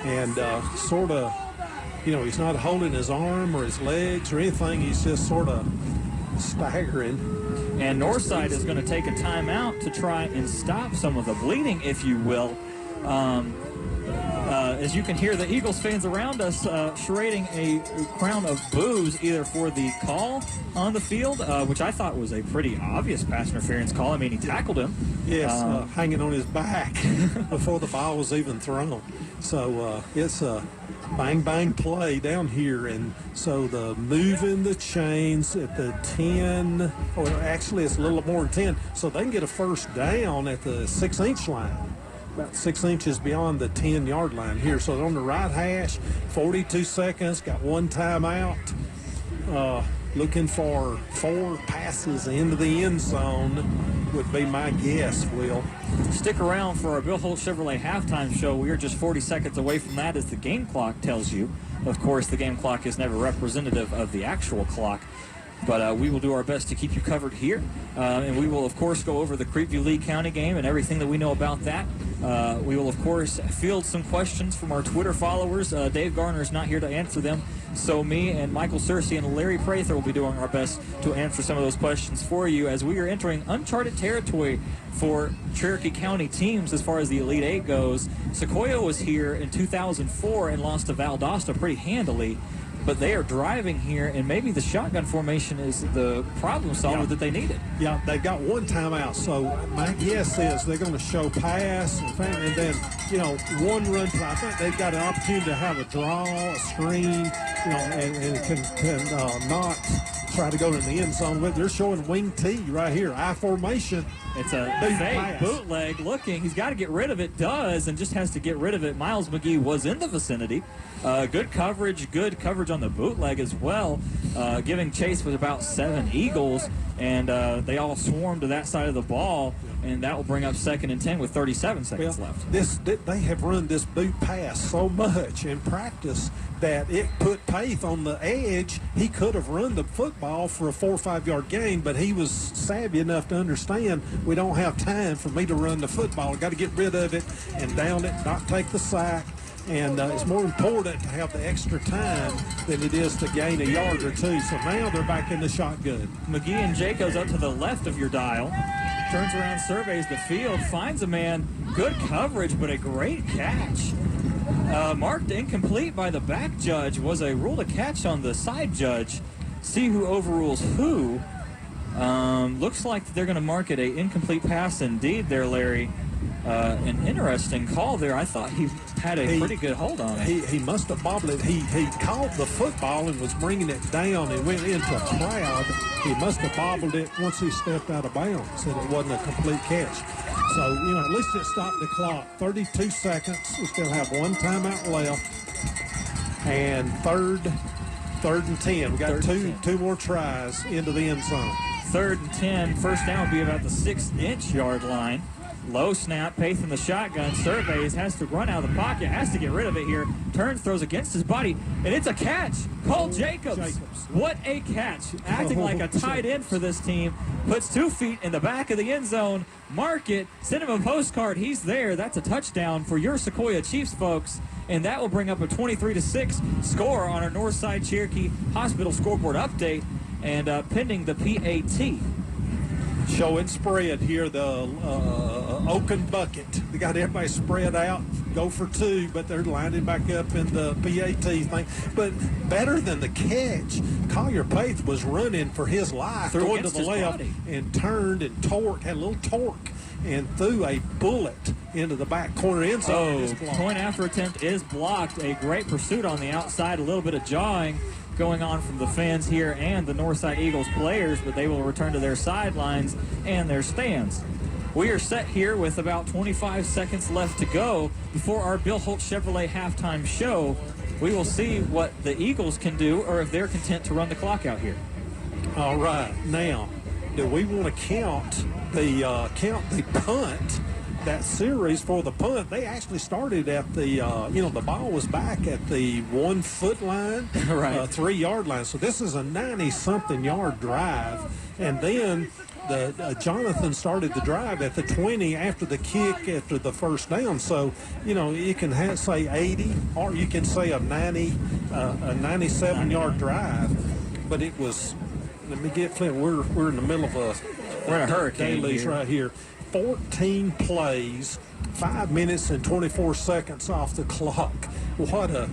and sort of, he's not holding his arm or his legs or anything. He's just sort of staggering. And Northside is going to take a timeout to try and stop some of the bleeding, if you will. As you can hear, the Eagles fans around us charading a crown of boos, either for the call on the field, which I thought was a pretty obvious pass interference call. I mean, he tackled him. Yes, hanging on his back before the ball was even thrown. So it's a bang play down here, and so the moving the chains at the 10, or actually it's a little more than 10, so they can get a first down at the 6-inch line, about 6 inches beyond the 10-yard line here. So they're on the right hash, 42 seconds, got one timeout, looking for 4 passes into the end zone would be my guess, Will. Stick around for our Bill Holt Chevrolet halftime show. We are just 40 seconds away from that, as the game clock tells you. Of course, the game clock is never representative of the actual clock. But we will do our best to keep you covered here. And we will, of course, go over the Creekview-Lee County game and everything that we know about that. We will, of course, field some questions from our Twitter followers. Dave Garner is not here to answer them. So me and Michael Searcy and Larry Prather will be doing our best to answer some of those questions for you, as we are entering uncharted territory for Cherokee County teams as far as the Elite Eight goes. Sequoyah was here in 2004 and lost to Valdosta pretty handily. But they are driving here, and maybe the shotgun formation is the problem solver that they needed. Yeah, they've got one timeout, so my guess is they're going to show pass and then, one run play. I think they've got an opportunity to have a draw, a screen, and can not try to go to the end zone. They're showing wing T right here, I formation. It's a fake bootleg looking. He's got to get rid of it, does, and just has to get rid of it. Miles McGee was in the vicinity. Good coverage on the bootleg as well, giving chase with about 7 Eagles, and they all swarmed to that side of the ball, and that will bring up 2nd and 10 with 37 seconds left. They have run this boot pass so much in practice that it put Paith on the edge. He could have run the football for a 4 or 5 yard gain, but he was savvy enough to understand we don't have time for me to run the football. I got to get rid of it and down it, not take the sack. And it's more important to have the extra time than it is to gain a yard or 2. So now they're back in the shotgun. McGee and Jacobs up to the left of your dial. Turns around, surveys the field, finds a man. Good coverage, but a great catch. Marked incomplete by the back judge. Was a rule to catch on the side judge. See who overrules who. Looks like they're going to mark it an incomplete pass indeed there, Larry. An interesting call there. I thought he had a pretty good hold on it. He must have bobbled it. He caught the football and was bringing it down and went into a crowd. He must have bobbled it once he stepped out of bounds, and it wasn't a complete catch. So, at least it stopped the clock. 32 seconds. We still have one timeout left. And third and 10. We got two more tries into the end zone. 3rd and 10. First down will be about the 6-inch yard line. Low snap, Paith in the shotgun, surveys, has to run out of the pocket, has to get rid of it here, turns, throws against his body, and it's a catch. Cole Jacobs. What a catch. Acting like a tight end for this team. Puts 2 feet in the back of the end zone. Mark it. Send him a postcard. He's there. That's a touchdown for your Sequoyah Chiefs, folks. And that will bring up a 23-6 score on our Northside Cherokee Hospital scoreboard update. And pending the PAT. Showing spread here, the Oaken bucket. They got everybody spread out, go for 2, but they're lining back up in the PAT thing. But better than the catch, Collier Paith was running for his life, going to the left and turned and had a little torque, and threw a bullet into the back corner end zone. Point after attempt is blocked. A great pursuit on the outside, a little bit of jawing going on from the fans here and the Northside Eagles players, but they will return to their sidelines and their stands. We are set here with about 25 seconds left to go before our Bill Holt Chevrolet halftime show. We will see what the Eagles can do, or if they're content to run the clock out here. All right, now do we want to count the punt? That series for the punt, they actually started at the, the ball was back at the 1 foot line, right. 3 yard line. So this is a 90-something yard drive. And then Jonathan started the drive at the 20 after the kick after the first down. So, you can say 80 or you can say a 97-yard drive. But it was, let me get Flint, we're in the middle of we're in a hurricane deluge right here. 14 plays, 5 minutes and 24 seconds off the clock. What a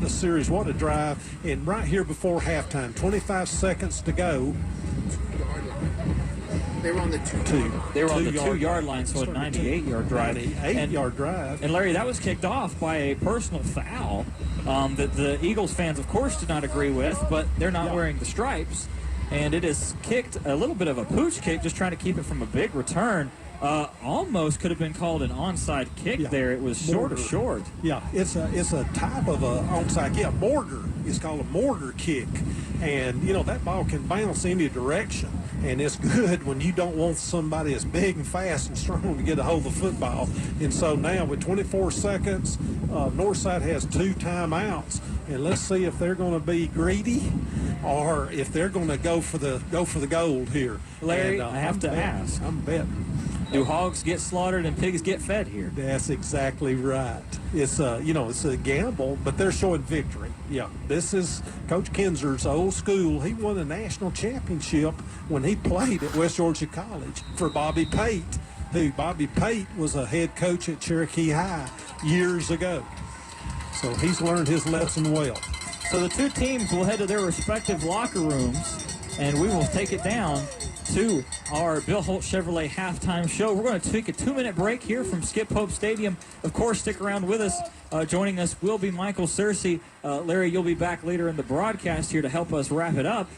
series, what a drive. And right here before halftime, 25 seconds to go. They were on the two-yard line, so a 98-yard drive. 98-yard drive. And, Larry, that was kicked off by a personal foul that the Eagles fans, of course, did not agree with, but they're not wearing the stripes. And it is kicked a little bit of a pooch kick, just trying to keep it from a big return. Almost could have been called an onside kick there. It was short. Yeah, it's a type of a onside. Yeah, mortar. It's called a mortar kick. And, that ball can bounce any direction. And it's good when you don't want somebody as big and fast and strong to get a hold of the football. And so now with 24 seconds, Northside has 2 timeouts. And let's see if they're going to be greedy or if they're going to go for the gold here. Larry, I have to ask. I'm betting. Do hogs get slaughtered and pigs get fed here? That's exactly right. It's it's a gamble, but they're showing victory. Yeah, this is Coach Kinzer's old school. He won a national championship when he played at West Georgia College for Bobby Pate, Bobby Pate was a head coach at Cherokee High years ago. So he's learned his lesson well. So the two teams will head to their respective locker rooms, and we will take it down to our Bill Holt Chevrolet halftime show. We're going to take a 2-minute break here from Skip Pope Stadium. Of course, stick around with us. Joining us will be Michael Searcy. Larry, you'll be back later in the broadcast here to help us wrap it up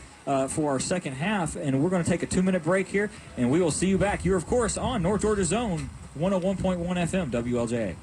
for our second half. And we're going to take a 2-minute break here, and we will see you back. You're, of course, on North Georgia Zone, 101.1 FM, WLJA.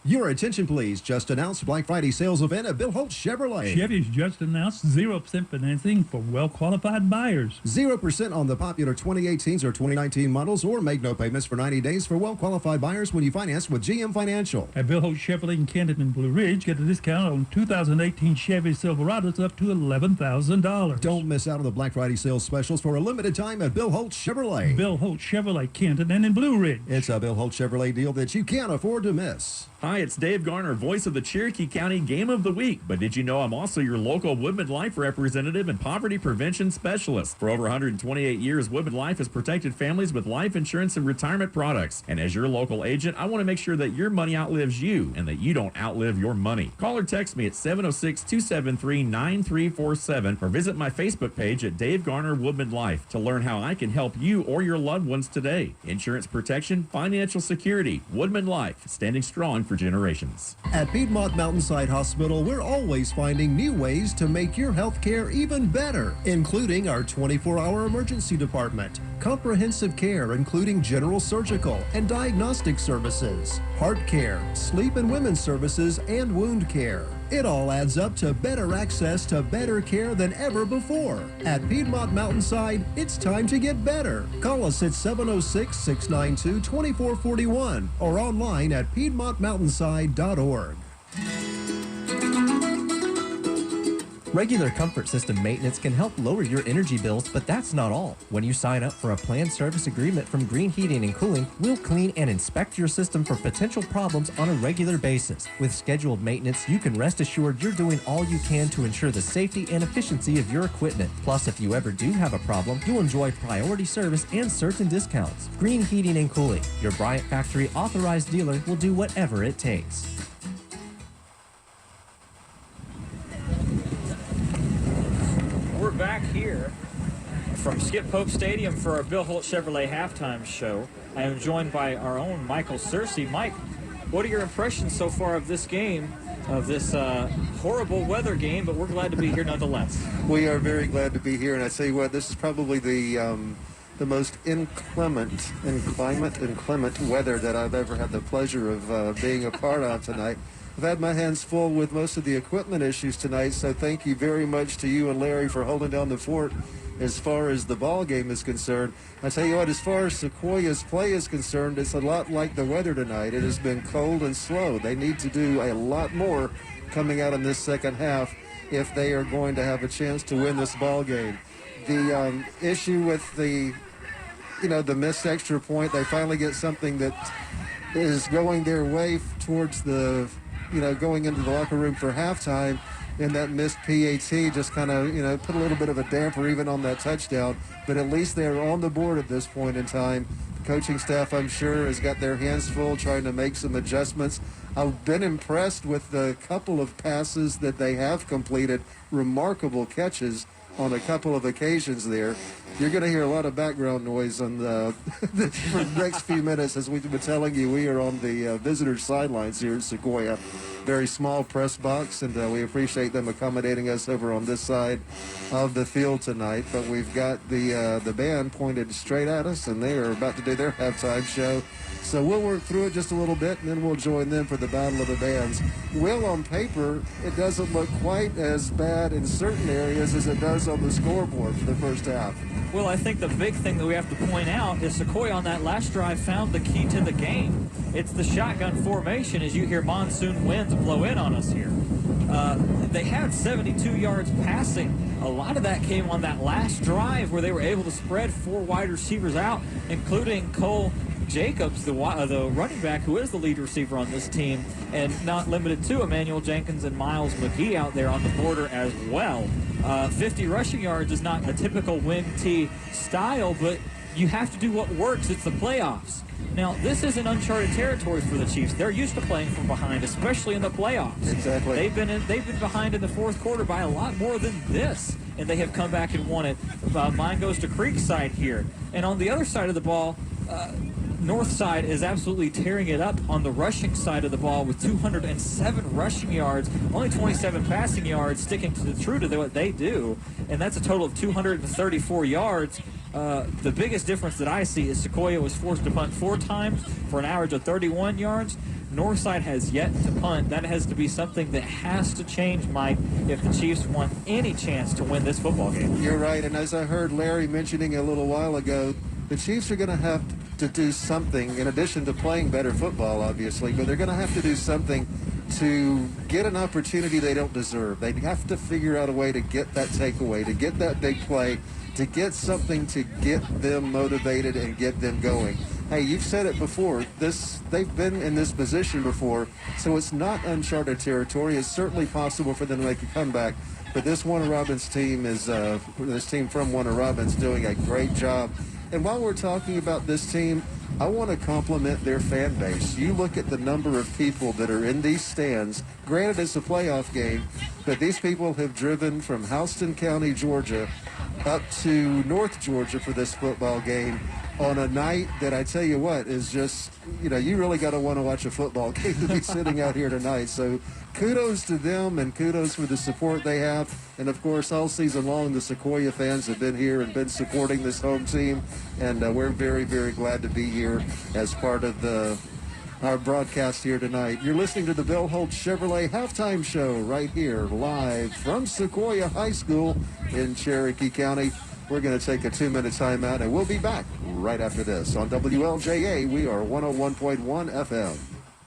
Your attention, please. Just announced Black Friday sales event at Bill Holt Chevrolet. Chevy's just announced 0% financing for well-qualified buyers. 0% on the popular 2018s or 2019 models, or make no payments for 90 days for well-qualified buyers when you finance with GM Financial. At Bill Holt Chevrolet in Canton and Blue Ridge, get a discount on 2018 Chevy Silverados up to $11,000. Don't miss out on the Black Friday sales specials for a limited time at Bill Holt Chevrolet. Bill Holt Chevrolet, Canton and in Blue Ridge. It's a Bill Holt Chevrolet deal that you can't afford to miss. Hi, it's Dave Garner, voice of the Cherokee County Game of the Week. But did you know I'm also your local Woodman Life representative and poverty prevention specialist? For over 128 years, Woodman Life has protected families with life insurance and retirement products. And as your local agent, I want to make sure that your money outlives you and that you don't outlive your money. Call or text me at 706-273-9347 or visit my Facebook page at Dave Garner Woodman Life to learn how I can help you or your loved ones today. Insurance protection, financial security, Woodman Life, standing strong for generations. At Piedmont Mountainside Hospital, we're always finding new ways to make your health care even better, including our 24-hour emergency department, comprehensive care including general surgical and diagnostic services, heart care, sleep and women's services, and wound care. It all adds up to better access to better care than ever before. At Piedmont Mountainside, it's time to get better. Call us at 706-692-2441 or online at piedmontmountainside.org. Regular comfort system maintenance can help lower your energy bills, but that's not all. When you sign up for a planned service agreement from Green Heating and Cooling, we'll clean and inspect your system for potential problems on a regular basis. With scheduled maintenance, you can rest assured you're doing all you can to ensure the safety and efficiency of your equipment. Plus, if you ever do have a problem, you'll enjoy priority service and certain discounts. Green Heating and Cooling, your Bryant Factory authorized dealer, will do whatever it takes. We're back here from Skip Pope Stadium for our Bill Holt Chevrolet halftime show. I am joined by our own Michael Searcy. Mike, what are your impressions so far of this game, of this horrible weather game, but we're glad to be here nonetheless. We are very glad to be here, and I tell you what, this is probably the most inclement weather that I've ever had the pleasure of being a part of tonight. I've had my hands full with most of the equipment issues tonight, so thank you very much to you and Larry for holding down the fort as far as the ball game is concerned. I tell you what, as far as Sequoiah's play is concerned, it's a lot like the weather tonight. It has been cold and slow. They need to do a lot more coming out in this second half if they are going to have a chance to win this ball game. The issue with the missed extra point, they finally get something that is going their way towards the, going into the locker room for halftime, and that missed PAT just kind of, put a little bit of a damper even on that touchdown. But at least they're on the board at this point in time. The coaching staff, I'm sure, has got their hands full trying to make some adjustments. I've been impressed with the couple of passes that they have completed, remarkable catches on a couple of occasions there. You're going to hear a lot of background noise on for the next few minutes. As we've been telling you, we are on the visitors' sidelines here at Sequoyah. Very small press box, and we appreciate them accommodating us over on this side of the field tonight. But we've got the band pointed straight at us, and they are about to do their halftime show. So we'll work through it just a little bit, and then we'll join them for the Battle of the Bands. Will, on paper, it doesn't look quite as bad in certain areas as it does on the scoreboard for the first half. Well, I think the big thing that we have to point out is Sequoyah on that last drive found the key to the game. It's the shotgun formation as you hear monsoon winds blow in on us here. They had 72 yards passing. A lot of that came on that last drive where they were able to spread 4 wide receivers out, including Cole Jacobs, the running back, who is the lead receiver on this team, and not limited to Emmanuel Jenkins and Miles McGee out there on the border as well. 50 rushing yards is not a typical Wing T style, but you have to do what works. It's the playoffs. Now, this isn't uncharted territory for the Chiefs. They're used to playing from behind, especially in the playoffs. Exactly. They've been behind in the fourth quarter by a lot more than this, and they have come back and won it. Mine goes to Creekside here. And on the other side of the ball, Northside is absolutely tearing it up on the rushing side of the ball with 207 rushing yards, only 27 passing yards, sticking true to what they do, and that's a total of 234 yards. The biggest difference that I see is Sequoyah was forced to punt 4 times for an average of 31 yards. Northside has yet to punt. That has to be something that has to change, Mike, if the Chiefs want any chance to win this football game. You're right, and as I heard Larry mentioning a little while ago, the Chiefs are going to have to do something, in addition to playing better football, obviously, but they're going to have to do something to get an opportunity they don't deserve. They have to figure out a way to get that takeaway, to get that big play, to get something to get them motivated and get them going. Hey, you've said it before. They've been in this position before, so it's not uncharted territory. It's certainly possible for them to make a comeback. But this Warner Robins team this team from Warner Robins doing a great job. And while we're talking about this team, I want to compliment their fan base. You look at the number of people that are in these stands. Granted, it's a playoff game, but these people have driven from Houston County, Georgia, up to North Georgia for this football game on a night that I tell you what is just, you really got to want to watch a football game to be sitting out here tonight. So kudos to them and kudos for the support they have. And, of course, all season long, the Sequoyah fans have been here and been supporting this home team. And we're very, very glad to be here as part of our broadcast here tonight. You're listening to the Bill Holtz Chevrolet Halftime Show right here live from Sequoyah High School in Cherokee County. We're going to take a 2-minute timeout, and we'll be back right after this. On WLJA, we are 101.1 FM.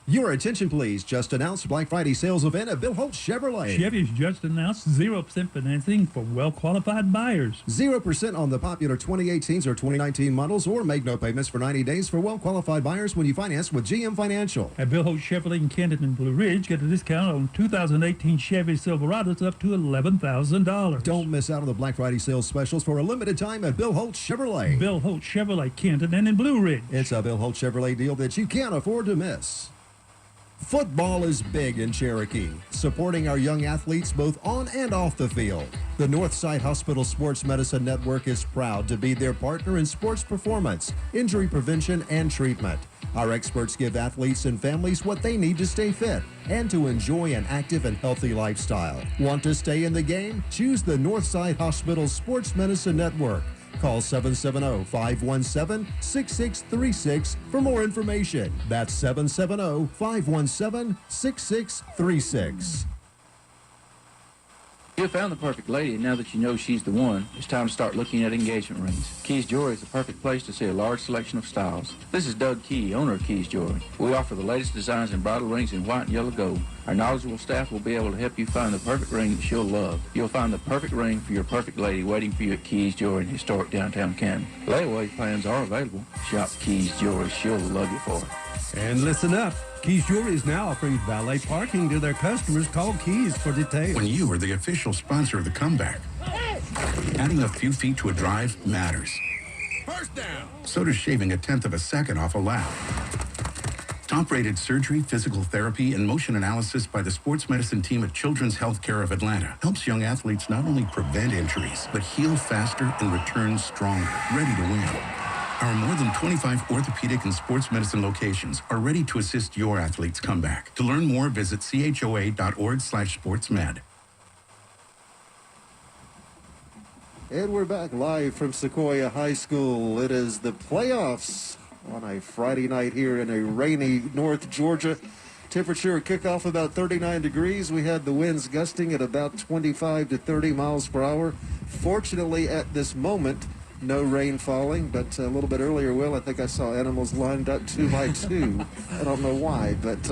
Your attention, please. Just announced Black Friday sales event at Bill Holtz Chevrolet. Chevy's just announced 0% financing for well-qualified buyers. 0% on the popular 2018s or 2019 models, or make no payments for 90 days for well-qualified buyers when you finance with GM Financial. At Bill Holtz Chevrolet in Canton and Blue Ridge, get a discount on 2018 Chevy Silverados up to $11,000. Don't miss out on the Black Friday sales specials for a limited time at Bill Holtz Chevrolet. Bill Holtz Chevrolet, Canton and in Blue Ridge. It's a Bill Holtz Chevrolet deal that you can't afford to miss. Football is big in Cherokee, supporting our young athletes both on and off the field. The Northside Hospital Sports Medicine Network is proud to be their partner in sports performance, injury prevention, and treatment. Our experts give athletes and families what they need to stay fit and to enjoy an active and healthy lifestyle. Want to stay in the game? Choose the Northside Hospital Sports Medicine Network. Call 770-517-6636 for more information. That's 770-517-6636. You have found the perfect lady, and now that you know she's the one, it's time to start looking at engagement rings. Keys Jewelry is the perfect place to see a large selection of styles. This is Doug Key, owner of Keys Jewelry. We offer the latest designs in bridal rings in white and yellow gold. Our knowledgeable staff will be able to help you find the perfect ring that she'll love. You'll find the perfect ring for your perfect lady waiting for you at Keys Jewelry in historic downtown Canton. Layaway plans are available. Shop Keys Jewelry. She'll love you for it. And listen up. Keys Jewelry is now offering valet parking to their customers. Call Keys for details. When you are the official sponsor of the comeback, adding a few feet to a drive matters. First down. So does shaving 1/10 of a second off a lap. Top-rated surgery, physical therapy, and motion analysis by the sports medicine team at Children's Healthcare of Atlanta helps young athletes not only prevent injuries, but heal faster and return stronger, ready to win. Our more than 25 orthopedic and sports medicine locations are ready to assist your athlete's comeback. To learn more, visit choa.org/sportsmed. And we're back live from Sequoyah High School. It is the playoffs on a Friday night here in a rainy North Georgia. Temperature kickoff about 39 degrees. We had the winds gusting at about 25 to 30 miles per hour. Fortunately, at this moment, no rain falling, but a little bit earlier, Will, I think I saw animals lined up 2 by 2. I don't know why, but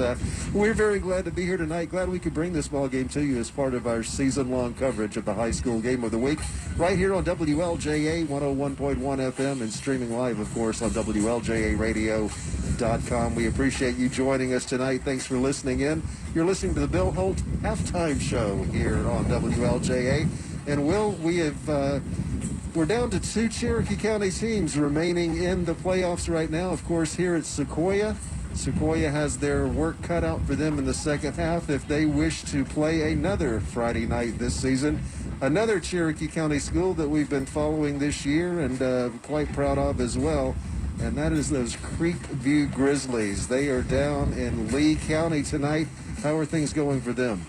we're very glad to be here tonight. Glad we could bring this ball game to you as part of our season-long coverage of the high school game of the week, right here on WLJA 101.1 FM and streaming live, of course, on WLJAradio.com. We appreciate you joining us tonight. Thanks for listening in. You're listening to the Bill Holt Halftime Show here on WLJA. And, Will, we have... we're down to 2 Cherokee County teams remaining in the playoffs right now. Of course, here at Sequoyah. Sequoyah has their work cut out for them in the second half if they wish to play another Friday night this season. Another Cherokee County school that we've been following this year and quite proud of as well. And that is those Creekview Grizzlies. They are down in Lee County tonight. How are things going for them?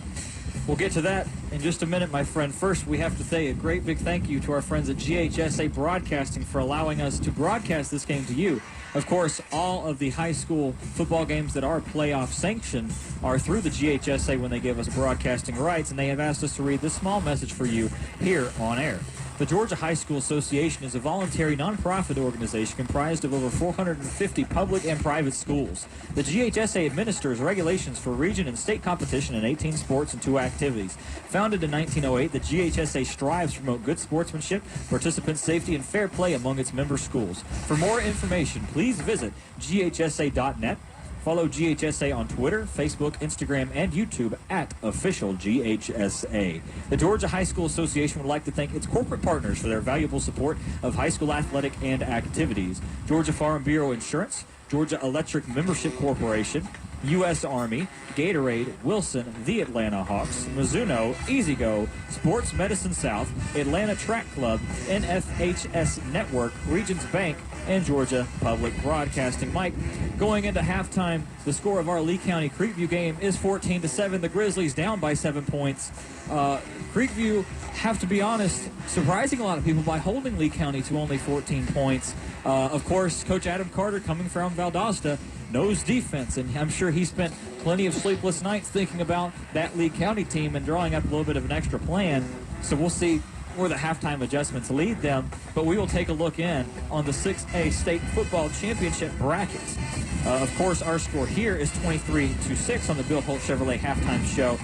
We'll get to that in just a minute, my friend. First, we have to say a great big thank you to our friends at GHSA Broadcasting for allowing us to broadcast this game to you. Of course, all of the high school football games that are playoff sanctioned are through the GHSA when they give us broadcasting rights, and they have asked us to read this small message for you here on air. The Georgia High School Association is a voluntary nonprofit organization comprised of over 450 public and private schools. The GHSA administers regulations for region and state competition in 18 sports and 2 activities. Founded in 1908, the GHSA strives to promote good sportsmanship, participant safety, and fair play among its member schools. For more information, please visit ghsa.net. Follow GHSA on Twitter, Facebook, Instagram, and YouTube at Official GHSA. The Georgia High School Association would like to thank its corporate partners for their valuable support of high school athletic and activities. Georgia Farm Bureau Insurance, Georgia Electric Membership Corporation, U.S. Army, Gatorade, Wilson, the Atlanta Hawks, Mizuno, EasyGo, Sports Medicine South, Atlanta Track Club, NFHS Network, Regions Bank, and Georgia Public Broadcasting. Mike, going into halftime, the score of our Lee County Creekview game is 14-7. The Grizzlies down by 7 points. Creekview, have to be honest, surprising a lot of people by holding Lee County to only 14 points. Of course, Coach Adam Carter, coming from Valdosta, knows defense, and I'm sure he spent plenty of sleepless nights thinking about that Lee County team and drawing up a little bit of an extra plan. So we'll see where the halftime adjustments lead them, but we will take a look in on the 6A State Football Championship bracket. Of course, our score here is 23-6 on the Bill Holt Chevrolet halftime show.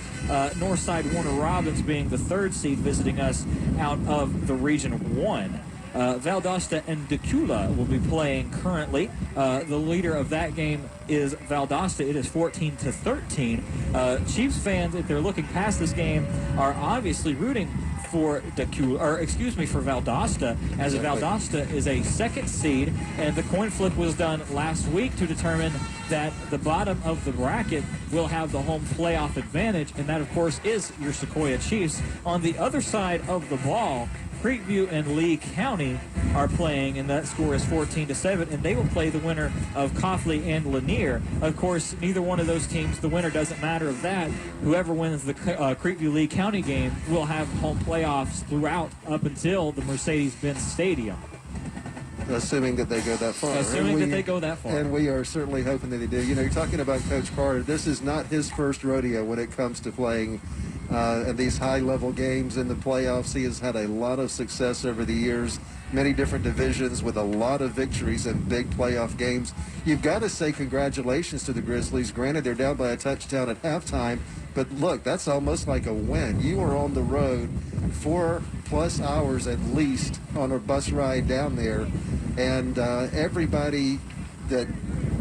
Northside Warner Robins being the 3rd seed visiting us out of the Region 1. Valdosta and Decula will be playing currently. The leader of that game is Valdosta. It is 14-13. Chiefs fans, if they're looking past this game, are obviously rooting for for Valdosta, as Valdosta is a 2nd seed, and the coin flip was done last week to determine that the bottom of the bracket will have the home playoff advantage, and that, of course, is your Sequoyah Chiefs. On the other side of the ball, Creekview and Lee County are playing, and that score is 14-7, and they will play the winner of Coffley and Lanier. Of course, neither one of those teams, the winner doesn't matter of that. Whoever wins the Creekview-Lee County game will have home playoffs throughout up until the Mercedes-Benz Stadium. Assuming that they go that far. Assuming that they go that far. And we are certainly hoping that they do. You know, you're talking about Coach Carter. This is not his first rodeo when it comes to playing and these high-level games in the playoffs. He has had a lot of success over the years, many different divisions with a lot of victories in big playoff games. You've got to say congratulations to the Grizzlies. Granted, they're down by a touchdown at halftime, but look, that's almost like a win. You are on the road 4+ hours at least on a bus ride down there, and everybody that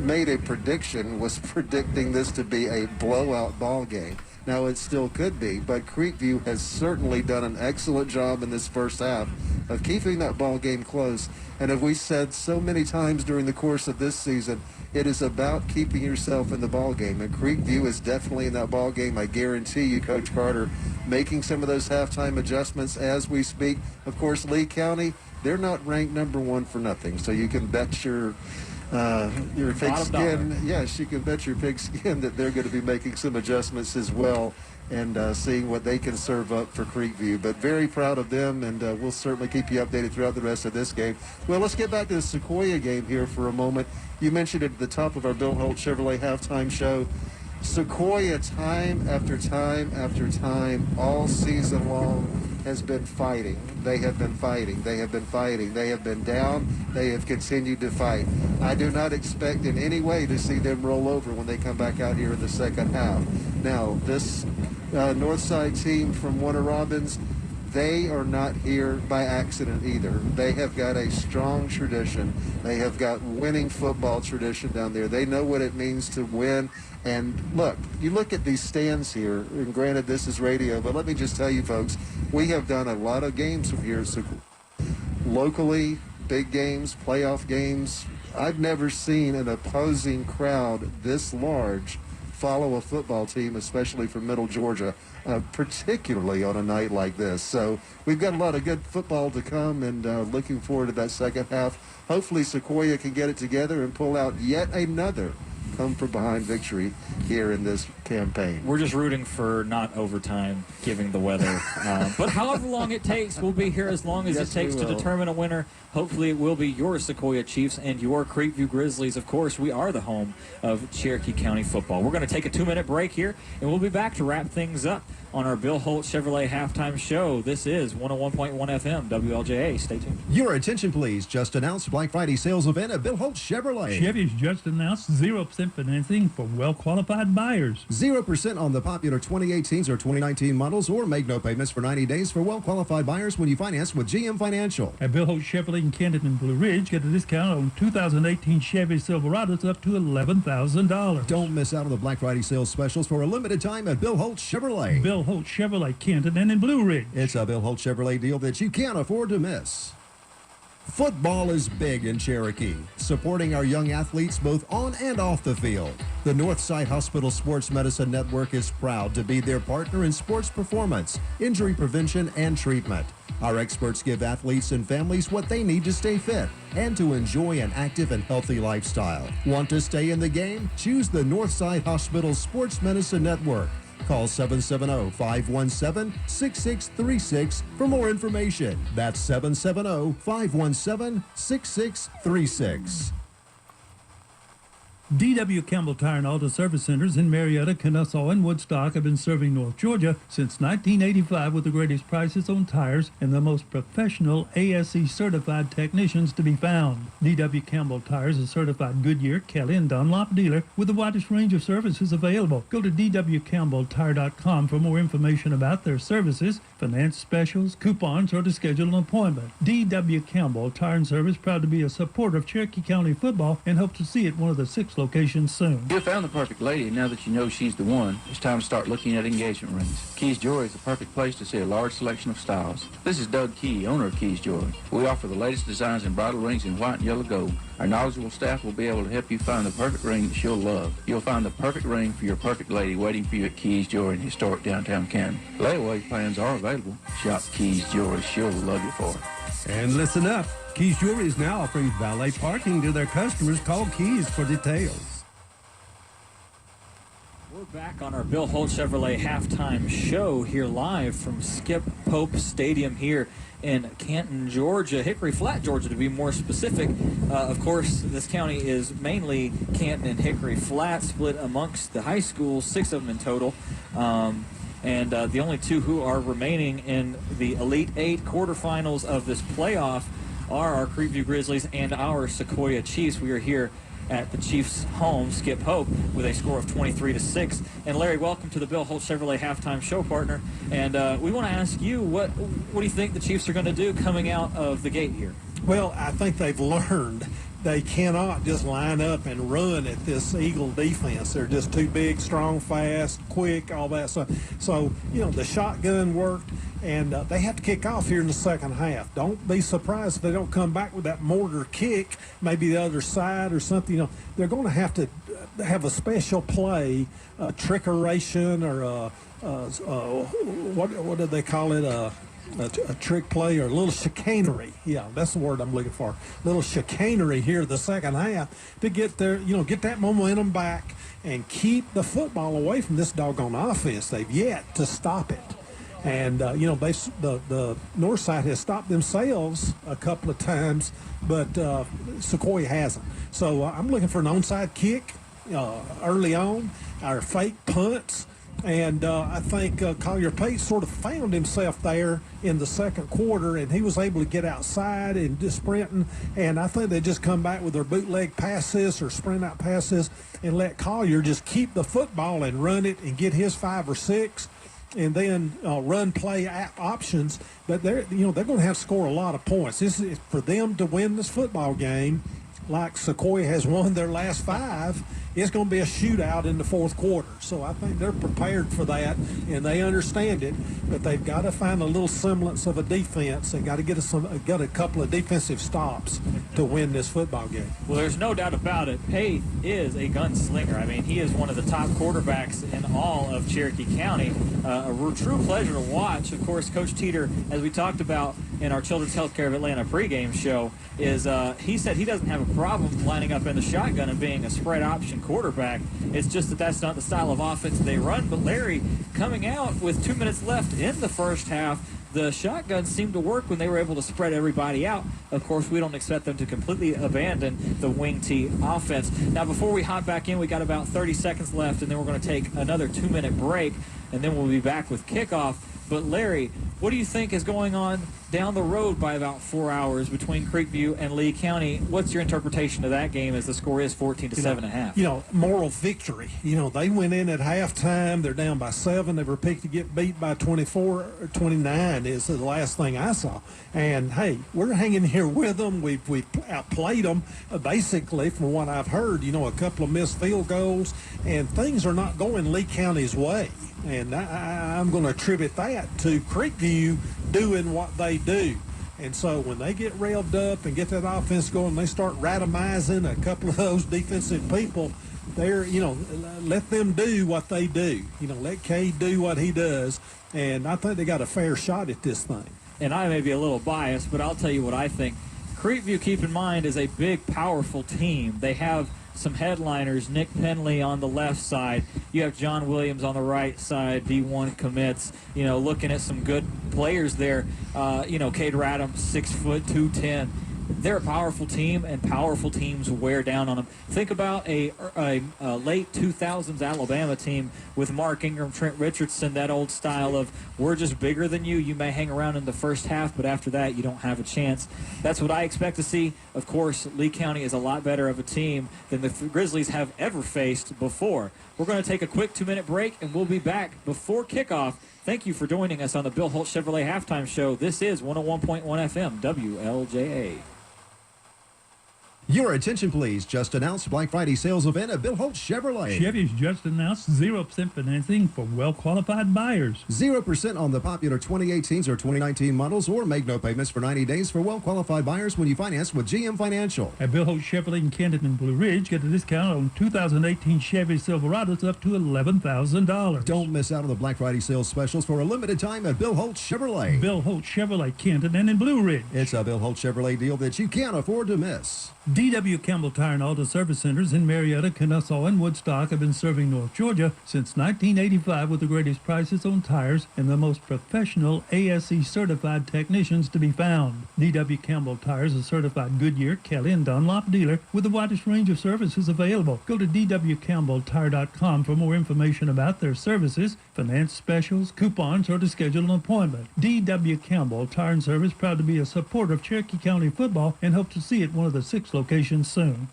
made a prediction was predicting this to be a blowout ball game. Now, it still could be, but Creekview has certainly done an excellent job in this first half of keeping that ball game close. And as we said so many times during the course of this season, it is about keeping yourself in the ball game. And Creekview is definitely in that ball game. I guarantee you, Coach Carter, making some of those halftime adjustments as we speak. Of course, Lee County, they're not ranked number 1 for nothing. So you can bet your pigskin, yes, you can bet your pigskin that they're going to be making some adjustments as well and seeing what they can serve up for Creekview. But very proud of them, and we'll certainly keep you updated throughout the rest of this game. Well, let's get back to the Sequoyah game here for a moment. You mentioned it at the top of our Bill Holt Chevrolet halftime show. Sequoyah, time after time after time, all season long, has been fighting. They have been fighting. They have been fighting. They have been down. They have continued to fight. I do not expect in any way to see them roll over when they come back out here in the second half. Now, this Northside team from Warner Robins, they are not here by accident either. They have got a strong tradition. They have got winning football tradition down there. They know what it means to win. And look, you look at these stands here, and granted this is radio, but let me just tell you folks, we have done a lot of games from here. So locally, big games, playoff games. I've never seen an opposing crowd this large follow a football team, especially from Middle Georgia, particularly on a night like this. So we've got a lot of good football to come, and looking forward to that second half. Hopefully Sequoyah can get it together and pull out yet another come-from-behind victory here in this campaign. We're just rooting for not overtime, given the weather. But however long it takes, we'll be here as long as it takes to determine a winner. Hopefully it will be your Sequoyah Chiefs and your Creekview Grizzlies. Of course, we are the home of Cherokee County football. We're going to take a 2-minute break here, and we'll be back to wrap things up on our Bill Holt Chevrolet halftime show. This is 101.1 FM, WLJA. Stay tuned. Your attention, please. Just announced Black Friday sales event at Bill Holt Chevrolet. Chevy's just announced 0% financing for well-qualified buyers. 0% on the popular 2018s or 2019 models, or make no payments for 90 days for well-qualified buyers when you finance with GM Financial. At Bill Holt Chevrolet in Canton and Blue Ridge, get a discount on 2018 Chevy Silverados up to $11,000. Don't miss out on the Black Friday sales specials for a limited time at Bill Holt Chevrolet. Bill Holt Chevrolet, Canton and in Blue Ridge. It's a Bill Holt Chevrolet deal that you can't afford to miss. Football is big in Cherokee, supporting our young athletes both on and off the field. The Northside Hospital Sports Medicine Network is proud to be their partner in sports performance, injury prevention, and treatment. Our experts give athletes and families what they need to stay fit and to enjoy an active and healthy lifestyle. Want to stay in the game? Choose the Northside Hospital Sports Medicine Network. Call 770-517-6636 for more information. That's 770-517-6636. D.W. Campbell Tire and Auto Service Centers in Marietta, Kennesaw, and Woodstock have been serving North Georgia since 1985 with the greatest prices on tires and the most professional ASE certified technicians to be found. D.W. Campbell Tire is a certified Goodyear, Kelly, and Dunlop dealer with the widest range of services available. Go to dwcampbelltire.com for more information about their services, finance specials, coupons, or to schedule an appointment. D.W. Campbell Tire and Service, proud to be a supporter of Cherokee County football and hope to see it one of the 6 locations soon. You found the perfect lady, and now that you know she's the one, it's time to start looking at engagement rings. Keys Jewelry is the perfect place to see a large selection of styles. This is Doug Key, owner of Keys Jewelry. We offer the latest designs in bridal rings in white and yellow gold. Our knowledgeable staff will be able to help you find the perfect ring that she'll love. You'll find the perfect ring for your perfect lady waiting for you at Keys Jewelry in historic downtown Canton. Layaway plans are available. Shop Keys Jewelry. She'll love you for it. And listen up. Keys Jewelry is now offering valet parking to their customers. Call Keys for details. We're back on our Bill Holt Chevrolet halftime show here live from Skip Pope Stadium here in Canton, Georgia, Hickory Flat, Georgia, to be more specific. Of course, this county is mainly Canton and Hickory Flat, split amongst the high schools, 6 of them in total. And the only two who are remaining in the Elite Eight quarterfinals of this playoff are our Creekview Grizzlies and our Sequoyah Chiefs. We are here at the Chiefs' home, Skip Hope, with a score of 23-6. And Larry, welcome to the Bill Holt Chevrolet halftime show, partner. And we want to ask you, what do you think the Chiefs are going to do coming out of the gate here? Well, I think they've learned they cannot just line up and run at this Eagle defense. They're just too big, strong, fast, quick, all that stuff. So, the shotgun worked, and they have to kick off here in the second half. Don't be surprised if they don't come back with that mortar kick, maybe the other side or something. They're going to have a special play, a trickeration, or what do they call it? A trick play or a little chicanery. Yeah, that's the word I'm looking for. A little chicanery here the second half to get their, get that momentum back and keep the football away from this doggone offense. They've yet to stop it. And, the Northside has stopped themselves a couple of times, but Sequoyah hasn't. So I'm looking for an onside kick early on, our fake punts. And I think Collier Pate sort of found himself there in the second quarter, and he was able to get outside and just sprinting. And I think they just come back with their bootleg passes or sprint out passes and let Collier just keep the football and run it and get his 5 or 6, and then run play options. But they're going to have to score a lot of points. This is for them to win this football game. Like Sequoyah has won their last 5, it's going to be a shootout in the fourth quarter. So I think they're prepared for that, and they understand it. But they've got to find a little semblance of a defense. They've got to get a couple of defensive stops to win this football game. Well, there's no doubt about it. Pate is a gunslinger. I mean, he is one of the top quarterbacks in all of Cherokee County. A true pleasure to watch. Of course, Coach Teeter, as we talked about in our Children's Healthcare of Atlanta pregame show, is he said he doesn't have a problem lining up in the shotgun and being a spread option quarterback. It's just that that's not the style of offense they run. But Larry, coming out with 2 minutes left in the first half, the shotgun seemed to work when they were able to spread everybody out. Of course, we don't expect them to completely abandon the wing T offense. Now, before we hop back in, we got about 30 seconds left, and then we're going to take another 2-minute break, and then we'll be back with kickoff. But Larry, what do you think is going on down the road by about 4 hours between Creekview and Lee County? What's your interpretation of that game as the score is 14-7.5? Moral victory. They went in at halftime. They're down by 7. They were picked to get beat by 24 or 29 is the last thing I saw. And, hey, we're hanging here with them. We've outplayed them, basically, from what I've heard. A couple of missed field goals, and things are not going Lee County's way. And I'm going to attribute that to Creekview doing what they do. And so when they get revved up and get that offense going, they start ratomizing a couple of those defensive people, let them do what they do. Let Cade do what he does. And I think they got a fair shot at this thing. And I may be a little biased, but I'll tell you what I think. Creekview, keep in mind, is a big, powerful team. They have some headliners. Nick Penley on the left side. You have John Williams on the right side, D1 commits. Looking at some good players there. Cade Radham, 6 foot, 210. They're a powerful team, and powerful teams wear down on them. Think about a late 2000s Alabama team with Mark Ingram, Trent Richardson, that old style of we're just bigger than you. You may hang around in the first half, but after that you don't have a chance. That's what I expect to see. Of course, Lee County is a lot better of a team than the Grizzlies have ever faced before. We're going to take a quick 2-minute break, and we'll be back before kickoff. Thank you for joining us on the Bill Holt Chevrolet Halftime Show. This is 101.1 FM, WLJA. Your attention, please. Just announced Black Friday sales event at Bill Holt Chevrolet. Chevy's just announced 0% financing for well-qualified buyers. 0% on the popular 2018s or 2019 models, or make no payments for 90 days for well-qualified buyers when you finance with GM Financial. At Bill Holt Chevrolet in Canton and Blue Ridge, get a discount on 2018 Chevy Silverados up to $11,000. Don't miss out on the Black Friday sales specials for a limited time at Bill Holt Chevrolet. Bill Holt Chevrolet, Canton and in Blue Ridge. It's a Bill Holt Chevrolet deal that you can't afford to miss. D.W. Campbell Tire and Auto Service Centers in Marietta, Kennesaw, and Woodstock have been serving North Georgia since 1985 with the greatest prices on tires and the most professional ASE-certified technicians to be found. D.W. Campbell Tire is a certified Goodyear, Kelly, and Dunlop dealer with the widest range of services available. Go to dwcampbelltire.com for more information about their services, finance specials, coupons, or to schedule an appointment. D.W. Campbell Tire and Service, proud to be a supporter of Cherokee County football and hope to see it one of the 6 locations soon.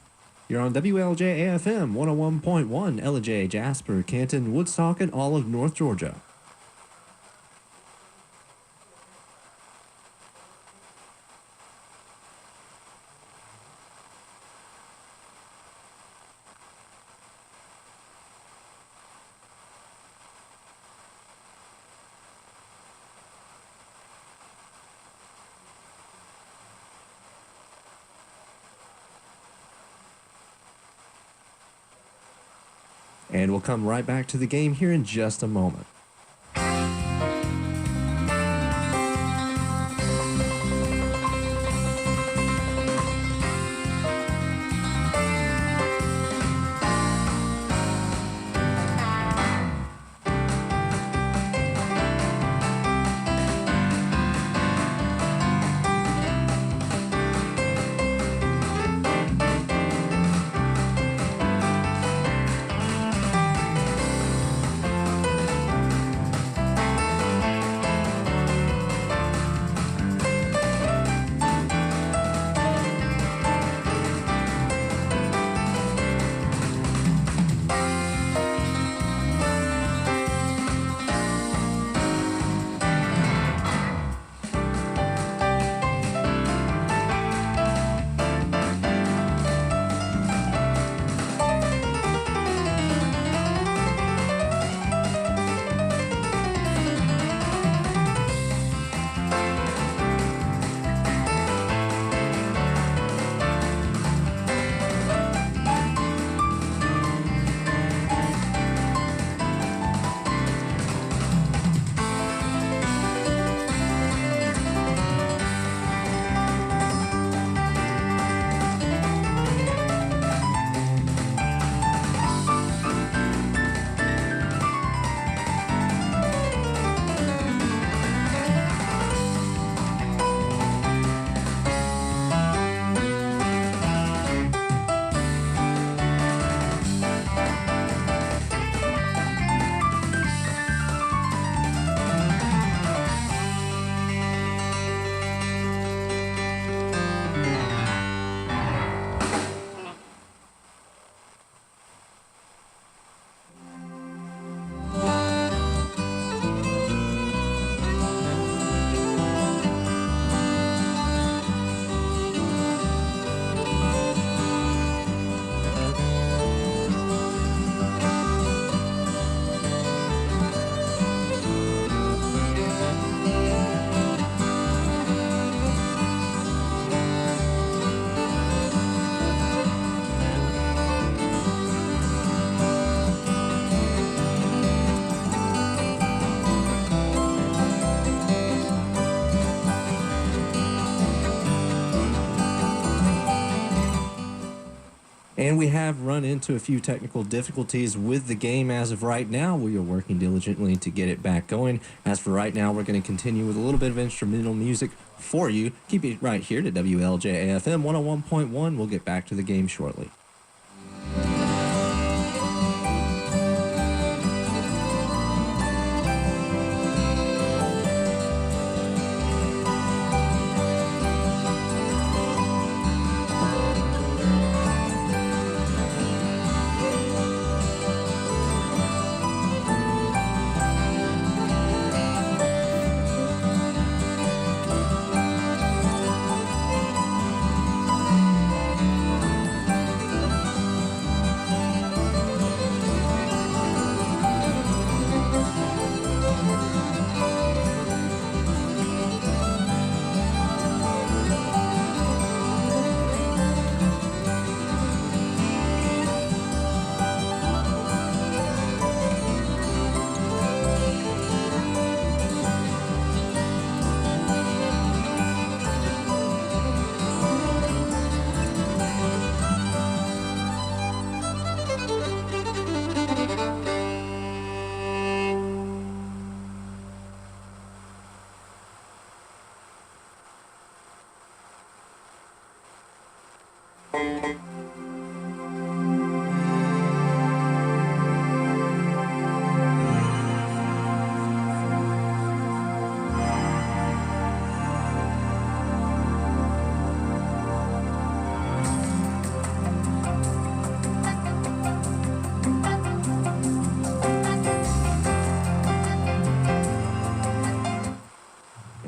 You're on WLJA FM 101.1, LJ, Jasper, Canton, Woodstock, and all of North Georgia. And we'll come right back to the game here in just a moment. And we have run into a few technical difficulties with the game as of right now. We are working diligently to get it back going. As for right now, we're going to continue with a little bit of instrumental music for you. Keep it right here to WLJA FM 101.1. We'll get back to the game shortly.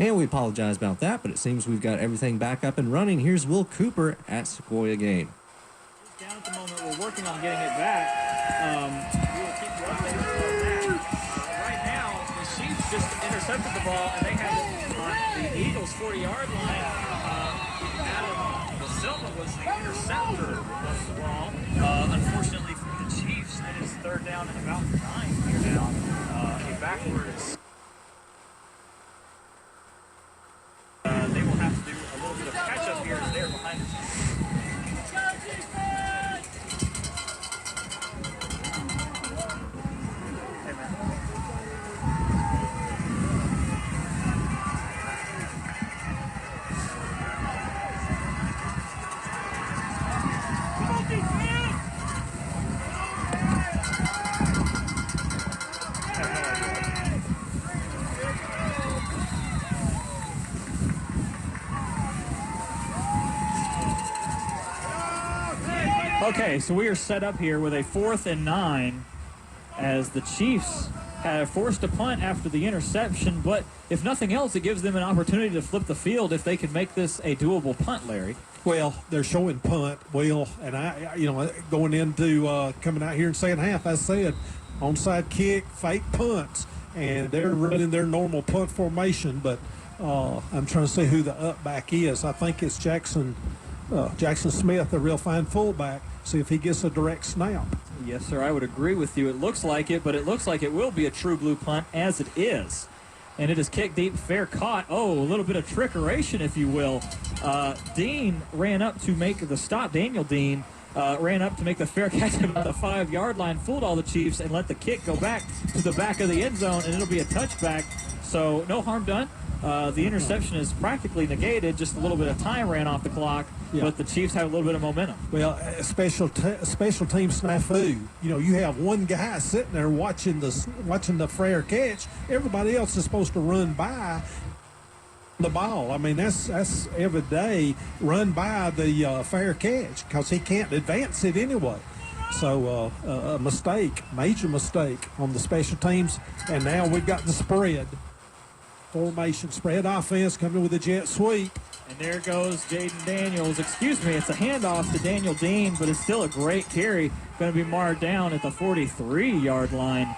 And we apologize about that, but it seems we've got everything back up and running. Here's Will Cooper at Sequoyah game. Down at the moment, we're working on getting it back. We will keep you updated on that. Right now, the Chiefs just intercepted the ball, and they have it on the Eagles' 40-yard line. Adam Da Silva was the interceptor of the ball. Unfortunately for the Chiefs, it is third down and about 9 here now. A backwards. They will have to do a little bit of catch-up here as they're behind the Chiefs. Okay, so we are set up here with a 4th and 9 as the Chiefs have forced a punt after the interception, but if nothing else, it gives them an opportunity to flip the field if they can make this a doable punt, Larry. Well, they're showing punt, Will, and I going into coming out here in second half, I said onside kick, fake punts, and they're running their normal punt formation, but I'm trying to see who the up back is. I think it's Jackson Smith, a real fine fullback. See if he gets a direct snap. Yes, sir, I would agree with you. It looks like it, but it looks like it will be a true blue punt as it is. And it is kicked deep, fair caught. Oh, a little bit of trickeration, if you will. Dean ran up to make the stop. Daniel Dean ran up to make the fair catch at the 5-yard line, fooled all the Chiefs, and let the kick go back to the back of the end zone, and it'll be a touchback. So no harm done. The interception is practically negated. Just a little bit of time ran off the clock, but the Chiefs have a little bit of momentum. Well, special team snafu. You have one guy sitting there watching the fair catch. Everybody else is supposed to run by the ball. I mean, that's every day. Run by the fair catch because he can't advance it anyway. So a mistake, major mistake on the special teams, and now we've got the spread. Formation spread offense coming with a jet sweep. And there goes Jaden Daniels. Excuse me, it's a handoff to Daniel Dean, but it's still a great carry. Going to be marred down at the 43-yard line.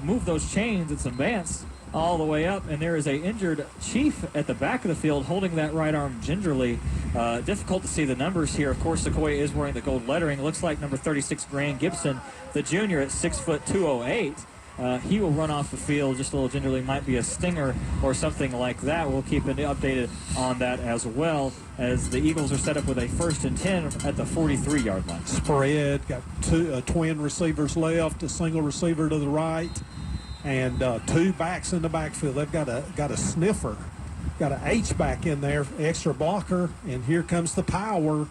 Move those chains. It's advanced all the way up, and there is a injured Chief at the back of the field holding that right arm gingerly. Difficult to see the numbers here. Of course, Sequoyah is wearing the gold lettering. It looks like number 36, Grant Gibson, the junior at 6'208". He will run off the field just a little gingerly. Might be a stinger or something like that. We'll keep it updated on that as well, as the Eagles are set up with a 1st and 10 at the 43-yard line. Spread, got two twin receivers left, a single receiver to the right, and two backs in the backfield. They've got a sniffer, got an H-back in there, extra blocker, and here comes the power.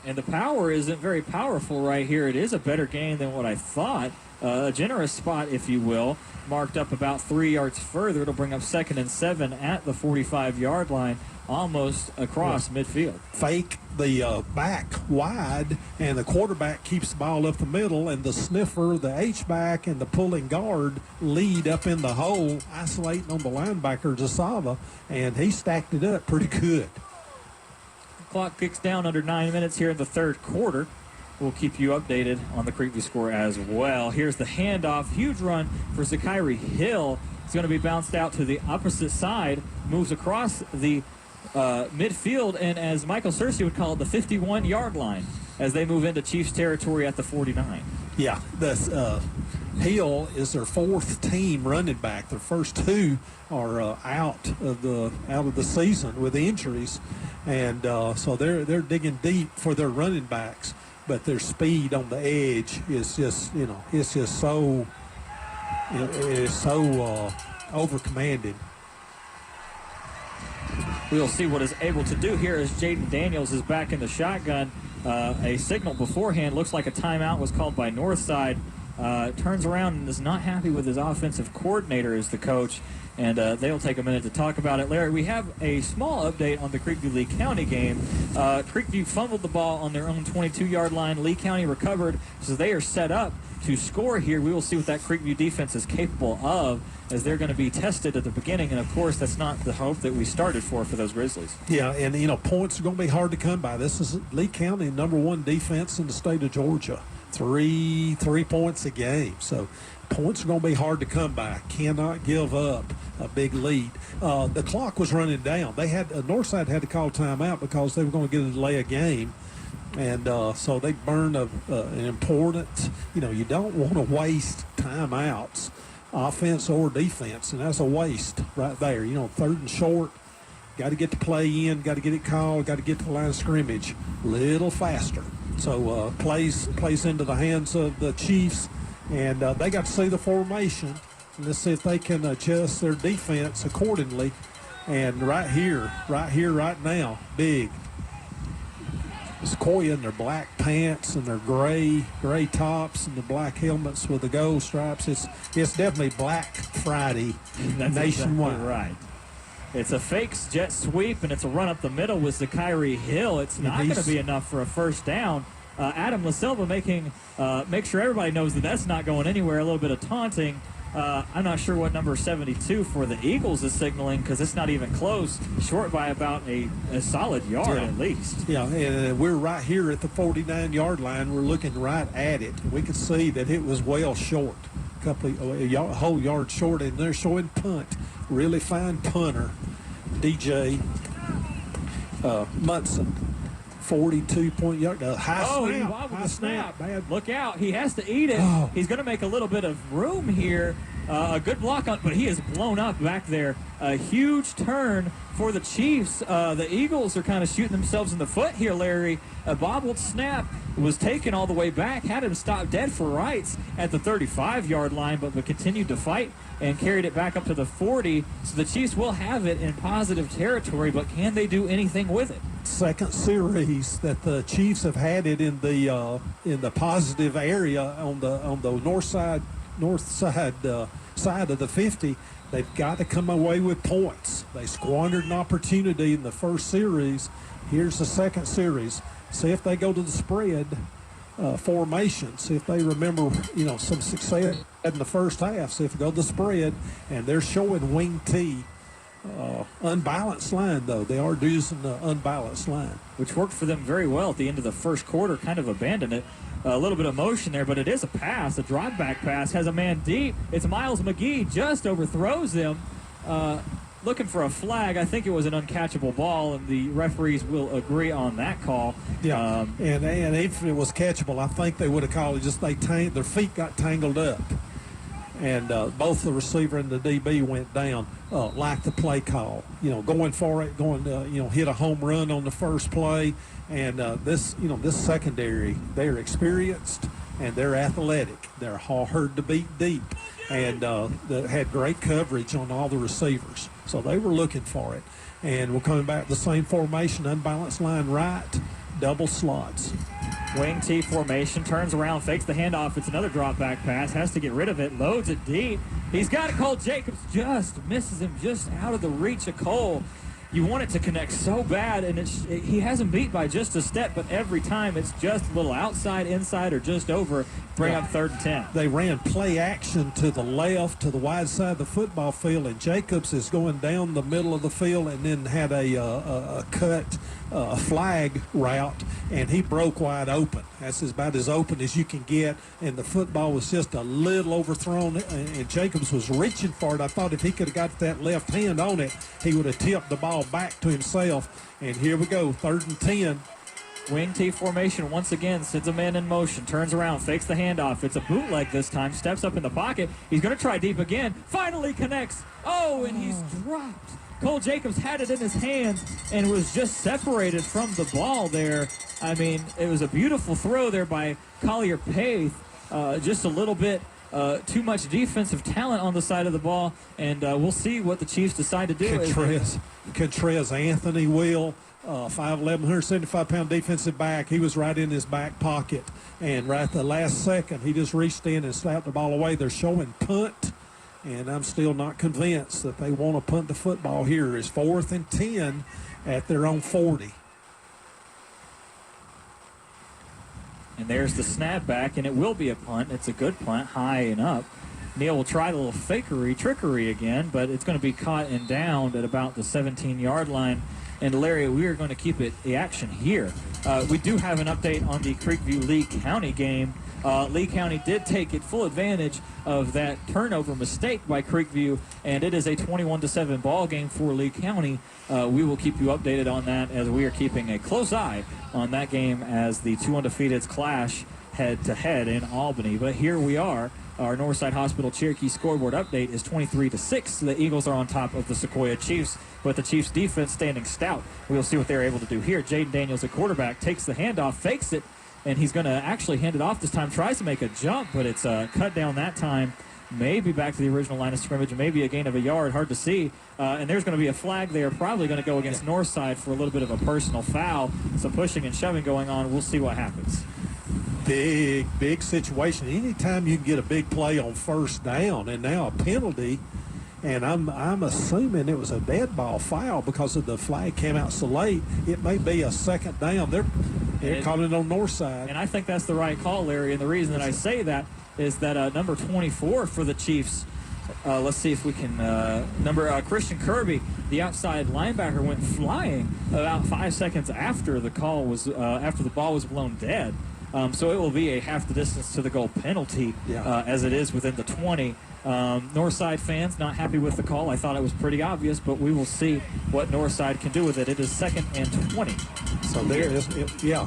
And the power isn't very powerful right here. It is a better gain than what I thought. A generous spot, if you will, marked up about 3 yards further. It'll bring up 2nd and 7 at the 45-yard line, almost across midfield. Fake the back wide, and the quarterback keeps the ball up the middle, and the sniffer, the H-back, and the pulling guard lead up in the hole, isolating on the linebacker, Zasava, and he stacked it up pretty good. The clock kicks down under 9 minutes here in the third quarter. We'll keep you updated on the Creekview score as well. Here's the handoff. Huge run for Zachary Hill. It's going to be bounced out to the opposite side, moves across the midfield, and as Michael Searcy would call it, the 51-yard line as they move into Chiefs territory at the 49. Yeah, that's Hill is their 4th team running back. Their first 2 are out of the season with injuries, and so they're digging deep for their running backs. But their speed on the edge is just, it's just so, over-commanded. We'll see what is able to do here as Jaden Daniels is back in the shotgun. A signal beforehand. Looks like a timeout was called by Northside. turns around and is not happy with his offensive coordinator as the coach, and they'll take a minute to talk about it. Larry, we have a small update on the Creekview-Lee County game. Creekview fumbled the ball on their own 22-yard line. Lee County recovered, so they are set up to score here. We will see what that Creekview defense is capable of, as they're going to be tested at the beginning, and of course that's not the hope that we started for those Grizzlies. Yeah, and points are going to be hard to come by. This is Lee County, #1 defense in the state of Georgia. Three points a game, so points are going to be hard to come by. Cannot give up a big lead. The clock was running down. They had Northside had to call timeout because they were going to get a delay a game. And so they burned an important, you don't want to waste timeouts, offense or defense, and that's a waste right there. 3rd and short, got to get the play in, got to get it called, got to get to the line of scrimmage a little faster. So plays into the hands of the Chiefs, and they got to see the formation. And let's see if they can adjust their defense accordingly. And right here, right now, big. Sequoyah in their black pants and their gray tops and the black helmets with the gold stripes. It's definitely Black Friday. That's nationwide. Exactly right. It's a fake jet sweep, and it's a run up the middle with Zachary Hill. It's not going to be enough for a first down. Adam LaSilva make sure everybody knows that that's not going anywhere. A little bit of taunting. I'm not sure what number 72 for the Eagles is signaling, because it's not even close, short by about a solid yard at least. Yeah, and we're right here at the 49-yard line. We're looking right at it. We can see that it was well short, a whole yard short, and they're showing punt. Really fine punter, DJ Munson. 42-point yard. High snap. Look out. He has to eat it. Oh. He's going to make a little bit of room here. A good block on, but he is blown up back there. A huge turn for the Chiefs. The Eagles are kind of shooting themselves in the foot here, Larry. A bobbled snap was taken all the way back, had him stopped dead for rights at the 35-yard line, but continued to fight and carried it back up to the 40. So the Chiefs will have it in positive territory, but can they do anything with it? Second series that the Chiefs have had it in the positive area on the north side side of the 50. They've got to come away with points. They squandered an opportunity in the first series. Here's the second series. See if they go to the spread formation. See if they remember, some success in the first half. See if they go to the spread, and they're showing wing T. Unbalanced line, though. They are using the unbalanced line. Which worked for them very well at the end of the first quarter, kind of abandoned it. A little bit of motion there, but it is a pass, a drop-back pass. Has a man deep. It's Miles McGee, just overthrows him. Looking for a flag. I think it was an uncatchable ball, and the referees will agree on that call. Yeah, and if it was catchable, I think they would have called it. Just their feet got tangled up. And both the receiver and the DB went down like the play call. Going for it, hit a home run on the first play. And this secondary, they're experienced and they're athletic. They're hard to beat deep, and they had great coverage on all the receivers. So they were looking for it. And we're coming back to the same formation, unbalanced line right, double slots. Wing T formation, turns around, fakes the handoff. It's another drop back pass, has to get rid of it, loads it deep. He's got it. Cole Jacobs just misses him just out of the reach of Cole. You want it to connect so bad, and he has him beat by just a step, but every time it's just a little outside, inside, or just over. Bring up 3rd and 10. They ran play action to the left, to the wide side of the football field, and Jacobs is going down the middle of the field and then had a cut flag route, and he broke wide open. That's about as open as you can get, and the football was just a little overthrown, and Jacobs was reaching for it. I thought if he could have got that left hand on it, he would have tipped the ball back to himself. And here we go, 3rd and 10. Wing T formation once again, sends a man in motion, turns around, fakes the handoff. It's a bootleg this time, steps up in the pocket. He's going to try deep again, finally connects. Oh, and he's dropped. Cole Jacobs had it in his hands and was just separated from the ball there. I mean, it was a beautiful throw there by Collier Paith. Just a little bit too much defensive talent on the side of the ball, and we'll see what the Chiefs decide to do. Contrez Anthony Will, 5'11", 175-pound defensive back. He was right in his back pocket, and right at the last second, he just reached in and slapped the ball away. They're showing punt, and I'm still not convinced that they want to punt the football here. It's 4th and 10 at their own 40. And there's the snapback, and it will be a punt. It's a good punt, high and up. Neal will try the little trickery again, but it's going to be caught and downed at about the 17-yard line. And, Larry, we are going to keep the action here. We do have an update on the Creekview-Lee County game. Lee County did take full advantage of that turnover mistake by Creekview, and it is a 21-7 ball game for Lee County. We will keep you updated on that as we are keeping a close eye on that game as the two undefeateds clash head-to-head in Albany. But here we are. Our Northside Hospital Cherokee scoreboard update is 23-6. The Eagles are on top of the Sequoyah Chiefs, but the Chiefs defense standing stout. We'll see what they're able to do here. Jaden Daniels, at quarterback, takes the handoff, fakes it, and he's going to actually hand it off this time. Tries to make a jump, but it's cut down that time. Maybe back to the original line of scrimmage, and maybe a gain of a yard. Hard to see. And there's going to be a flag there, probably going to go against Northside for a little bit of a personal foul. Some pushing and shoving going on. We'll see what happens. Big situation. Anytime you can get a big play on first down, and now a penalty, and I'm assuming it was a dead ball foul because of the flag came out so late. It may be a second down. They're calling it on Northside. And I think that's the right call, Larry. And the reason that I say that is that number 24 for the Chiefs, let's see if we can, Christian Kirby, the outside linebacker, went flying about 5 seconds after the ball was blown dead. So it will be a half the distance to the goal penalty, as it is within the 20. Northside fans not happy with the call. I thought it was pretty obvious, but we will see what Northside can do with it. It is 2nd and 20. So there is,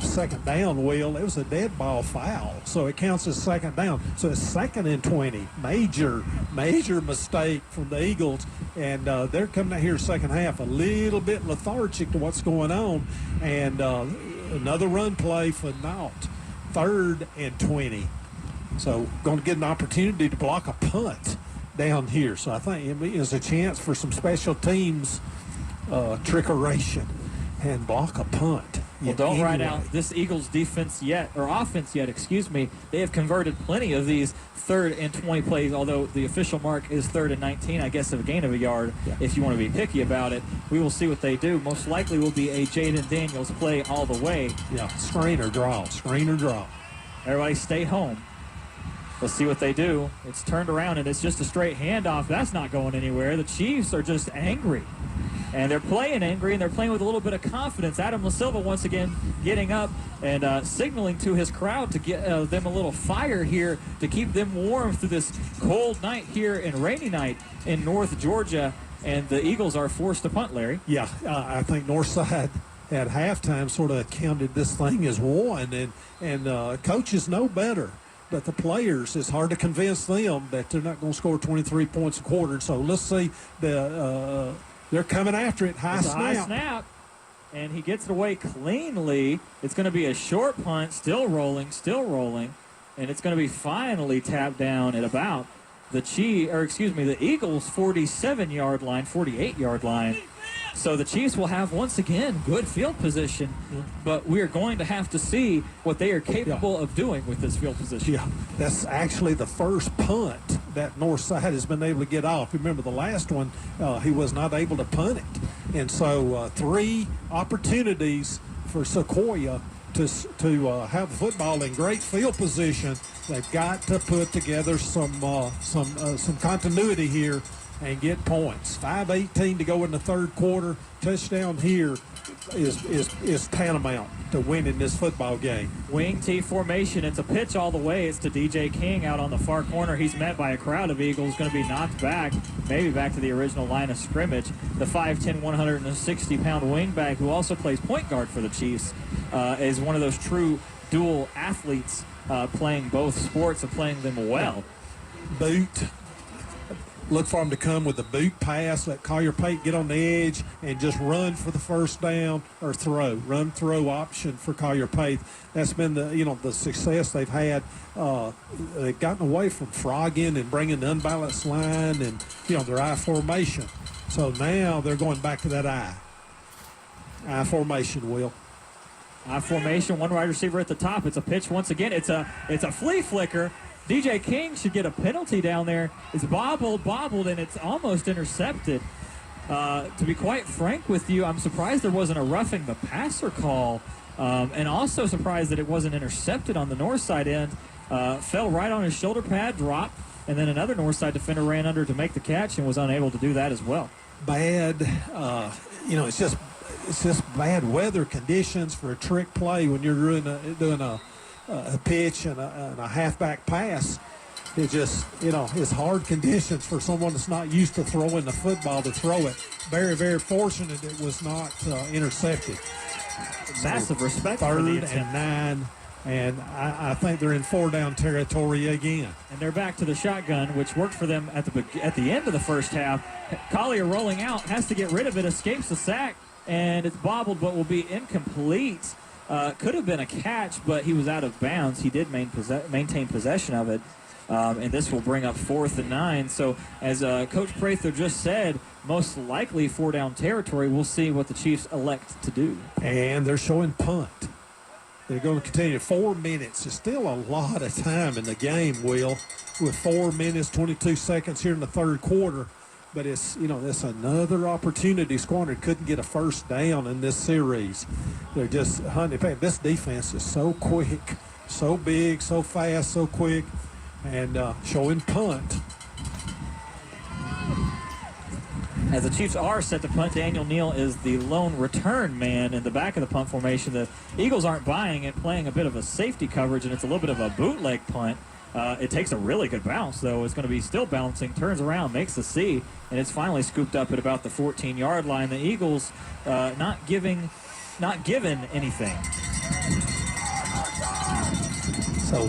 second down, Will. It was a dead ball foul, so it counts as second down. So it's 2nd and 20. Major mistake from the Eagles, and they're coming out here second half a little bit lethargic to what's going on, and another run play for naught. 3rd and 20. So going to get an opportunity to block a punt down here. So I think it is a chance for some special teams trickeration and block a punt. Well, don't write out this Eagles offense yet. They have converted plenty of these 3rd and 20 plays, although the official mark is 3rd and 19, I guess, of a gain of a yard, if you want to be picky about it. We will see what they do. Most likely will be a Jaden Daniels play all the way. Yeah, screen or draw. Everybody stay home. Let's see what they do. It's turned around, and it's just a straight handoff. That's not going anywhere. The Chiefs are just angry. And they're playing angry, and they're playing with a little bit of confidence. Adam LaSilva once again getting up and signaling to his crowd to get them a little fire here to keep them warm through this cold night here and rainy night in North Georgia. And the Eagles are forced to punt, Larry. Yeah, I think Northside at halftime sort of counted this thing as won, and coaches know better. But the players, it's hard to convince them that they're not going to score 23 points a quarter. So let's see. They're coming after it. High snap. And he gets it away cleanly. It's going to be a short punt, still rolling. And it's going to be finally tapped down at about the Eagles' 47-yard line, 48-yard line. So the Chiefs will have, once again, good field position, but we are going to have to see what they are capable of doing with this field position. Yeah, that's actually the first punt that Northside has been able to get off. Remember, the last one, he was not able to punt it. And so 3 opportunities for Sequoyah to have football in great field position. They've got to put together some continuity here and get points. 5:18 to go in the third quarter. Touchdown here is tantamount to winning this football game. Wing T formation. It's a pitch all the way. It's to DJ King out on the far corner. He's met by a crowd of Eagles. Going to be knocked back, maybe back to the original line of scrimmage. The 5'10", 160-pound wingback, who also plays point guard for the Chiefs, is one of those true dual athletes playing both sports and playing them well. Boot. look for them to come with a boot pass, let Collier Pate get on the edge and just run for the first down or run throw option for Collier Pate. That's been the success they've had. They've gotten away from frogging and bringing the unbalanced line and their I formation. So now they're going back to that I formation, Will. I formation, one wide receiver at the top. It's a pitch once again. It's a flea flicker. DJ King should get a penalty down there. It's bobbled, and it's almost intercepted. To be quite frank with you, I'm surprised there wasn't a roughing the passer call, and also surprised that it wasn't intercepted on the Northside end. Fell right on his shoulder pad, dropped, and then another Northside defender ran under to make the catch and was unable to do that as well. Bad, it's just bad weather conditions for a trick play when you're doing a pitch and a halfback pass. It just, it's hard conditions for someone that's not used to throwing the football to throw it. Very, very fortunate it was not intercepted. Massive respect for the attempt. 3rd and 9, and I think they're in 4-down territory again. And they're back to the shotgun, which worked for them at the end of the first half. Collier rolling out, has to get rid of it, escapes the sack, and it's bobbled but will be incomplete. Could have been a catch, but he was out of bounds. He did maintain possession of it, and this will bring up 4th and 9. So as Coach Prather just said, most likely 4-down territory. We'll see what the Chiefs elect to do. And they're showing punt. They're going to continue. 4 minutes is still a lot of time in the game, Will, with 4 minutes, 22 seconds here in the third quarter. But it's another opportunity squandered. Couldn't get a first down in this series. They're just hunting. This defense is so quick, so big, so fast, so quick, and showing punt. As the Chiefs are set to punt, Daniel Neal is the lone return man in the back of the punt formation. The Eagles aren't buying it, playing a bit of a safety coverage, and it's a little bit of a bootleg punt. It takes a really good bounce, though. It's going to be still bouncing, turns around, makes the C, and it's finally scooped up at about the 14-yard line. The Eagles not given anything. So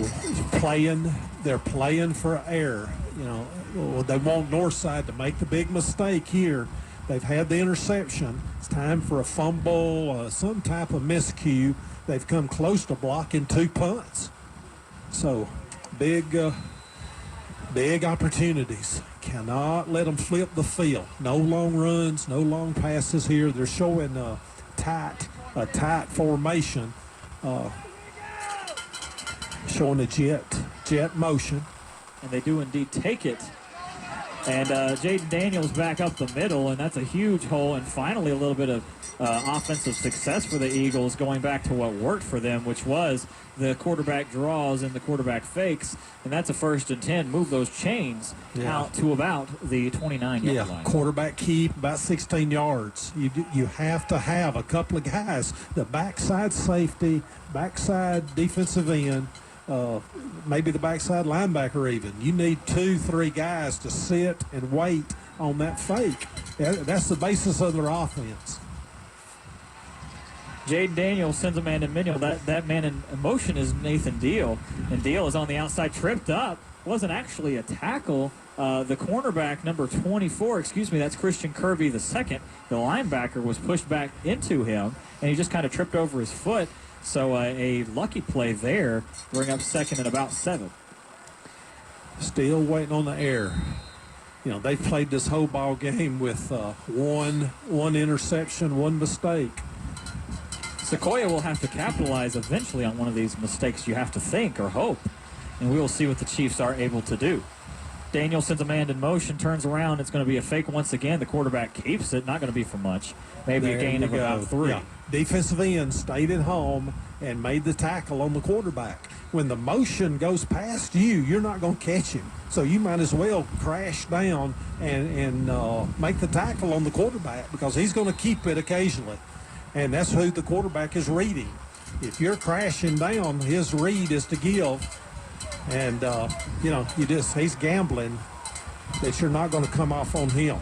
they're playing for air. They want Northside to make the big mistake here. They've had the interception. It's time for a fumble, some type of miscue. They've come close to blocking 2 punts. So big opportunities. Cannot let them flip the field. No long runs, no long passes here. They're showing a tight formation, showing a jet motion. And they do indeed take it. And Jaden Daniels back up the middle, and that's a huge hole. And finally a little bit of offensive success for the Eagles, going back to what worked for them, which was the quarterback draws and the quarterback fakes. And that's a 1st and 10. Move those chains out to about the 29-yard line. Quarterback keep about 16 yards. You have to have a couple of guys, the backside safety, backside defensive end, maybe the backside linebacker even. You need 2-3 guys to sit and wait on that fake. That's the basis of their offense. Jaden Daniels sends a man in middle. That man in motion is Nathan Deal. And Deal is on the outside, tripped up. Wasn't actually a tackle. The cornerback, number 24, that's Christian Kirby II. The linebacker was pushed back into him, and he just kind of tripped over his foot. So a lucky play there, bring up 2nd and about 7. Still waiting on the air. They've played this whole ball game with one interception, one mistake. Sequoyah will have to capitalize eventually on one of these mistakes, you have to think or hope, and we will see what the Chiefs are able to do. Daniel sends a man in motion, turns around. It's going to be a fake once again. The quarterback keeps it. Not going to be for much. Maybe a gain of about 3. Yeah. Defensive end stayed at home and made the tackle on the quarterback. When the motion goes past you, you're not going to catch him. So you might as well crash down and make the tackle on the quarterback, because he's going to keep it occasionally. And that's who the quarterback is reading. If you're crashing down, his read is to give. And, he's gambling that you're not going to come off on him.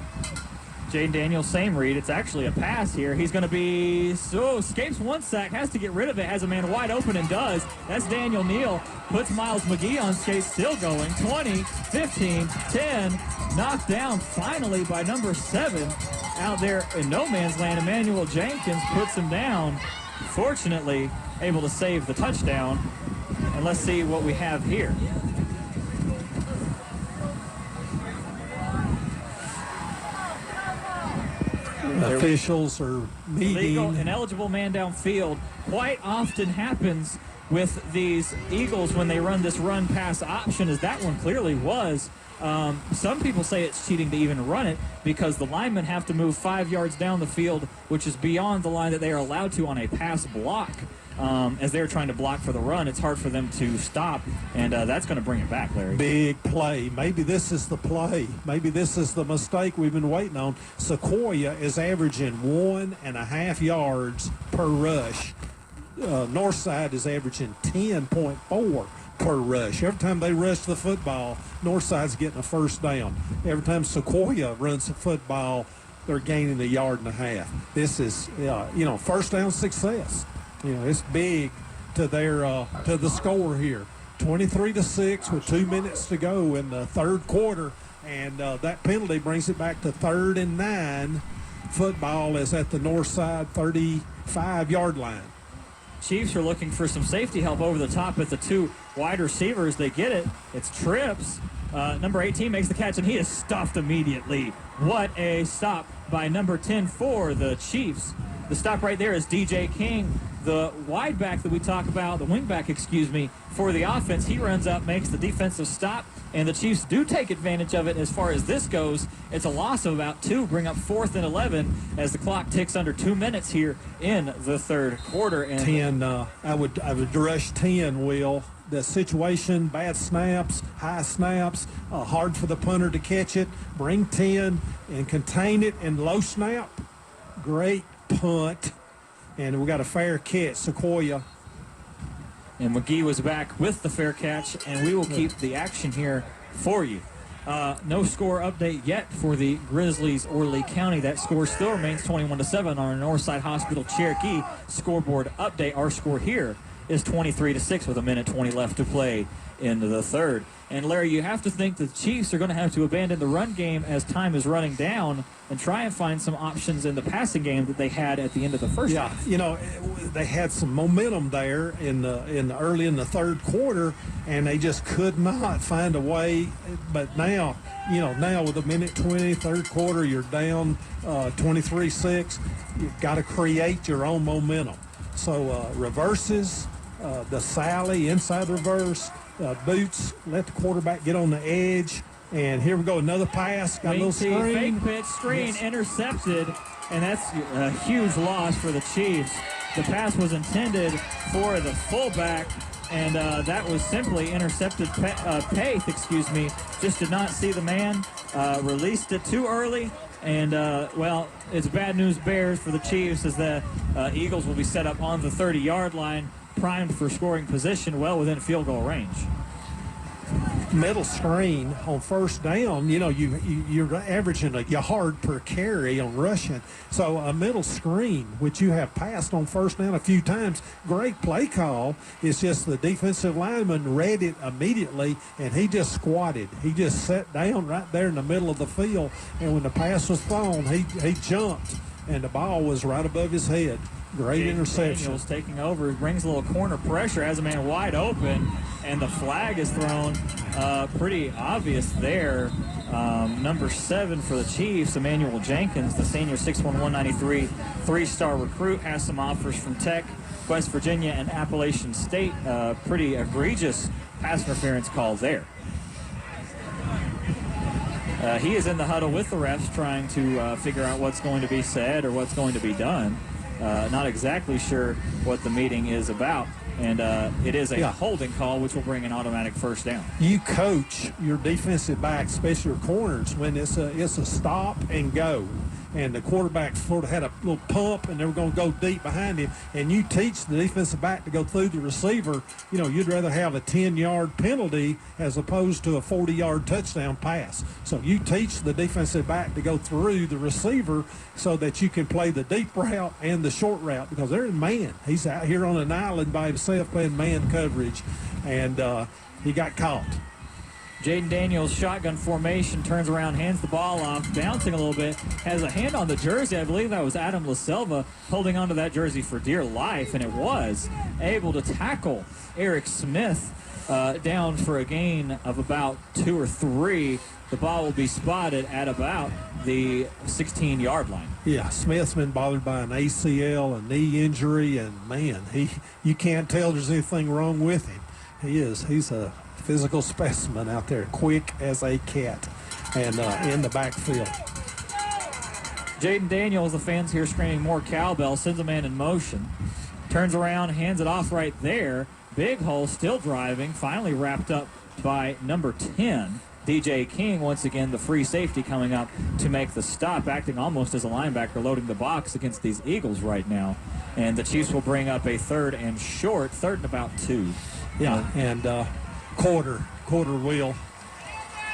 Jaden Daniels, same read. It's actually a pass here. He's going to be, escapes one sack, has to get rid of it, has a man wide open and does. That's Daniel Neal. Puts Miles McGee on skates, still going. 20, 15, 10, knocked down finally by number 7 out there in no man's land. Emmanuel Jenkins puts him down. Fortunately, able to save the touchdown. And let's see what we have here. Officials are meeting. Legal, ineligible man downfield. Quite often happens with these Eagles when they run this run-pass option, as that one clearly was. Some people say it's cheating to even run it because the linemen have to move 5 yards down the field, which is beyond the line that they are allowed to on a pass block. As they're trying to block for the run, it's hard for them to stop, and that's going to bring it back, Larry. Big play. Maybe this is the play. Maybe this is the mistake we've been waiting on. Sequoyah is averaging 1.5 yards per rush. Northside is averaging 10.4 per rush. Every time they rush the football, Northside's getting a first down. Every time Sequoyah runs the football, they're gaining 1.5 yards. This is, first down success. It's big to their to the score here. 23-6 with 2 minutes to go in the third quarter, and that penalty brings it back to 3rd and 9. Football is at the Northside 35-yard line. Chiefs are looking for some safety help over the top at the 2 wide receivers. They get it. It's Trips. Number 18 makes the catch, and he is stuffed immediately. What a stop by number 10 for the Chiefs. The stop right there is DJ King, the wide back that we talk about, the wing back, for the offense. He runs up, makes the defensive stop, and the Chiefs do take advantage of it as far as this goes. It's a loss of about 2, bring up 4th and 11 as the clock ticks under 2 minutes here in the third quarter. And 10, I would rush 10, Will. The situation, bad snaps, high snaps, hard for the punter to catch it. Bring 10 and contain it and low snap. Great punt. And we got a fair catch, Sequoyah. And McGee was back with the fair catch, and we will keep the action here for you. No score update yet for the Grizzlies or Lee County. That score still remains 21-7 on our Northside Hospital Cherokee scoreboard update. Our score here is 23-6 with 1:20 left to play in the third. And Larry, you have to think the Chiefs are going to have to abandon the run game as time is running down and try and find some options in the passing game that they had at the end of the first half. They had some momentum there in early in the third quarter, and they just could not find a way. But now with 1:20, third quarter, you're down 23-6. You've got to create your own momentum. So reverses, the Sally, inside reverse, boots, let the quarterback get on the edge. And here we go, another pass. Got a little screen. Fake pitch, screen, intercepted. And that's a huge loss for the Chiefs. The pass was intended for the fullback, and that was simply intercepted. Paith, just did not see the man. Released it too early. And, it's bad news bears for the Chiefs as the Eagles will be set up on the 30-yard line, primed for scoring position well within field goal range. Middle screen on first down, you're averaging a yard per carry on rushing. So a middle screen, which you have passed on first down a few times, great play call. It's just the defensive lineman read it immediately, and he just squatted. He just sat down right there in the middle of the field, and when the pass was thrown, he jumped, and the ball was right above his head. Great interception. Daniels taking over, brings a little corner pressure, has a man wide open, and the flag is thrown. Pretty obvious there. Number 7 for the Chiefs, Emmanuel Jenkins, the senior 6'1", 193, 3-star recruit, has some offers from Tech, West Virginia, and Appalachian State. Pretty egregious pass interference call there. He is in the huddle with the refs trying to figure out what's going to be said or what's going to be done. Not exactly sure what the meeting is about. And it is a holding call, which will bring an automatic first down. You coach your defensive backs, especially your corners, when it's a stop and go. and the quarterback sort of had a little pump, and they were going to go deep behind him, and you teach the defensive back to go through the receiver, you'd rather have a 10-yard penalty as opposed to a 40-yard touchdown pass. So you teach the defensive back to go through the receiver so that you can play the deep route and the short route, because they're in man. He's out here on an island by himself playing man coverage, and he got caught. Jaden Daniels, shotgun formation, turns around, hands the ball off, bouncing a little bit, has a hand on the jersey. I believe that was Adam LaSelva holding onto that jersey for dear life, and it was able to tackle Eric Smith down for a gain of about 2 or 3. The ball will be spotted at about the 16-yard line. Yeah, Smith's been bothered by an ACL, a knee injury, and, man, you can't tell there's anything wrong with him. He's a physical specimen out there, quick as a cat, and in the backfield. Jaden Daniels, the fans here screaming more cowbell, sends a man in motion, turns around, hands it off right there. Big hole, still driving, finally wrapped up by number 10. DJ King, once again, the free safety coming up to make the stop, acting almost as a linebacker, loading the box against these Eagles right now. And the Chiefs will bring up a third and about 2. Yeah, and quarter wheel.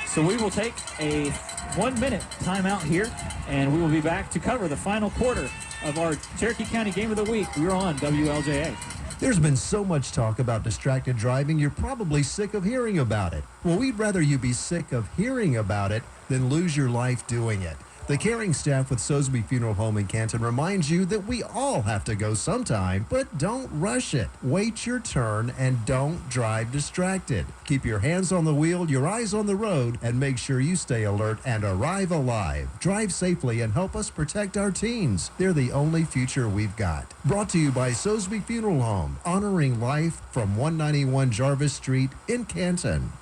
So we will take a 1-minute timeout here, and we will be back to cover the final quarter of our Cherokee County Game of the Week. We're on WLJA. There's been so much talk about distracted driving, you're probably sick of hearing about it. Well, we'd rather you be sick of hearing about it than lose your life doing it. The caring staff with Sosby Funeral Home in Canton reminds you that we all have to go sometime, but don't rush it. Wait your turn and don't drive distracted. Keep your hands on the wheel, your eyes on the road, and make sure you stay alert and arrive alive. Drive safely and help us protect our teens. They're the only future we've got. Brought to you by Sosby Funeral Home, honoring life from 191 Jarvis Street in Canton.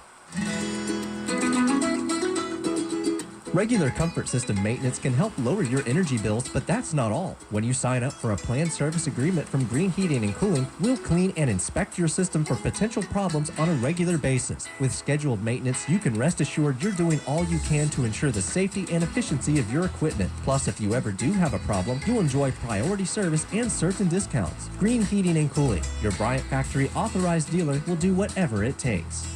Regular comfort system maintenance can help lower your energy bills, but that's not all. When you sign up for a planned service agreement from Green Heating and Cooling, we'll clean and inspect your system for potential problems on a regular basis. With scheduled maintenance, you can rest assured you're doing all you can to ensure the safety and efficiency of your equipment. Plus, if you ever do have a problem, you'll enjoy priority service and certain discounts. Green Heating and Cooling, your Bryant Factory authorized dealer, will do whatever it takes.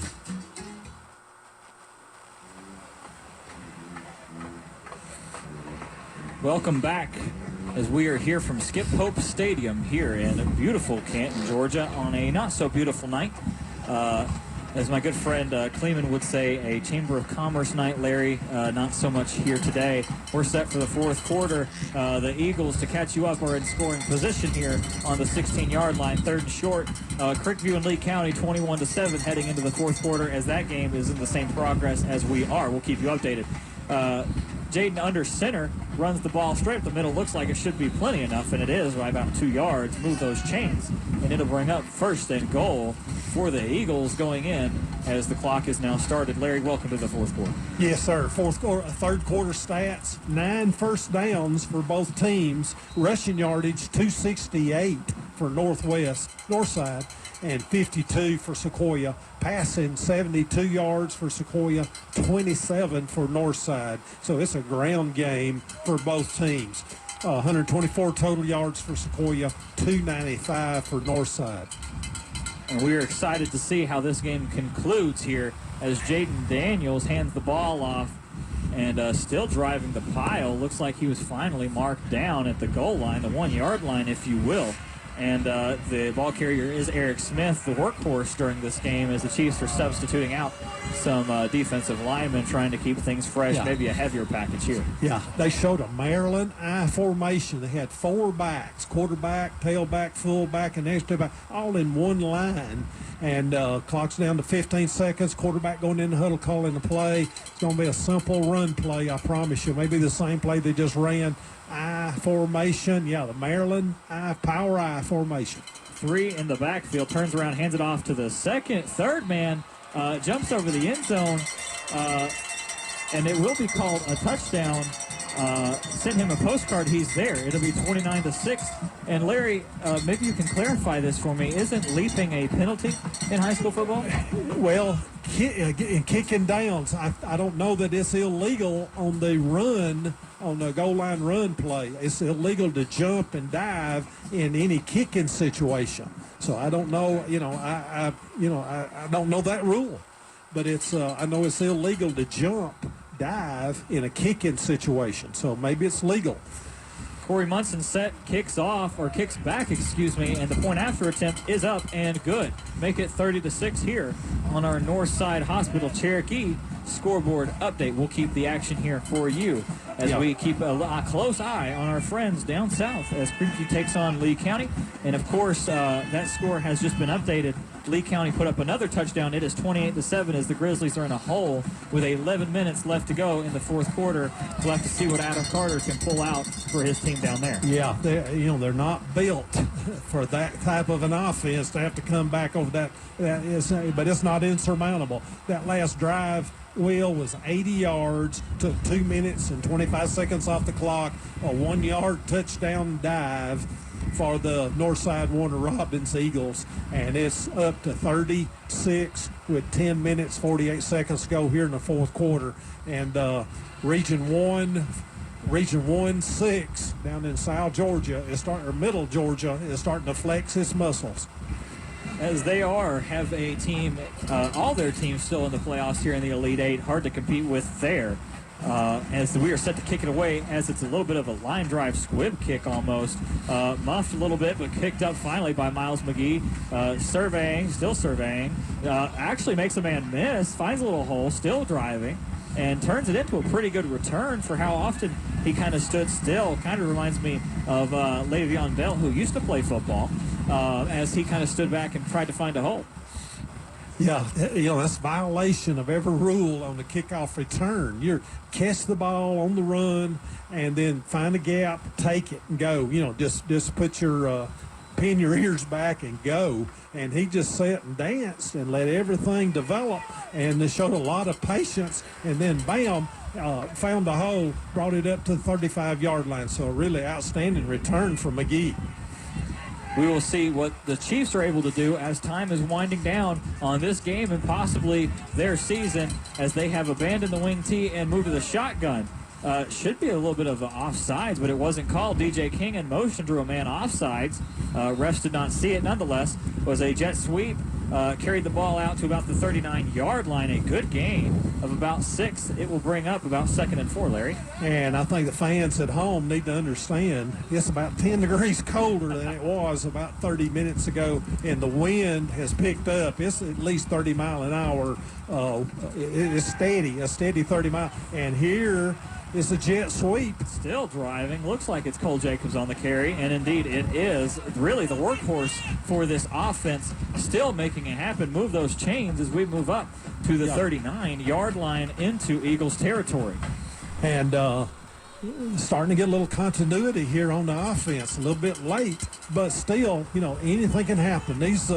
Welcome back as we are here from Skip Hope Stadium here in beautiful Canton, Georgia on a not so beautiful night. As my good friend Kleeman would say, a Chamber of Commerce night, Larry. Not so much here today. We're set for the fourth quarter. The Eagles, to catch you up, are in scoring position here on the 16-yard line, 3rd and short. Creekview and Lee County 21-7 heading into the fourth quarter, as that game is in the same progress as we are. We'll keep you updated. Jaden under center runs the ball straight up the middle. Looks like it should be plenty enough, and it is by about 2 yards. Move those chains, and it'll bring up 1st and goal for the Eagles going in as the clock is now started. Larry, welcome to the fourth quarter. Yes, sir. Third quarter stats, 9 first downs for both teams. Rushing yardage, 268 for Northside, and 52 for Sequoyah. Passing, 72 yards for Sequoyah, 27 for Northside. So it's a ground game for both teams. 124 total yards for Sequoyah, 295 for Northside. And we are excited to see how this game concludes here as Jaden Daniels hands the ball off and still driving the pile. Looks like he was finally marked down at the goal line, the 1-yard line, if you will. And the ball carrier is Eric Smith, the workhorse during this game, as the Chiefs are substituting out some defensive linemen, trying to keep things fresh, maybe a heavier package here. Yeah, they showed a Maryland I formation. They had 4 backs, quarterback, tailback, fullback, and extra back, all in one line. And clock's down to 15 seconds. Quarterback going in the huddle, calling the play. It's going to be a simple run play, I promise you. Maybe the same play they just ran. I formation. Yeah, the Maryland power I formation. 3 in the backfield. Turns around, hands it off to the third man. Jumps over the end zone. And it will be called a touchdown. Send him a postcard. He's there. It'll be 29-6. And Larry, maybe you can clarify this for me. Isn't leaping a penalty in high school football? Well, kicking downs, I don't know that it's illegal on the run on the goal line run play. It's illegal to jump and dive in any kicking situation. So I don't know, I don't know that rule, but I know it's illegal to jump, dive in a kicking situation. So maybe it's legal. Corey Munson kicks back, and the point after attempt is up and good. Make it 30-6 here on our Northside Hospital Cherokee scoreboard update. We'll keep the action here for you as we keep a close eye on our friends down south as Creekview takes on Lee County. And of course, that score has just been updated. Lee County put up another touchdown. It is 28-7 as the Grizzlies are in a hole with 11 minutes left to go in the fourth quarter. We'll have to see what Adam Carter can pull out for his team down there. Yeah, they're not built for that type of an offense to have to come back over that. But it's not insurmountable. That last drive, Will, was 80 yards, took 2 minutes and 25 seconds off the clock, a 1-yard touchdown dive for the Northside Warner Robins Eagles, and it's up to 36 with 10 minutes 48 seconds to go here in the fourth quarter. And Region 1-6 down in South Georgia Middle Georgia is starting to flex its muscles. As they have a team, all their teams still in the playoffs here in the Elite Eight, hard to compete with there. As we are set to kick it away, as it's a little bit of a line drive squib kick almost. Muffed a little bit, but kicked up finally by Miles McGee. Still surveying. Actually makes a man miss, finds a little hole, still driving, and turns it into a pretty good return for how often he kind of stood still. Kind of reminds me of Le'Veon Bell, who used to play football, as he kind of stood back and tried to find a hole. Yeah, that's violation of every rule on the kickoff return. You catch the ball on the run and then find a gap, take it, and go. Just put pin your ears back and go. And he just sat and danced and let everything develop, and they showed a lot of patience. And then, bam, found the hole, brought it up to the 35-yard line. So a really outstanding return from McGee. We will see what the Chiefs are able to do as time is winding down on this game and possibly their season, as they have abandoned the wing tee and moved to the shotgun. Should be a little bit of offsides, but it wasn't called. DJ King in motion drew a man offsides. Refs did not see it. Nonetheless, was a jet sweep. Carried the ball out to about the 39-yard line. A good gain of about 6. It will bring up about 2nd and 4, Larry. And I think the fans at home need to understand it's about 10 degrees colder than it was about 30 minutes ago, and the wind has picked up. It's at least 30 mile an hour. It's a steady 30 mile. And here is a jet sweep. Still driving. Looks like it's Cole Jacobs on the carry, and indeed it is. Really the workhorse for this offense, still making it happen. Move those chains as we move up to the 39-yard line into Eagles territory. And starting to get a little continuity here on the offense. A little bit late, but still, anything can happen. These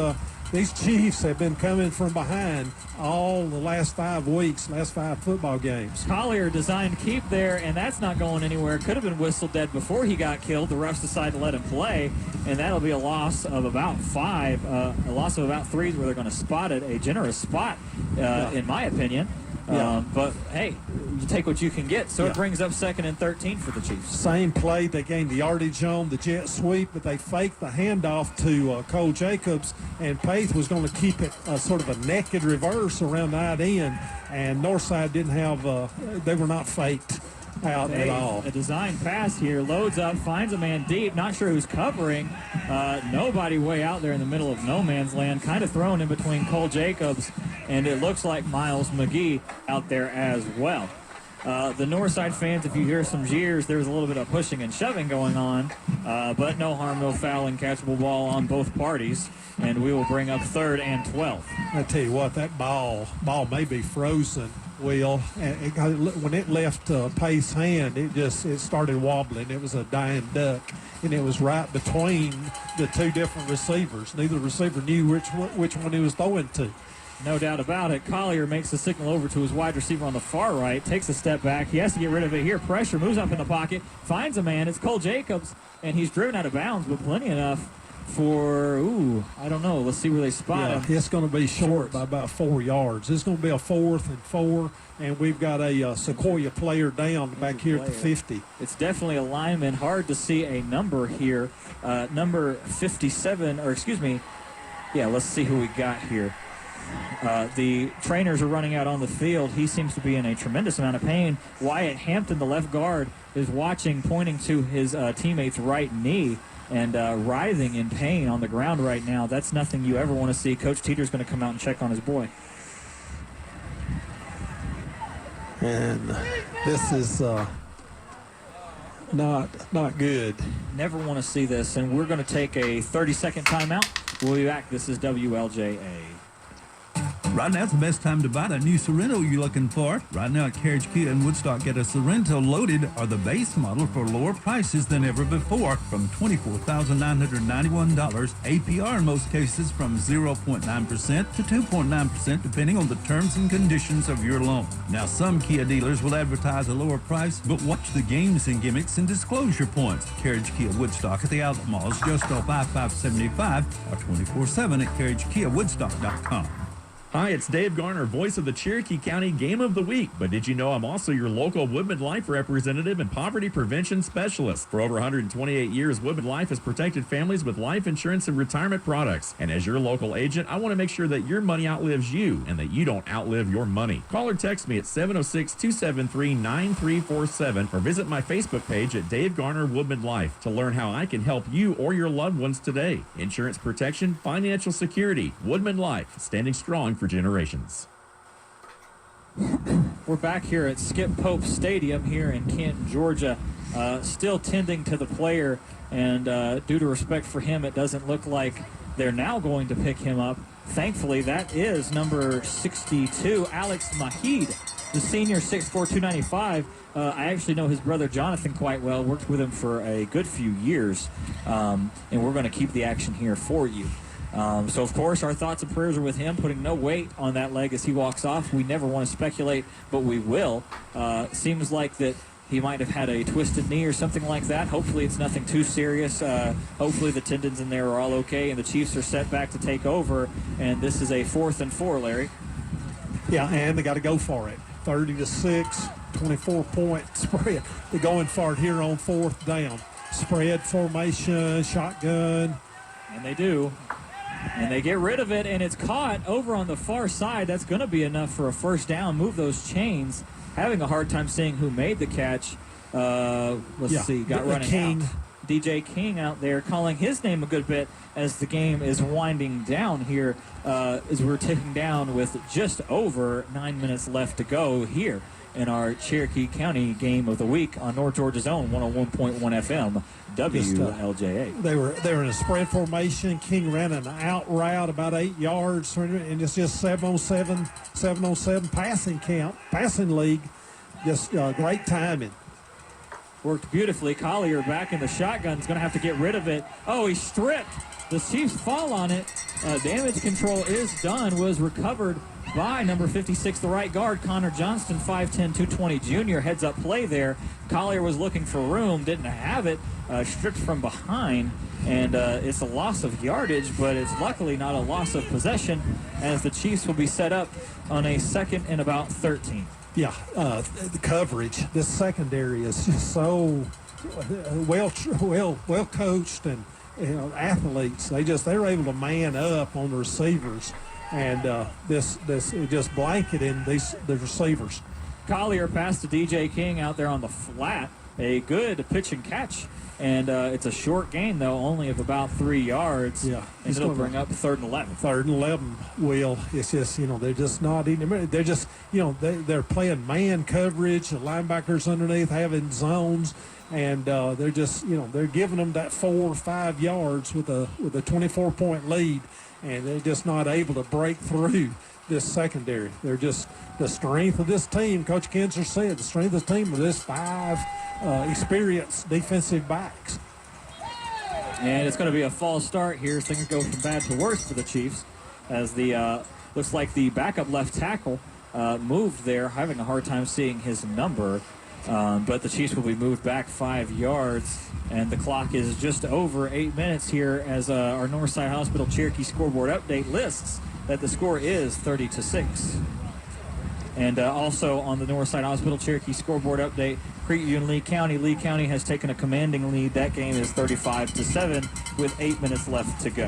Chiefs have been coming from behind all the last 5 weeks, last 5 football games. Collier designed keep there, and that's not going anywhere. Could have been whistled dead before he got killed. The refs decided to let him play, and that'll be a loss of about 5, a loss of about 3 where they're going to spot it. A generous spot, in my opinion. But, hey, you take what you can get. So it brings up 2nd and 13 for the Chiefs. Same play. They gained the yardage on the jet sweep, but they faked the handoff to Cole Jacobs, and Pace was going to keep it sort of a naked reverse around that end, and Northside didn't have they were not faked out at all. A design pass here, loads up, finds a man deep, not sure who's covering. Nobody way out there in the middle of no man's land, kind of thrown in between Cole Jacobs, and it looks like Miles McGee out there as well. The Northside fans, if you hear some jeers, there's a little bit of pushing and shoving going on, but no harm, no foul, and catchable ball on both parties, and we will bring up 3rd and 12. I tell you what, that ball may be frozen, Will. When it left Pace's hand, it started wobbling. It was a dying duck, and it was right between the 2 different receivers. Neither receiver knew which one he was throwing to. No doubt about it. Collier makes the signal over to his wide receiver on the far right, takes a step back. He has to get rid of it here. Pressure, moves up in the pocket, finds a man. It's Cole Jacobs, and he's driven out of bounds, but plenty enough for, I don't know. Let's see where they spot him. It's going to be short by about 4 yards. It's going to be a 4th and 4, and we've got a Sequoyah player down back here at the 50. It's definitely a lineman. Hard to see a number here. Number 57, or excuse me. Yeah, let's see who we got here. The trainers are running out on the field. He seems to be in a tremendous amount of pain. Wyatt Hampton, the left guard, is watching, pointing to his teammate's right knee and writhing in pain on the ground right now. That's nothing you ever want to see. Coach Teeter's going to come out and check on his boy. And this is not good. Never want to see this, and we're going to take a 30-second timeout. We'll be back. This is WLJA. Right now, it's the best time to buy the new Sorrento you're looking for. Right now at Carriage Kia in Woodstock, get a Sorrento loaded or the base model for lower prices than ever before from $24,991. APR in most cases from 0.9% to 2.9% depending on the terms and conditions of your loan. Now, some Kia dealers will advertise a lower price, but watch the games and gimmicks and disclosure points. Carriage Kia Woodstock at the outlet malls just off I-575 or 24/7 at carriagekiawoodstock.com. Hi, it's Dave Garner, voice of the Cherokee County Game of the Week. But did you know I'm also your local Woodman Life representative and poverty prevention specialist? For over 128 years, Woodman Life has protected families with life insurance and retirement products. And as your local agent, I want to make sure that your money outlives you and that you don't outlive your money. Call or text me at 706-273-9347 or visit my Facebook page at Dave Garner Woodman Life to learn how I can help you or your loved ones today. Insurance protection, financial security, Woodman Life, standing strong for generations. We're back here at Skip Pope Stadium here in Canton, Georgia, still tending to the player, and due to respect for him, it doesn't look like they're now going to pick him up. Thankfully, that is number 62, Alex Mahid, the senior, 6'4", 295. I actually know his brother Jonathan quite well, worked with him for a good few years, and we're going to keep the action here for you. So, of course, our thoughts and prayers are with him, putting no weight on that leg as he walks off. We never want to speculate, but we will. Seems like that he might have had a twisted knee or something like that. Hopefully it's nothing too serious. Hopefully the tendons in there are all okay, and the Chiefs are set back to take over. And this is a 4th and 4, Larry. Yeah, and they got to go for it. 30-6, 24-point spread. They're going for it here on 4th down. Spread formation, shotgun. And they do. And they get rid of it, and it's caught over on the far side. That's going to be enough for a first down. Move those chains. Having a hard time seeing who made the catch. Let's see. Got running King. out. DJ King out there calling his name a good bit as the game is winding down here as we're ticking down with just over 9 minutes left to go here in our Cherokee County Game of the Week on North Georgia's own 101.1 FM. WLJA. They were in a spread formation. King ran an out route about 8 yards, and it's just 7-on-7 passing league. Just great timing. Worked beautifully. Collier back in the shotgun. Is going to have to get rid of it. Oh, he's stripped. The Chiefs fall on it. Damage control is done. Was recovered by number 56, the right guard, Connor Johnston, 5'10", 220 junior. Heads up play there. Collier was looking for room, didn't have it. Stripped from behind, and it's a loss of yardage, but it's luckily not a loss of possession, as the Chiefs will be set up on a 2nd and about 13. Yeah, the coverage, this secondary is just so well coached, and athletes. They're able to man up on the receivers, and this just blanketing the receivers. Collier passed to DJ King out there on the flat. A good pitch and catch. And it's a short gain, though, only of about 3 yards. Yeah. And it'll bring up 3rd and 11. 3rd and 11, Will. It's just, they're just not eating. They're just, they're playing man coverage. The linebackers underneath having zones. And they're just, they're giving them that 4 or 5 yards with a 24-point lead. And they're just not able to break through this secondary. They're just the strength of this team. Coach Kinzer said the strength of the team of this 5 experienced defensive backs. And it's going to be a false start here. Things go from bad to worse for the Chiefs as the looks like the backup left tackle moved there, having a hard time seeing his number. But the Chiefs will be moved back 5 yards, and the clock is just over 8 minutes here as our Northside Hospital Cherokee scoreboard update lists that the score is 30-6. And also on the Northside Hospital Cherokee scoreboard update, Creekview and Lee County. Lee County has taken a commanding lead. That game is 35-7 with 8 minutes left to go.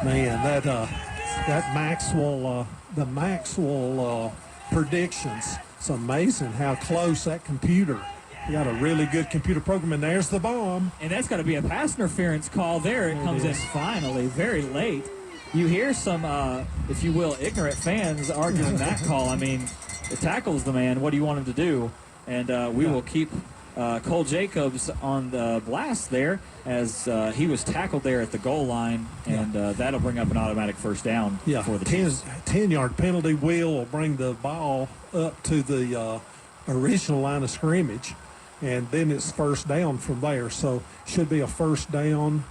Man, that Maxwell, the Maxwell predictions. It's amazing how close that computer. You got a really good computer program, and there's the bomb. And that's got to be a pass interference call there. It comes in finally, very late. You hear some, if you will, ignorant fans arguing that call. I mean, it tackles the man. What do you want him to do? And we will keep Cole Jacobs on the blast there as he was tackled there at the goal line, and that'll bring up an automatic first down for the Chiefs. 10-yard penalty will bring the ball up to the original line of scrimmage, and then it's first down from there. So should be a first down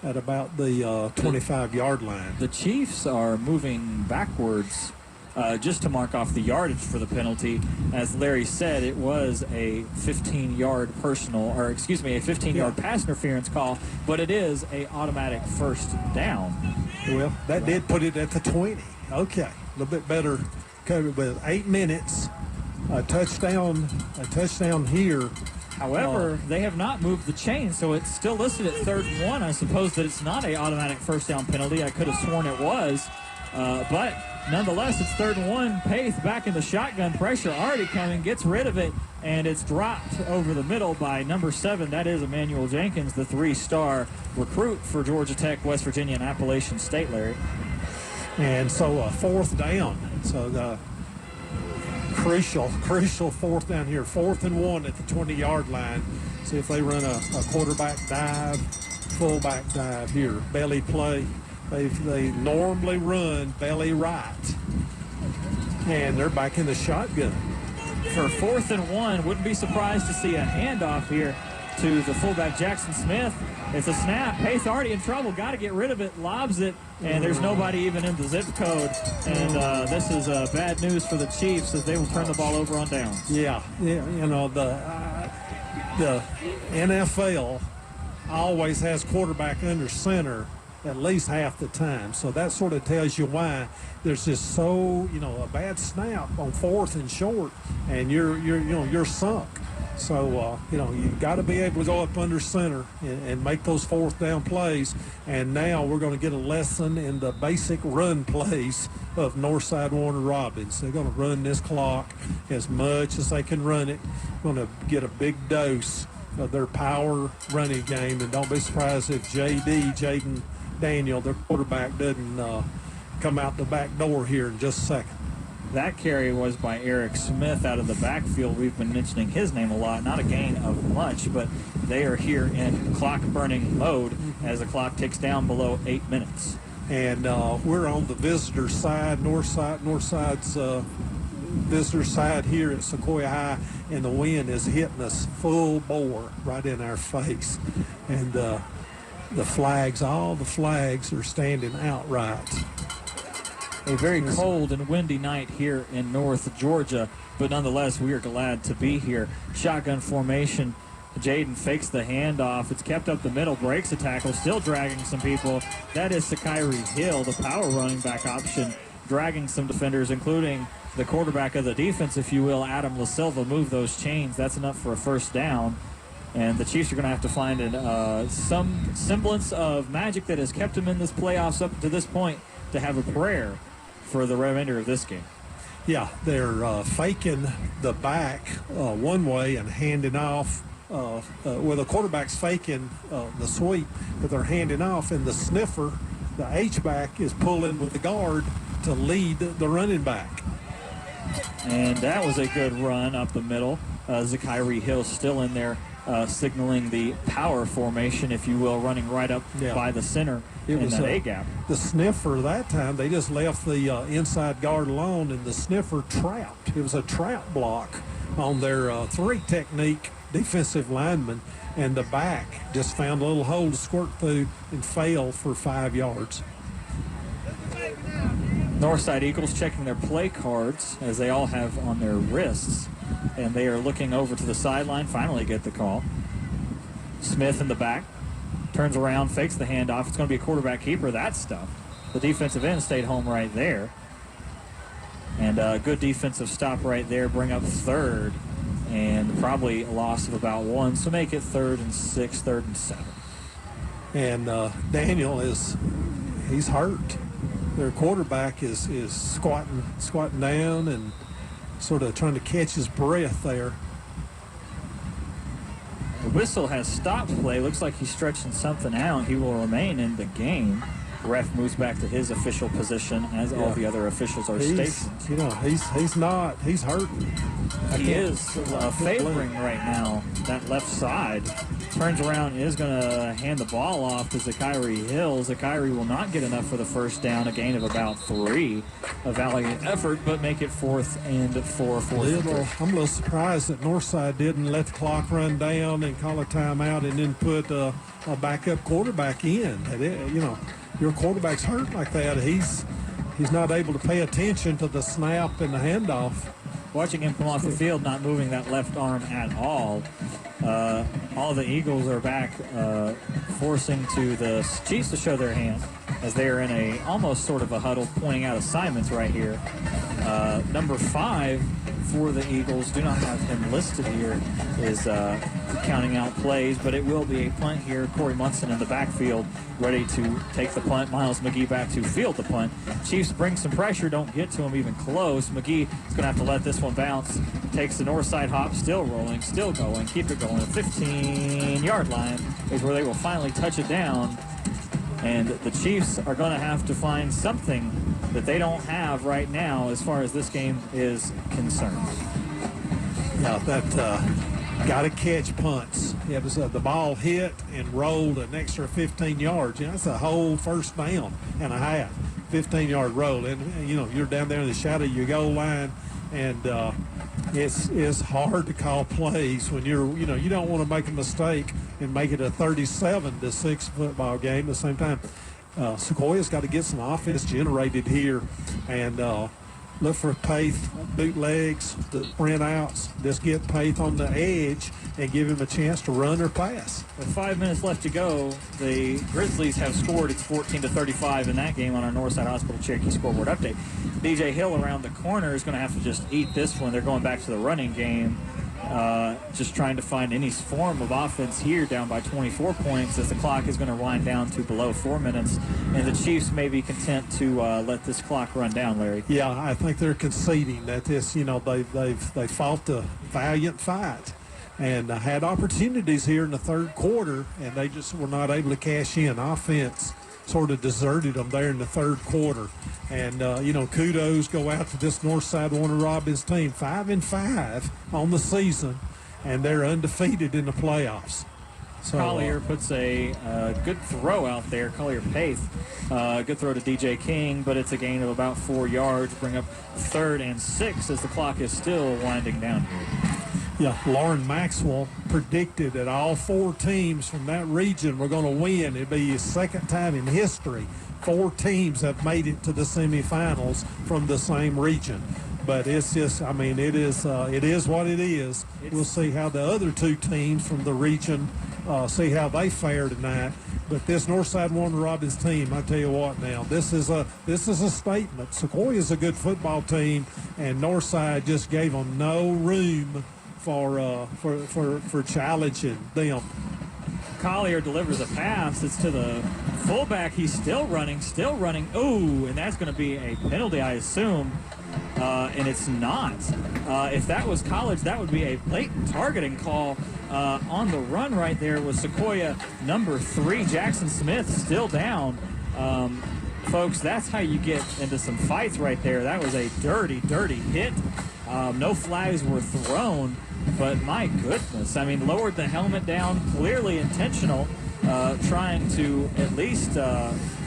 at about the 25-yard line. The Chiefs are moving backwards just to mark off the yardage for the penalty. As Larry said, it was a 15-yard a 15-yard pass interference call, but it is a automatic first down. Well, that did put it at the 20. Okay, a little bit better covered with 8 minutes. A touchdown here. However, they have not moved the chain, so it's still listed at 3rd and 1. I suppose that it's not an automatic first down penalty. I could have sworn it was. But nonetheless, it's 3rd and 1. Paith back in the shotgun, pressure already coming, gets rid of it, and it's dropped over the middle by number 7. That is Emmanuel Jenkins, the 3-star recruit for Georgia Tech, West Virginia, and Appalachian State, Larry. And so a 4th down. So the crucial 4th down here. 4th and 1 at the 20-yard line. See if they run a quarterback dive, fullback dive here. Belly play. They normally run belly right. And they're back in the shotgun. For 4th and 1, wouldn't be surprised to see a handoff here to the fullback Jackson Smith. It's a snap. Paith already in trouble. Got to get rid of it. Lobs it. And there's nobody even in the zip code. And this is bad news for the Chiefs as they will turn the ball over on downs. Yeah. You know, the NFL always has quarterback under center at least half the time. So that sort of tells you why there's just a bad snap on 4th and short, and you're sunk. So, you've got to be able to go up under center and make those 4th down plays. And now we're going to get a lesson in the basic run plays of Northside Warner Robins. They're going to run this clock as much as they can run it. Going to get a big dose of their power running game. And don't be surprised if Jaden Daniel, their quarterback, doesn't come out the back door here in just a second. That carry was by Eric Smith out of the backfield. We've been mentioning his name a lot. Not a gain of much, but they are here in clock-burning mode as the clock ticks down below 8 minutes. And we're on the visitor side, Northside's visitor side here at Sequoyah High, and the wind is hitting us full bore right in our face. And all the flags are standing outright. A very cold and windy night here in North Georgia, but nonetheless, we are glad to be here. Shotgun formation. Jaden fakes the handoff. It's kept up the middle, breaks a tackle, still dragging some people. That is Sequoyah Hill, the power running back option, dragging some defenders, including the quarterback of the defense, if you will, Adam La Silva. Move those chains. That's enough for a first down. And the Chiefs are going to have to find some semblance of magic that has kept them in this playoffs up to this point to have a prayer for the remainder of this game. Yeah, they're faking the back one way and handing off. The quarterback's faking the sweep, but they're handing off, and the sniffer, the H-back, is pulling with the guard to lead the running back. And that was a good run up the middle. Sequoyah Hill still in there, signaling the power formation, if you will, running right up by the center in that A-gap. The sniffer that time, they just left the inside guard alone, and the sniffer trapped. It was a trap block on their 3 technique defensive lineman, and the back just found a little hole to squirt through and failed for 5 yards. Northside Eagles checking their play cards, as they all have on their wrists. and they are looking over to the sideline. Finally get the call. Smith in the back. Turns around, fakes the handoff. It's going to be a quarterback keeper. That's stuff. The defensive end stayed home right there. And a good defensive stop right there. Bring up third. And probably a loss of about 1. So make it 3rd and 6, 3rd and 7. And Daniel he's hurt. Their quarterback is squatting down and sort of trying to catch his breath there. The whistle has stopped play. Looks like he's stretching something out. He will remain in the game. The ref moves back to his official position as all the other officials are stationed. You know, he's hurting. He is favoring right now that left side. Turns around and is going to hand the ball off to Zachary Hill. Zachary will not get enough for the first down, a gain of about 3. A valiant effort, but make it 4th and 4. I'm a little surprised that Northside didn't let the clock run down and call a timeout and then put a backup quarterback in. You know, your quarterback's hurt like that. He's not able to pay attention to the snap and the handoff. Watching him come off the field, not moving that left arm at all. All the Eagles are back, forcing to the Chiefs to show their hand as they are in a almost sort of a huddle, pointing out assignments right here. Number 5 for the Eagles, do not have him listed here, is counting out plays, but it will be a punt here. Corey Munson in the backfield, ready to take the punt. Miles McGee back to field the punt. Chiefs bring some pressure, don't get to him even close. McGee is going to have to let this one bounce. Takes the north side hop, still rolling, still going, keep it going. The 15-yard line is where they will finally touch it down. And the Chiefs are going to have to find something that they don't have right now as far as this game is concerned. Yeah, that got to catch punts. Yeah, the ball hit and rolled an extra 15 yards. You know, that's a whole first down and a half, 15-yard roll. And, you know, you're down there in the shadow of your goal line, and it's hard to call plays when you don't want to make a mistake and make it a 37-6 football game. At the same time, Sequoyah's got to get some offense generated here and look for Paith, bootlegs, the sprint outs. Just get Paith on the edge and give him a chance to run or pass. With 5 minutes left to go, the Grizzlies have scored. It's 14-35 in that game on our Northside Hospital Cherokee scoreboard update. DJ Hill around the corner is going to have to just eat this one. They're going back to the running game. Just trying to find any form of offense here, down by 24 points as the clock is going to wind down to below 4 minutes, and the Chiefs may be content to let this clock run down, Larry. Yeah, I think they're conceding that this, you know, they fought a valiant fight and had opportunities here in the third quarter, and they just were not able to cash in. Offense sort of deserted them there in the third quarter. And, you know, kudos go out to this Northside Warner Robins team, 5-5 on the season, and they're undefeated in the playoffs. So, Collier puts a good throw out there. Collier Paith, good throw to DJ King, but it's a gain of about 4 yards. Bring up 3rd and 6 as the clock is still winding down here. Yeah, Lauren Maxwell predicted that all 4 teams from that region were going to win. It'd be the second time in history 4 teams have made it to the semifinals from the same region. But it's just, I mean, it is what it is. We'll see how the other 2 teams from the region see how they fare tonight. But this Northside Warner Robins team, I tell you what now, this is a statement. Sequoyah is a good football team, and Northside just gave them no room for challenging them. Collier delivers a pass. It's to the fullback. He's still running. Ooh, and that's going to be a penalty, I assume. And it's not. If that was college, that would be a blatant targeting call. On the run right there was Sequoyah number 3, Jackson Smith, still down. Folks, that's how you get into some fights right there. That was a dirty, dirty hit. No flags were thrown. But my goodness, I mean, lowered the helmet down, clearly intentional, trying to at least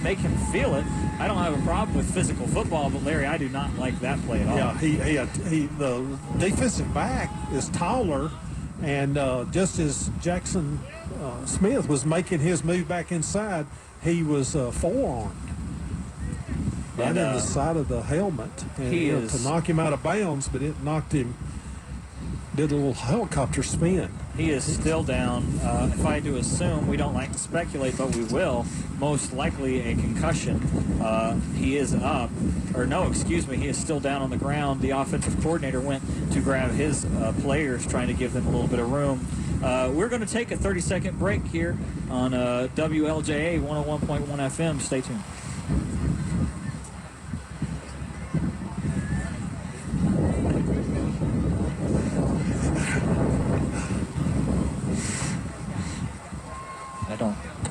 make him feel it. I don't have a problem with physical football, but Larry, I do not like that play at all. Yeah, the defensive back is taller, and just as Jackson Smith was making his move back inside, he was forearmed right in the side of the helmet, and to knock him out of bounds, but it knocked him did a little helicopter spin. He is still down. If I had to assume, we don't like to speculate, but we will. Most likely a concussion. He is up. Or no, excuse me, he is still down on the ground. The offensive coordinator went to grab his players, trying to give them a little bit of room. We're going to take a 30-second break here on WLJA 101.1 FM. Stay tuned. I don't hear the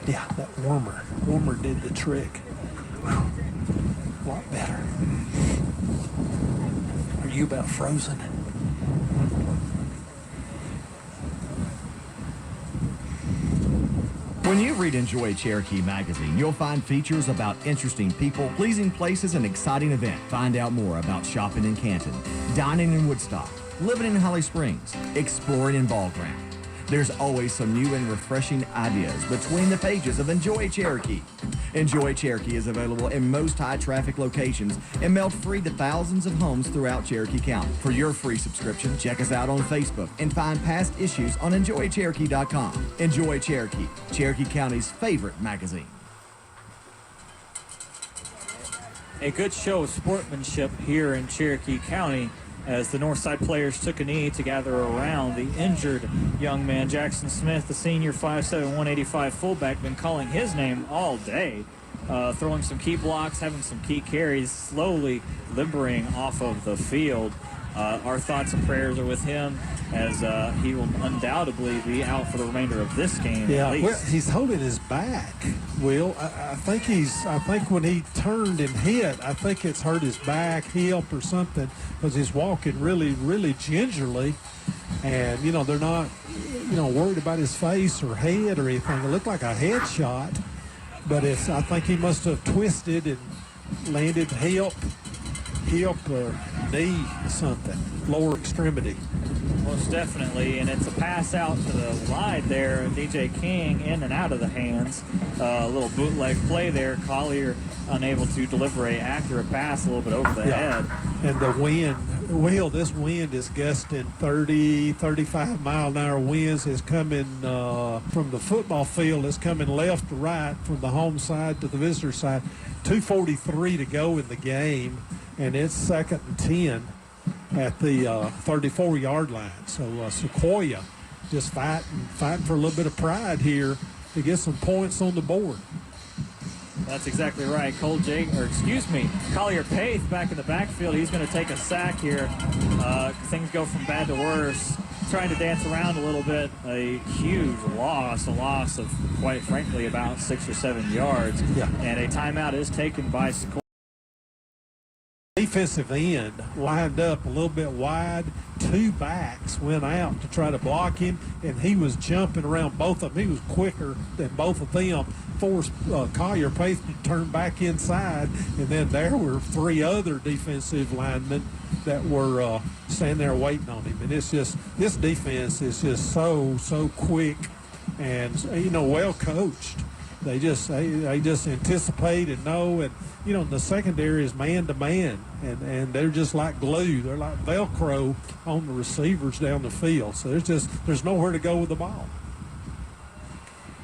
Yeah, that warmer did the trick. Whew. A lot better. Are you about frozen? When you read Enjoy Cherokee magazine, you'll find features about interesting people, pleasing places, and exciting events. Find out more about shopping in Canton, dining in Woodstock, living in Holly Springs, exploring in Ball Ground. There's always some new and refreshing ideas between the pages of Enjoy Cherokee. Enjoy Cherokee is available in most high-traffic locations and mailed free to thousands of homes throughout Cherokee County. For your free subscription, check us out on Facebook and find past issues on EnjoyCherokee.com. Enjoy Cherokee, Cherokee County's favorite magazine. A good show of sportsmanship here in Cherokee County as the Northside players took a knee to gather around the injured young man. Jackson Smith, the senior 5'7", 185 fullback, been calling his name all day, throwing some key blocks, having some key carries, slowly limbering off of the field. Our thoughts and prayers are with him as he will undoubtedly be out for the remainder of this game. Yeah, at least. well, he's holding his back. Will, I think when he turned and hit, I think it's hurt his back, hip, or something, because he's walking really, really gingerly, and they're not, worried about his face or head or anything. It looked like a head shot, but I think he must have twisted and landed hip or knee, something, lower extremity. Most definitely, and it's a pass out to the line there. DJ King in and out of the hands. A little bootleg play there. Collier unable to deliver an accurate pass a little bit over the head. And the wind, this wind is gusting 30, 35 mile an hour winds. Is coming from the football field. It's coming left to right from the home side to the visitor side. 2:43 to go in the game, and it's 2nd and 10 at the 34-yard line. So Sequoyah just fighting for a little bit of pride here to get some points on the board. That's exactly right. Collier Paith back in the backfield. He's going to take a sack here. Things go from bad to worse. Trying to dance around a little bit. A huge loss, a loss of, quite frankly, about 6 or 7 yards. Yeah. And a timeout is taken by Sequoyah. Defensive end lined up a little bit wide. 2 backs went out to try to block him, and he was jumping around both of them. He was quicker than both of them. Forced Collier Paith to turn back inside, and then there were 3 other defensive linemen that were standing there waiting on him. And it's just, this defense is just so quick and well coached. They just anticipate and know, and the secondary is man to man, and they're just like glue. They're like Velcro on the receivers down the field. So there's nowhere to go with the ball.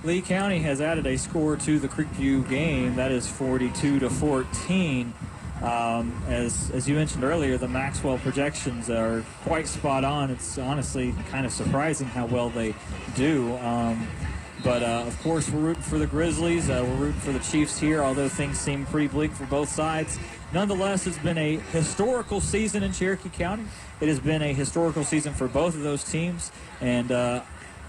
Lee County has added a score to the Creekview game. That is 42-14. As you mentioned earlier, the Maxwell projections are quite spot on. It's honestly kind of surprising how well they do. But, of course, we're rooting for the Grizzlies. We're rooting for the Chiefs here, although things seem pretty bleak for both sides. Nonetheless, it's been a historical season in Cherokee County. It has been a historical season for both of those teams. And,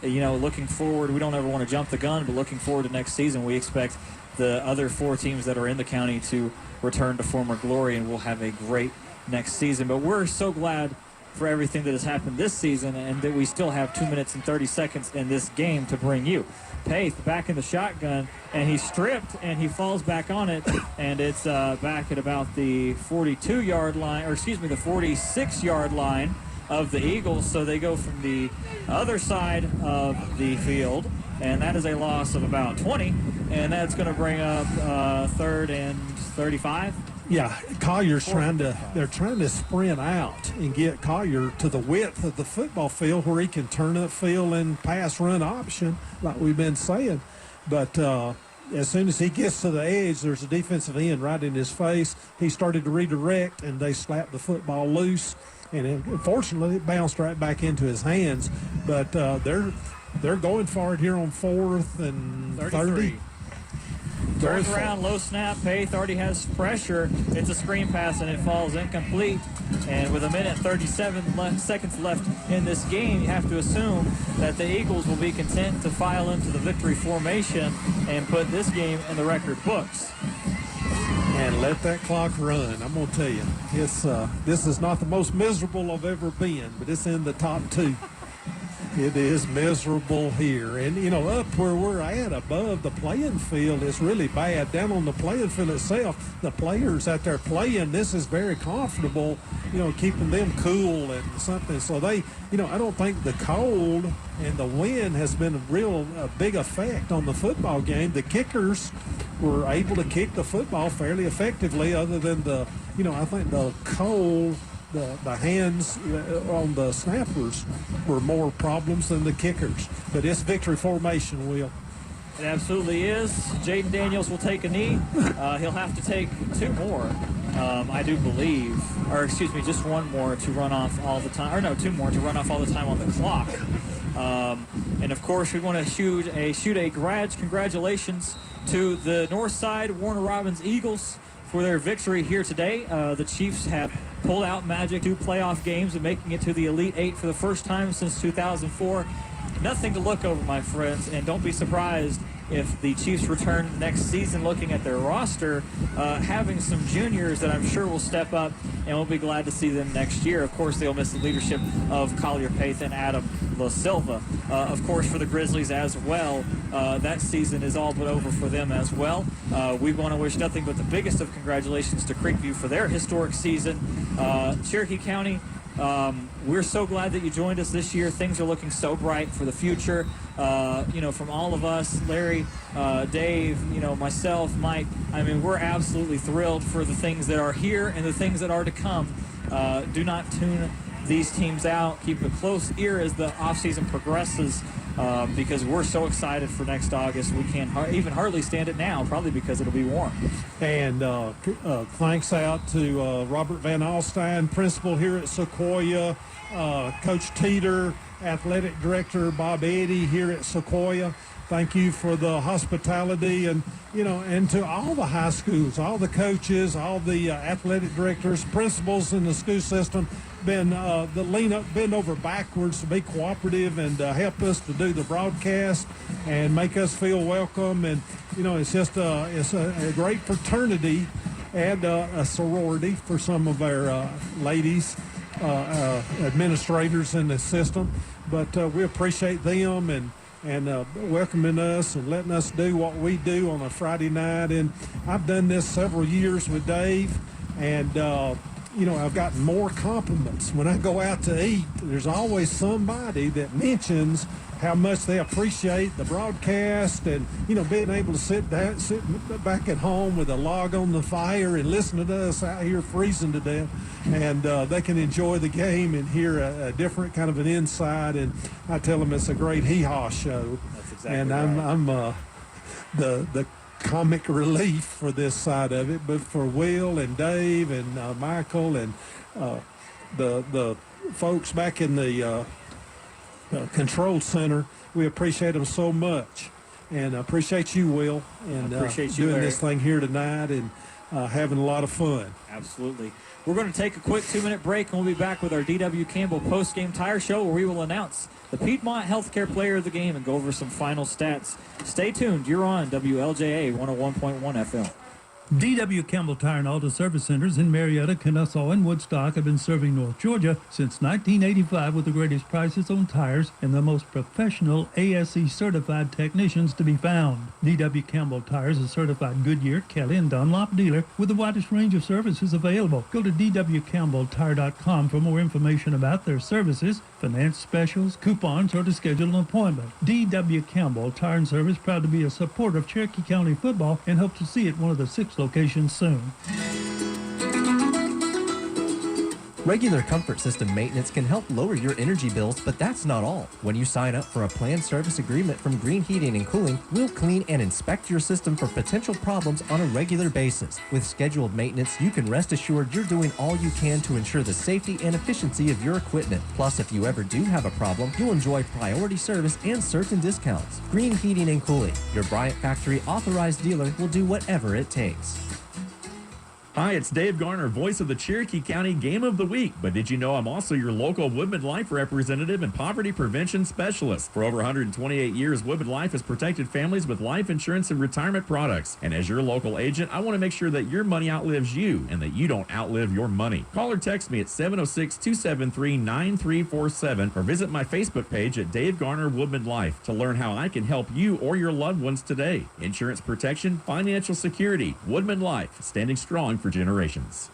looking forward, we don't ever want to jump the gun, but looking forward to next season, we expect the other 4 teams that are in the county to return to former glory, and we'll have a great next season. But we're so glad for everything that has happened this season, and that we still have 2 minutes and 30 seconds in this game to bring you. Pace back in the shotgun, and he's stripped, and he falls back on it, and it's back at about the 42-yard line, or excuse me, the 46-yard line of the Eagles. So they go from the other side of the field, and that is a loss of about 20, and that's going to bring up 3rd and 35. Yeah, Collier's they're trying to sprint out and get Collier to the width of the football field where he can turn up field and pass run option like we've been saying. But as soon as he gets to the edge, there's a defensive end right in his face. He started to redirect, and they slapped the football loose. And unfortunately, it bounced right back into his hands. But they're going for it here on 4th and 30. Third round, low snap. Pace already has pressure. It's a screen pass, and it falls incomplete. And with 1:37 seconds left in this game, you have to assume that the Eagles will be content to file into the victory formation and put this game in the record books. And let that clock run. I'm going to tell you, this is not the most miserable I've ever been, but it's in the top 2. It is miserable here. And, up where we're at above the playing field is really bad. Down on the playing field itself, the players out there playing, this is very comfortable, keeping them cool and something. So I don't think the cold and the wind has been a big effect on the football game. The kickers were able to kick the football fairly effectively, other than I think the cold, the hands on the snappers were more problems than the kickers. But it's victory formation, Will. It absolutely is. Jaden Daniels will take a knee. He'll have to take 2 more, I do believe. Or excuse me, just 1 more to run off all the time. Or no, 2 more to run off all the time on the clock. And of course, we want to shoot a congratulations to the Northside Warner Robins Eagles for their victory here today. The Chiefs have pulled out magic 2 playoff games and making it to the Elite 8 for the first time since 2004. Nothing to look over, my friends, and don't be surprised if the Chiefs return next season looking at their roster, having some juniors that I'm sure will step up, and we'll be glad to see them next year. Of course, they'll miss the leadership of Collier Pace and Adam La Silva. Of course, for the Grizzlies as well, that season is all but over for them as well. We want to wish nothing but the biggest of congratulations to Creekview for their historic season. Cherokee County, we're so glad that you joined us this year. Things are looking so bright for the future. From all of us, Larry, Dave, myself, Mike, we're absolutely thrilled for the things that are here and the things that are to come. Do not tune these teams out. Keep a close ear as the offseason progresses, because we're so excited for next August. We can't even hardly stand it now, probably because it'll be warm. And thanks out to Robert Van Alstyne, principal here at Sequoyah, Coach Teeter, athletic director Bob Eddy here at Sequoyah. Thank you for the hospitality, and to all the high schools, all the coaches, all the athletic directors, principals in the school system, been bend over backwards to be cooperative and help us to do the broadcast and make us feel welcome. And it's just it's a great fraternity and a sorority for some of our ladies administrators in the system. But we appreciate them and welcoming us and letting us do what we do on a Friday night. And I've done this several years with Dave, and I've gotten more compliments when I go out to eat. There's always somebody that mentions how much they appreciate the broadcast and, being able to sit back at home with a log on the fire and listen to us out here freezing to death. And they can enjoy the game and hear a different kind of an insight. And I tell them it's a great hee-haw show. That's exactly and I'm the comic relief for this side of it. But for Will and Dave and Michael and the folks back in the control center, we appreciate them so much. And I appreciate you, Will, and appreciate you, doing Larry. this thing here tonight and having a lot of fun. Absolutely. We're going to take a quick 2-minute break, and we'll be back with our D.W. Campbell post-game tire show, where we will announce the Piedmont Healthcare Player of the Game and go over some final stats. Stay tuned. You're on WLJA 101.1 FM. D.W. Campbell Tire and Auto Service Centers in Marietta, Kennesaw, and Woodstock have been serving North Georgia since 1985 with the greatest prices on tires and the most professional ASE certified technicians to be found. D.W. Campbell Tires is certified Goodyear, Kelly, and Dunlop dealer with the widest range of services available. Go to dwcampbelltire.com for more information about their services, finance specials, coupons, or to schedule an appointment. D.W. Campbell Tire and Service, proud to be a supporter of Cherokee County football and hope to see it one of the 6 locations soon. Regular comfort system maintenance can help lower your energy bills, but that's not all. When you sign up for a planned service agreement from Green Heating and Cooling, we'll clean and inspect your system for potential problems on a regular basis. With scheduled maintenance, you can rest assured you're doing all you can to ensure the safety and efficiency of your equipment. Plus, if you ever do have a problem, you'll enjoy priority service and certain discounts. Green Heating and Cooling, your Bryant Factory authorized dealer, will do whatever it takes. Hi, it's Dave Garner, voice of the Cherokee County Game of the Week. But did you know I'm also your local Woodman Life representative and poverty prevention specialist? For over 128 years, Woodman Life has protected families with life insurance and retirement products. And as your local agent, I want to make sure that your money outlives you and that you don't outlive your money. Call or text me at 706-273-9347 or visit my Facebook page at Dave Garner Woodman Life to learn how I can help you or your loved ones today. Insurance protection, financial security, Woodman Life, standing strong for generations.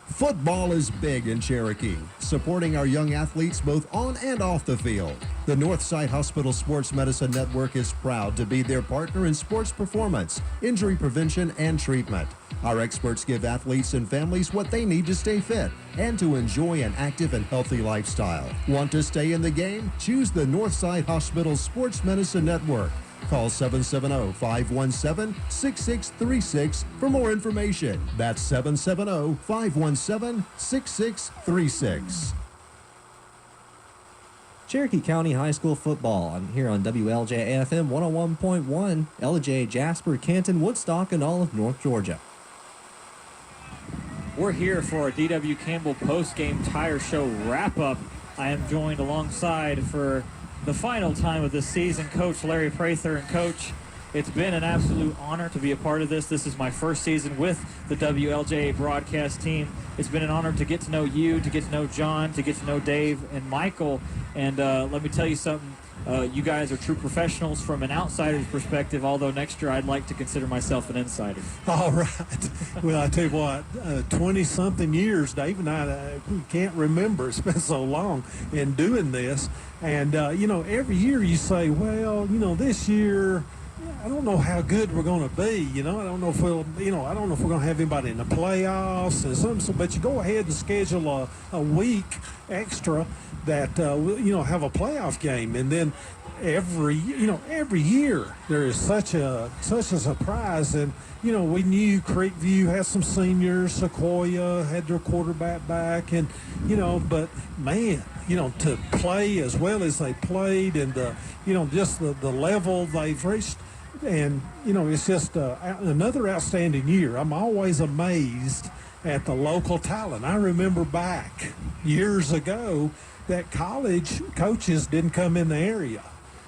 Football is big in Cherokee, supporting our young athletes both on and off the field. The Northside Hospital Sports Medicine Network is proud to be their partner in sports performance, injury prevention, and treatment. Our experts give athletes and families what they need to stay fit and to enjoy an active and healthy lifestyle. Want to stay in the game? Choose the Northside Hospital Sports Medicine Network. Call 770-517-6636 for more information. That's 770-517-6636. Cherokee County High School football. I'm here on WLJA FM 101.1, LJ, Jasper, Canton, Woodstock, and all of North Georgia. We're here for a D.W. Campbell post-game tire show wrap-up. I am joined alongside for the final time of this season, Coach Larry Prather. And Coach, it's been an absolute honor to be a part of this. This is my first season with the WLJA broadcast team. It's been an honor to get to know you, to get to know John, to get to know Dave and Michael. And let me tell you something. You guys are true professionals from an outsider's perspective, although next year I'd like to consider myself an insider. All right. Well, I tell you what, 20-something years, Dave and I can't remember. It's been so long in doing this. And, every year you say, well, this year, I don't know how good we're going to be. I don't know if we're going to have anybody in the playoffs and something. But you go ahead and schedule a week extra that have a playoff game, and then every year there is such a surprise. And we knew Creekview had some seniors, Sequoyah had their quarterback back, and but man, to play as well as they played, and just the level they've reached. And, it's just another outstanding year. I'm always amazed at the local talent. I remember back years ago that college coaches didn't come in the area.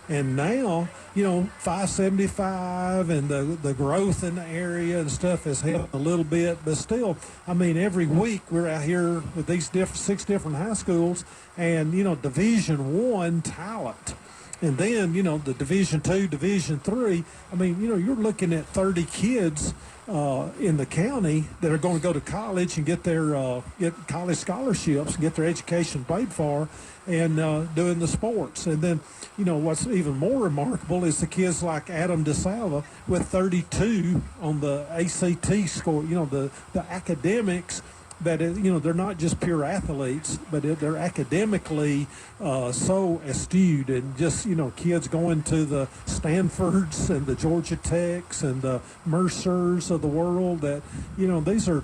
And now, 575 and the growth in the area and stuff has helped a little bit. But still, every week we're out here with these 6 different high schools and, Division I talent. And then, the Division II, Division III, you're looking at 30 kids in the county that are going to go to college and get their get college scholarships, get their education paid for, and doing the sports. And then, what's even more remarkable is the kids like Adam DeSalva with 32 on the ACT score, the academics. That they're not just pure athletes, but they're academically so astute, and just kids going to the Stanfords and the Georgia Techs and the Mercers of the world. That these are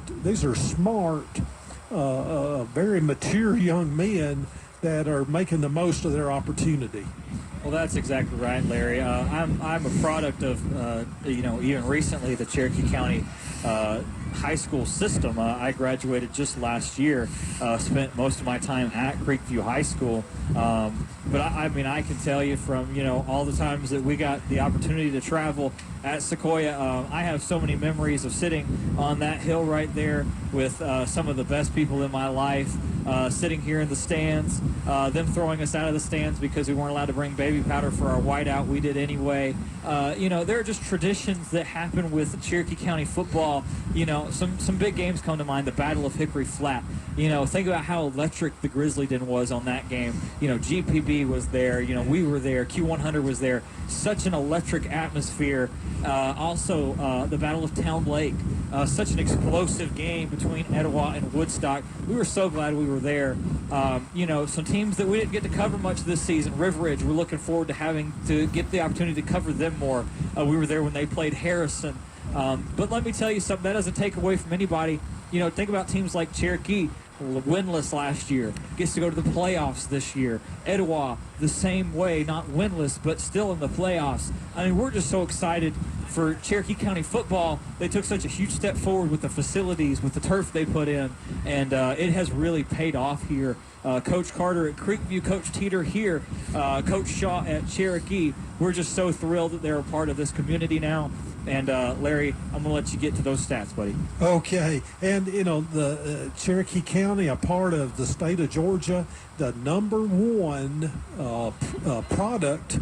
smart, very mature young men that are making the most of their opportunity. Well, that's exactly right, Larry. I'm a product of even recently the Cherokee County high school system. I graduated just last year, spent most of my time at Creekview High School. But I can tell you from, all the times that we got the opportunity to travel at Sequoyah. I have so many memories of sitting on that hill right there with some of the best people in my life, sitting here in the stands, them throwing us out of the stands because we weren't allowed to bring baby powder for our whiteout. We did anyway. There are just traditions that happen with Cherokee County football. Some big games come to mind. The Battle of Hickory Flat. Think about how electric the Grizzly Den was on that game. GPB was there. We were there. Q100 was there. Such an electric atmosphere. Also, the Battle of Town Lake. Such an explosive game between Etowah and Woodstock. We were so glad we were there. Some teams that we didn't get to cover much this season. River Ridge, we're looking forward to having to get the opportunity to cover them more. We were there when they played Harrison. But let me tell you something, that doesn't take away from anybody. Think about teams like Cherokee, winless last year, gets to go to the playoffs this year. Etowah, the same way, not winless, but still in the playoffs. I mean, we're just so excited for Cherokee County football. They took such a huge step forward with the facilities, with the turf they put in, and it has really paid off here. Coach Carter at Creekview, Coach Teeter here, Coach Shaw at Cherokee. We're just so thrilled that they're a part of this community now. And Larry, I'm going to let you get to those stats, buddy. Okay. And, the Cherokee County, a part of the state of Georgia, the number one product,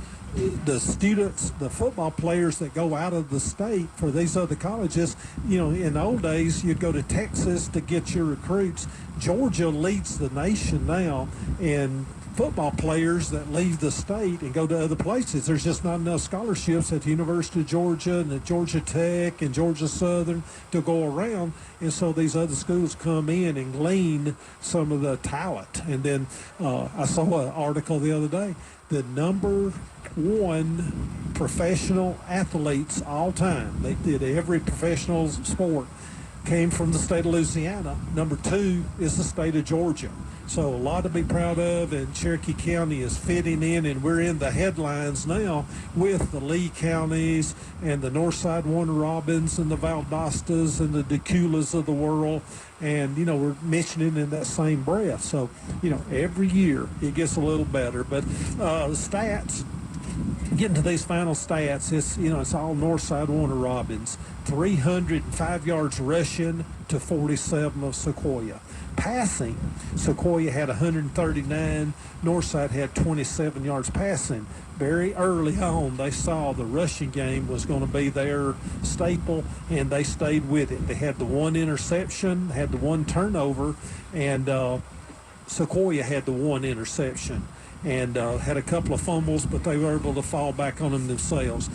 the students, the football players that go out of the state for these other colleges, in the old days, you'd go to Texas to get your recruits. Georgia leads the nation now in football players that leave the state and go to other places. There's just not enough scholarships at the University of Georgia and at Georgia Tech and Georgia Southern to go around, and so these other schools come in and glean some of the talent. And then I saw an article the other day, the number one professional athletes all time, they did every professional sport, came from the state of Louisiana. Number two is the state of Georgia. So a lot to be proud of, and Cherokee County is fitting in, and we're in the headlines now with the Lee counties and the Northside Warner Robins and the Valdostas and the Deculas of the world. And, we're mentioning in that same breath. So, every year it gets a little better. But stats, getting to these final stats, it's all Northside Warner Robins. 305 yards rushing to 47 of Sequoyah. Passing, Sequoyah had 139, Northside had 27 yards passing. Very early on, they saw the rushing game was going to be their staple, and they stayed with it. They had the one interception, had the one turnover, and Sequoyah had the one interception and had a couple of fumbles, but they were able to fall back on them themselves.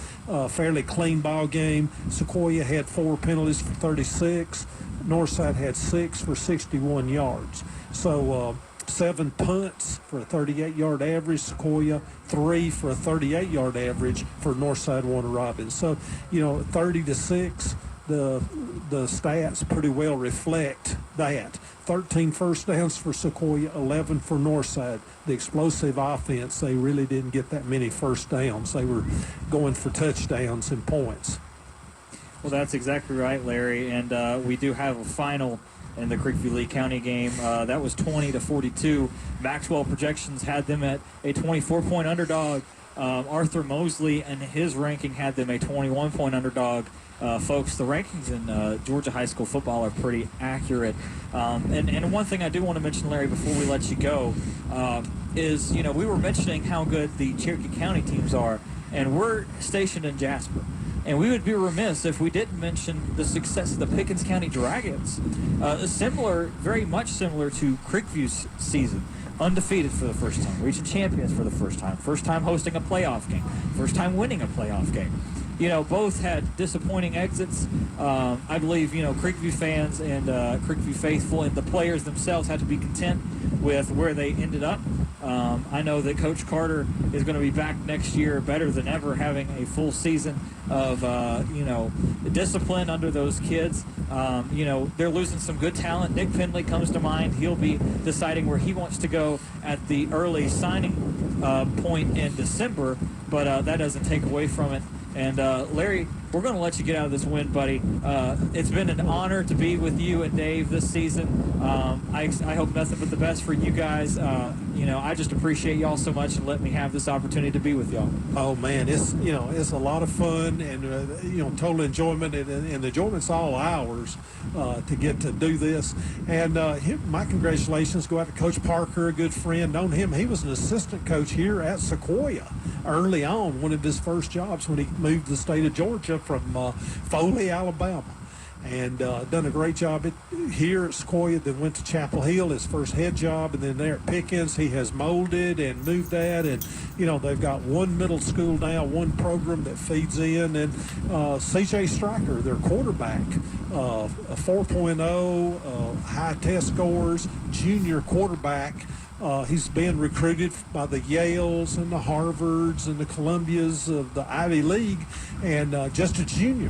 Fairly clean ball game. Sequoyah had 4 penalties for 36. Northside had 6 for 61 yards. So 7 punts for a 38-yard average. Sequoyah 3 for a 38-yard average for Northside Warner Robins. So 30-6. The stats pretty well reflect that. 13 first downs for Sequoyah, 11 for Northside. The explosive offense, they really didn't get that many first downs. They were going for touchdowns and points. Well, that's exactly right, Larry. And we do have a final in the Creekview-Lee County game. That was 20-42. Maxwell projections had them at a 24-point underdog. Arthur Mosley and his ranking had them a 21-point underdog. Folks, the rankings in Georgia high school football are pretty accurate. And one thing I do want to mention, Larry, before we let you go, is, we were mentioning how good the Cherokee County teams are, and we're stationed in Jasper. And we would be remiss if we didn't mention the success of the Pickens County Dragons. Very much similar to Creekview's season. Undefeated for the first time, reaching champions for the first time hosting a playoff game, first time winning a playoff game. Both had disappointing exits. I believe, Creekview fans and Creekview faithful and the players themselves had to be content with where they ended up. I know that Coach Carter is going to be back next year better than ever, having a full season of, discipline under those kids. They're losing some good talent. Nick Finley comes to mind. He'll be deciding where he wants to go at the early signing point in December, but that doesn't take away from it. And Larry, we're going to let you get out of this win, buddy. It's been an honor to be with you and Dave this season. I hope nothing but the best for you guys. I just appreciate y'all so much and let me have this opportunity to be with y'all. Oh man, it's a lot of fun and total enjoyment, and the enjoyment's all ours to get to do this. And my congratulations go out to Coach Parker, a good friend. Known him, he was an assistant coach here at Sequoyah early on, one of his first jobs when he moved to the state of Georgia from Foley, Alabama. And done a great job here at Sequoyah, then went to Chapel Hill, his first head job, and then there at Pickens, he has molded and moved that, and, they've got one middle school now, one program that feeds in, and C.J. Stryker, their quarterback, a 4.0, high test scores, junior quarterback. He's been recruited by the Yales and the Harvards and the Columbias of the Ivy League, and just a junior.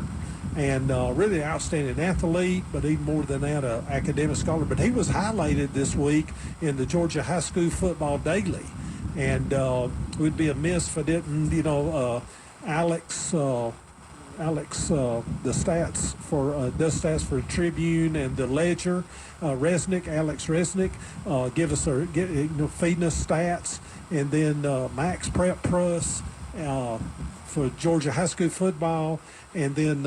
And really outstanding athlete, but even more than that, an academic scholar. But he was highlighted this week in the Georgia High School Football Daily. And it would be amiss if I didn't, Alex, the stats for does stats for Tribune and the Ledger. Alex Resnick, feeding us stats. And then Max Prep Plus for Georgia High School football, and then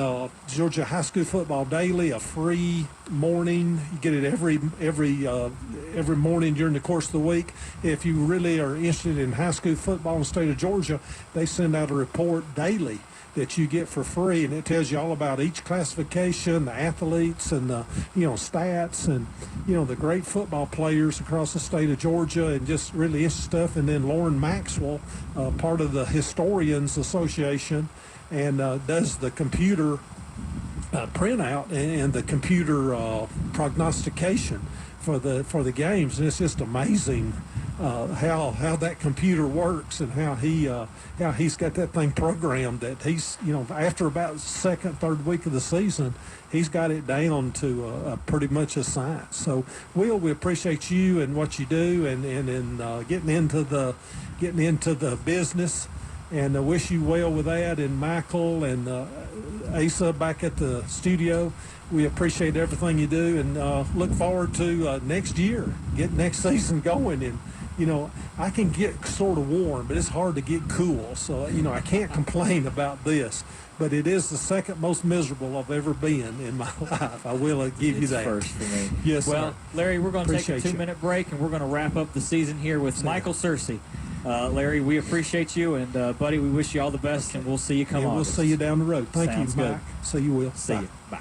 Georgia High School Football Daily, a free morning. You get it every morning during the course of the week. If you really are interested in high school football in the state of Georgia, they send out a report daily that you get for free, and it tells you all about each classification, the athletes, and the stats, and the great football players across the state of Georgia, and just really interesting stuff. And then Lauren Maxwell, part of the Historians Association, and does the computer printout and the computer prognostication for the games, and it's just amazing how that computer works, and how he's got that thing programmed that he's after about second, third week of the season, he's got it down to pretty much a science. So Will, we appreciate you and what you do, and getting into the business, and I wish you well with that. And Michael and Asa back at the studio, we appreciate everything you do, and look forward to next year, get next season going. And I can get sort of warm, but it's hard to get cool. So, I can't complain about this, but it is the second most miserable I've ever been in my life. I will give you that. First for me. Yes, well, sir. Larry, we're going to take a Appreciate 2-minute break, and we're going to wrap up the season here with Michael Searcy. Larry, we appreciate you, and buddy, we wish you all the best, and we'll see you come on. We'll see you down the road. Thank Sounds you, good. Mike. See you, Will. See Bye. you. Bye.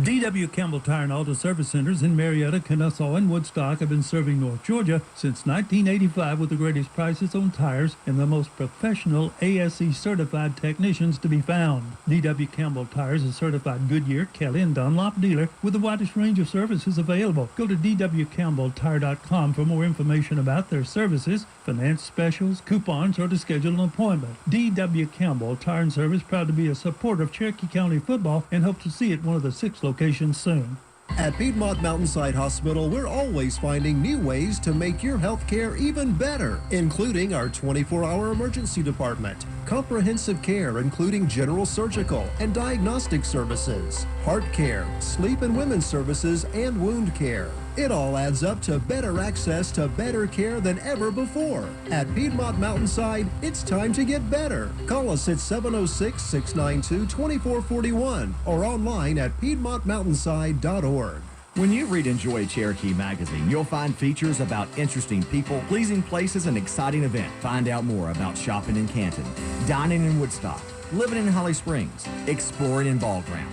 D.W. Campbell Tire and Auto Service Centers in Marietta, Kennesaw, and Woodstock have been serving North Georgia since 1985 with the greatest prices on tires and the most professional ASE certified technicians to be found. D.W. Campbell Tires is certified Goodyear, Kelly, and Dunlop dealer with the widest range of services available. Go to dwcampbelltire.com for more information about their services, finance specials, coupons, or to schedule an appointment. D.W. Campbell Tire and Service, proud to be a supporter of Cherokee County football, and hope to see it one of the 6 locations soon. At Piedmont Mountainside Hospital, we're always finding new ways to make your health care even better, including our 24-hour emergency department, comprehensive care including general surgical and diagnostic services, heart care, sleep and women's services, and wound care. It all adds up to better access to better care than ever before. At Piedmont Mountainside, it's time to get better. Call us at 706-692-2441 or online at piedmontmountainside.org. When you read Enjoy Cherokee magazine, you'll find features about interesting people, pleasing places, and exciting events. Find out more about shopping in Canton, dining in Woodstock, living in Holly Springs, exploring in Ball Ground.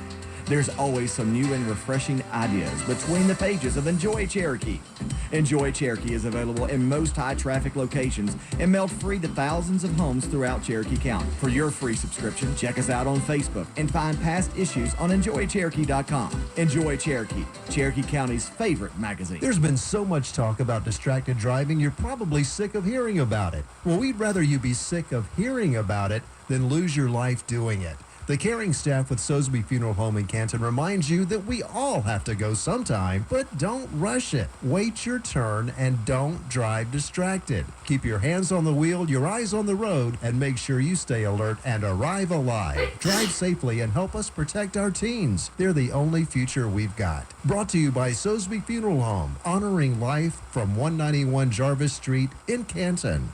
There's always some new and refreshing ideas between the pages of Enjoy Cherokee. Enjoy Cherokee is available in most high-traffic locations and mailed free to thousands of homes throughout Cherokee County. For your free subscription, check us out on Facebook and find past issues on EnjoyCherokee.com. Enjoy Cherokee, Cherokee County's favorite magazine. There's been so much talk about distracted driving, you're probably sick of hearing about it. Well, we'd rather you be sick of hearing about it than lose your life doing it. The caring staff with Sosby Funeral Home in Canton reminds you that we all have to go sometime, but don't rush it. Wait your turn and don't drive distracted. Keep your hands on the wheel, your eyes on the road, and make sure you stay alert and arrive alive. Drive safely and help us protect our teens. They're the only future we've got. Brought to you by Sosby Funeral Home, honoring life from 191 Jarvis Street in Canton.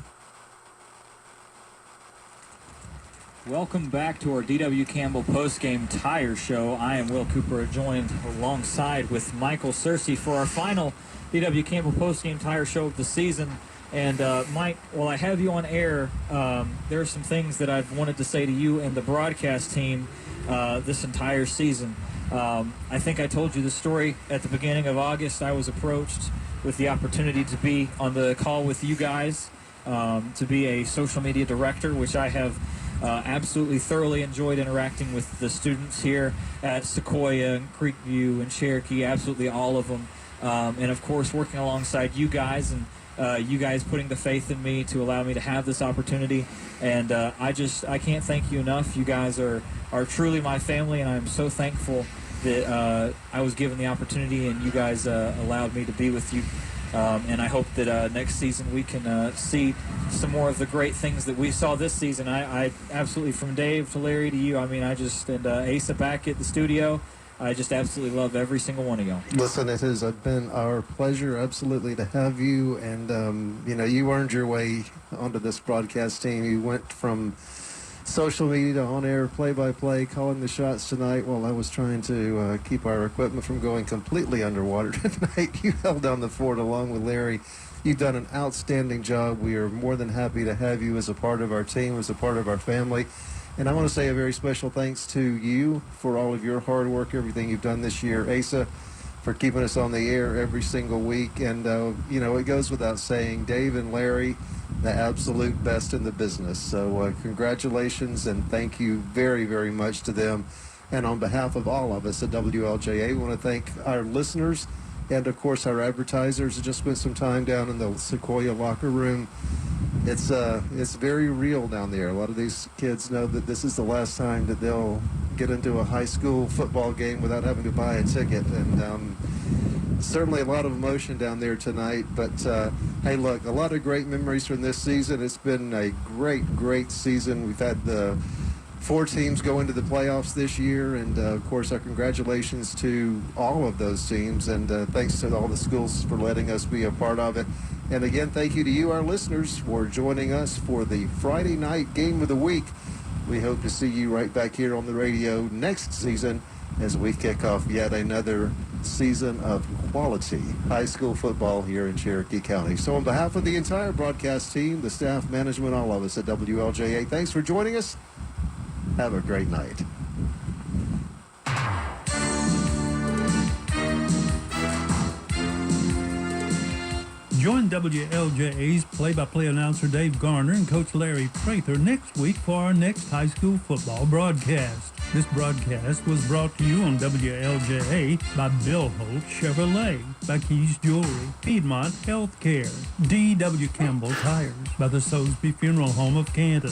Welcome back to our D.W. Campbell postgame tire show. I am Will Cooper, joined alongside with Michael Searcy for our final D.W. Campbell postgame tire show of the season. And Mike, while I have you on air, there are some things that I've wanted to say to you and the broadcast team this entire season. I think I told you the story at the beginning of August. I was approached with the opportunity to be on the call with you guys, to be a social media director, which I have absolutely thoroughly enjoyed interacting with the students here at Sequoyah and Creekview and Cherokee, absolutely all of them. And of course, working alongside you guys and you guys putting the faith in me to allow me to have this opportunity. And I can't thank you enough. You guys are truly my family, and I'm so thankful that I was given the opportunity and you guys allowed me to be with you. And I hope that next season we can see some more of the great things that we saw this season. I absolutely, from Dave to Larry to you, I mean, and Asa back at the studio, I just absolutely love every single one of y'all. Listen, it has been our pleasure, absolutely, to have you. And, you earned your way onto this broadcast team. You went from social media to on-air play-by-play, calling the shots tonight while I was trying to keep our equipment from going completely underwater tonight. You held down the fort along with Larry. You've done an outstanding job. We are more than happy to have you as a part of our team, as a part of our family. And I want to say a very special thanks to you for all of your hard work, everything you've done this year. Asa, for keeping us on the air every single week. And, it goes without saying, Dave and Larry, the absolute best in the business. So congratulations and thank you very, very much to them. And on behalf of all of us at WLJA, we want to thank our listeners and, of course, our advertisers who just spent some time down in the Sequoyah locker room. It's very real down there. A lot of these kids know that this is the last time that they'll get into a high school football game without having to buy a ticket. And certainly a lot of emotion down there tonight. But, hey, look, a lot of great memories from this season. It's been a great, great season. We've had the 4 teams go into the playoffs this year. And, of course, our congratulations to all of those teams. And thanks to all the schools for letting us be a part of it. And, again, thank you to you, our listeners, for joining us for the Friday night game of the week. We hope to see you right back here on the radio next season as we kick off yet another season of quality high school football here in Cherokee County. So on behalf of the entire broadcast team, the staff, management, all of us at WLJA, thanks for joining us. Have a great night. Join WLJA's play-by-play announcer Dave Garner and Coach Larry Prather next week for our next high school football broadcast. This broadcast was brought to you on WLJA by Bill Holt Chevrolet, by Keys Jewelry, Piedmont Healthcare, D.W. Campbell Tires, by the Sosby Funeral Home of Canton,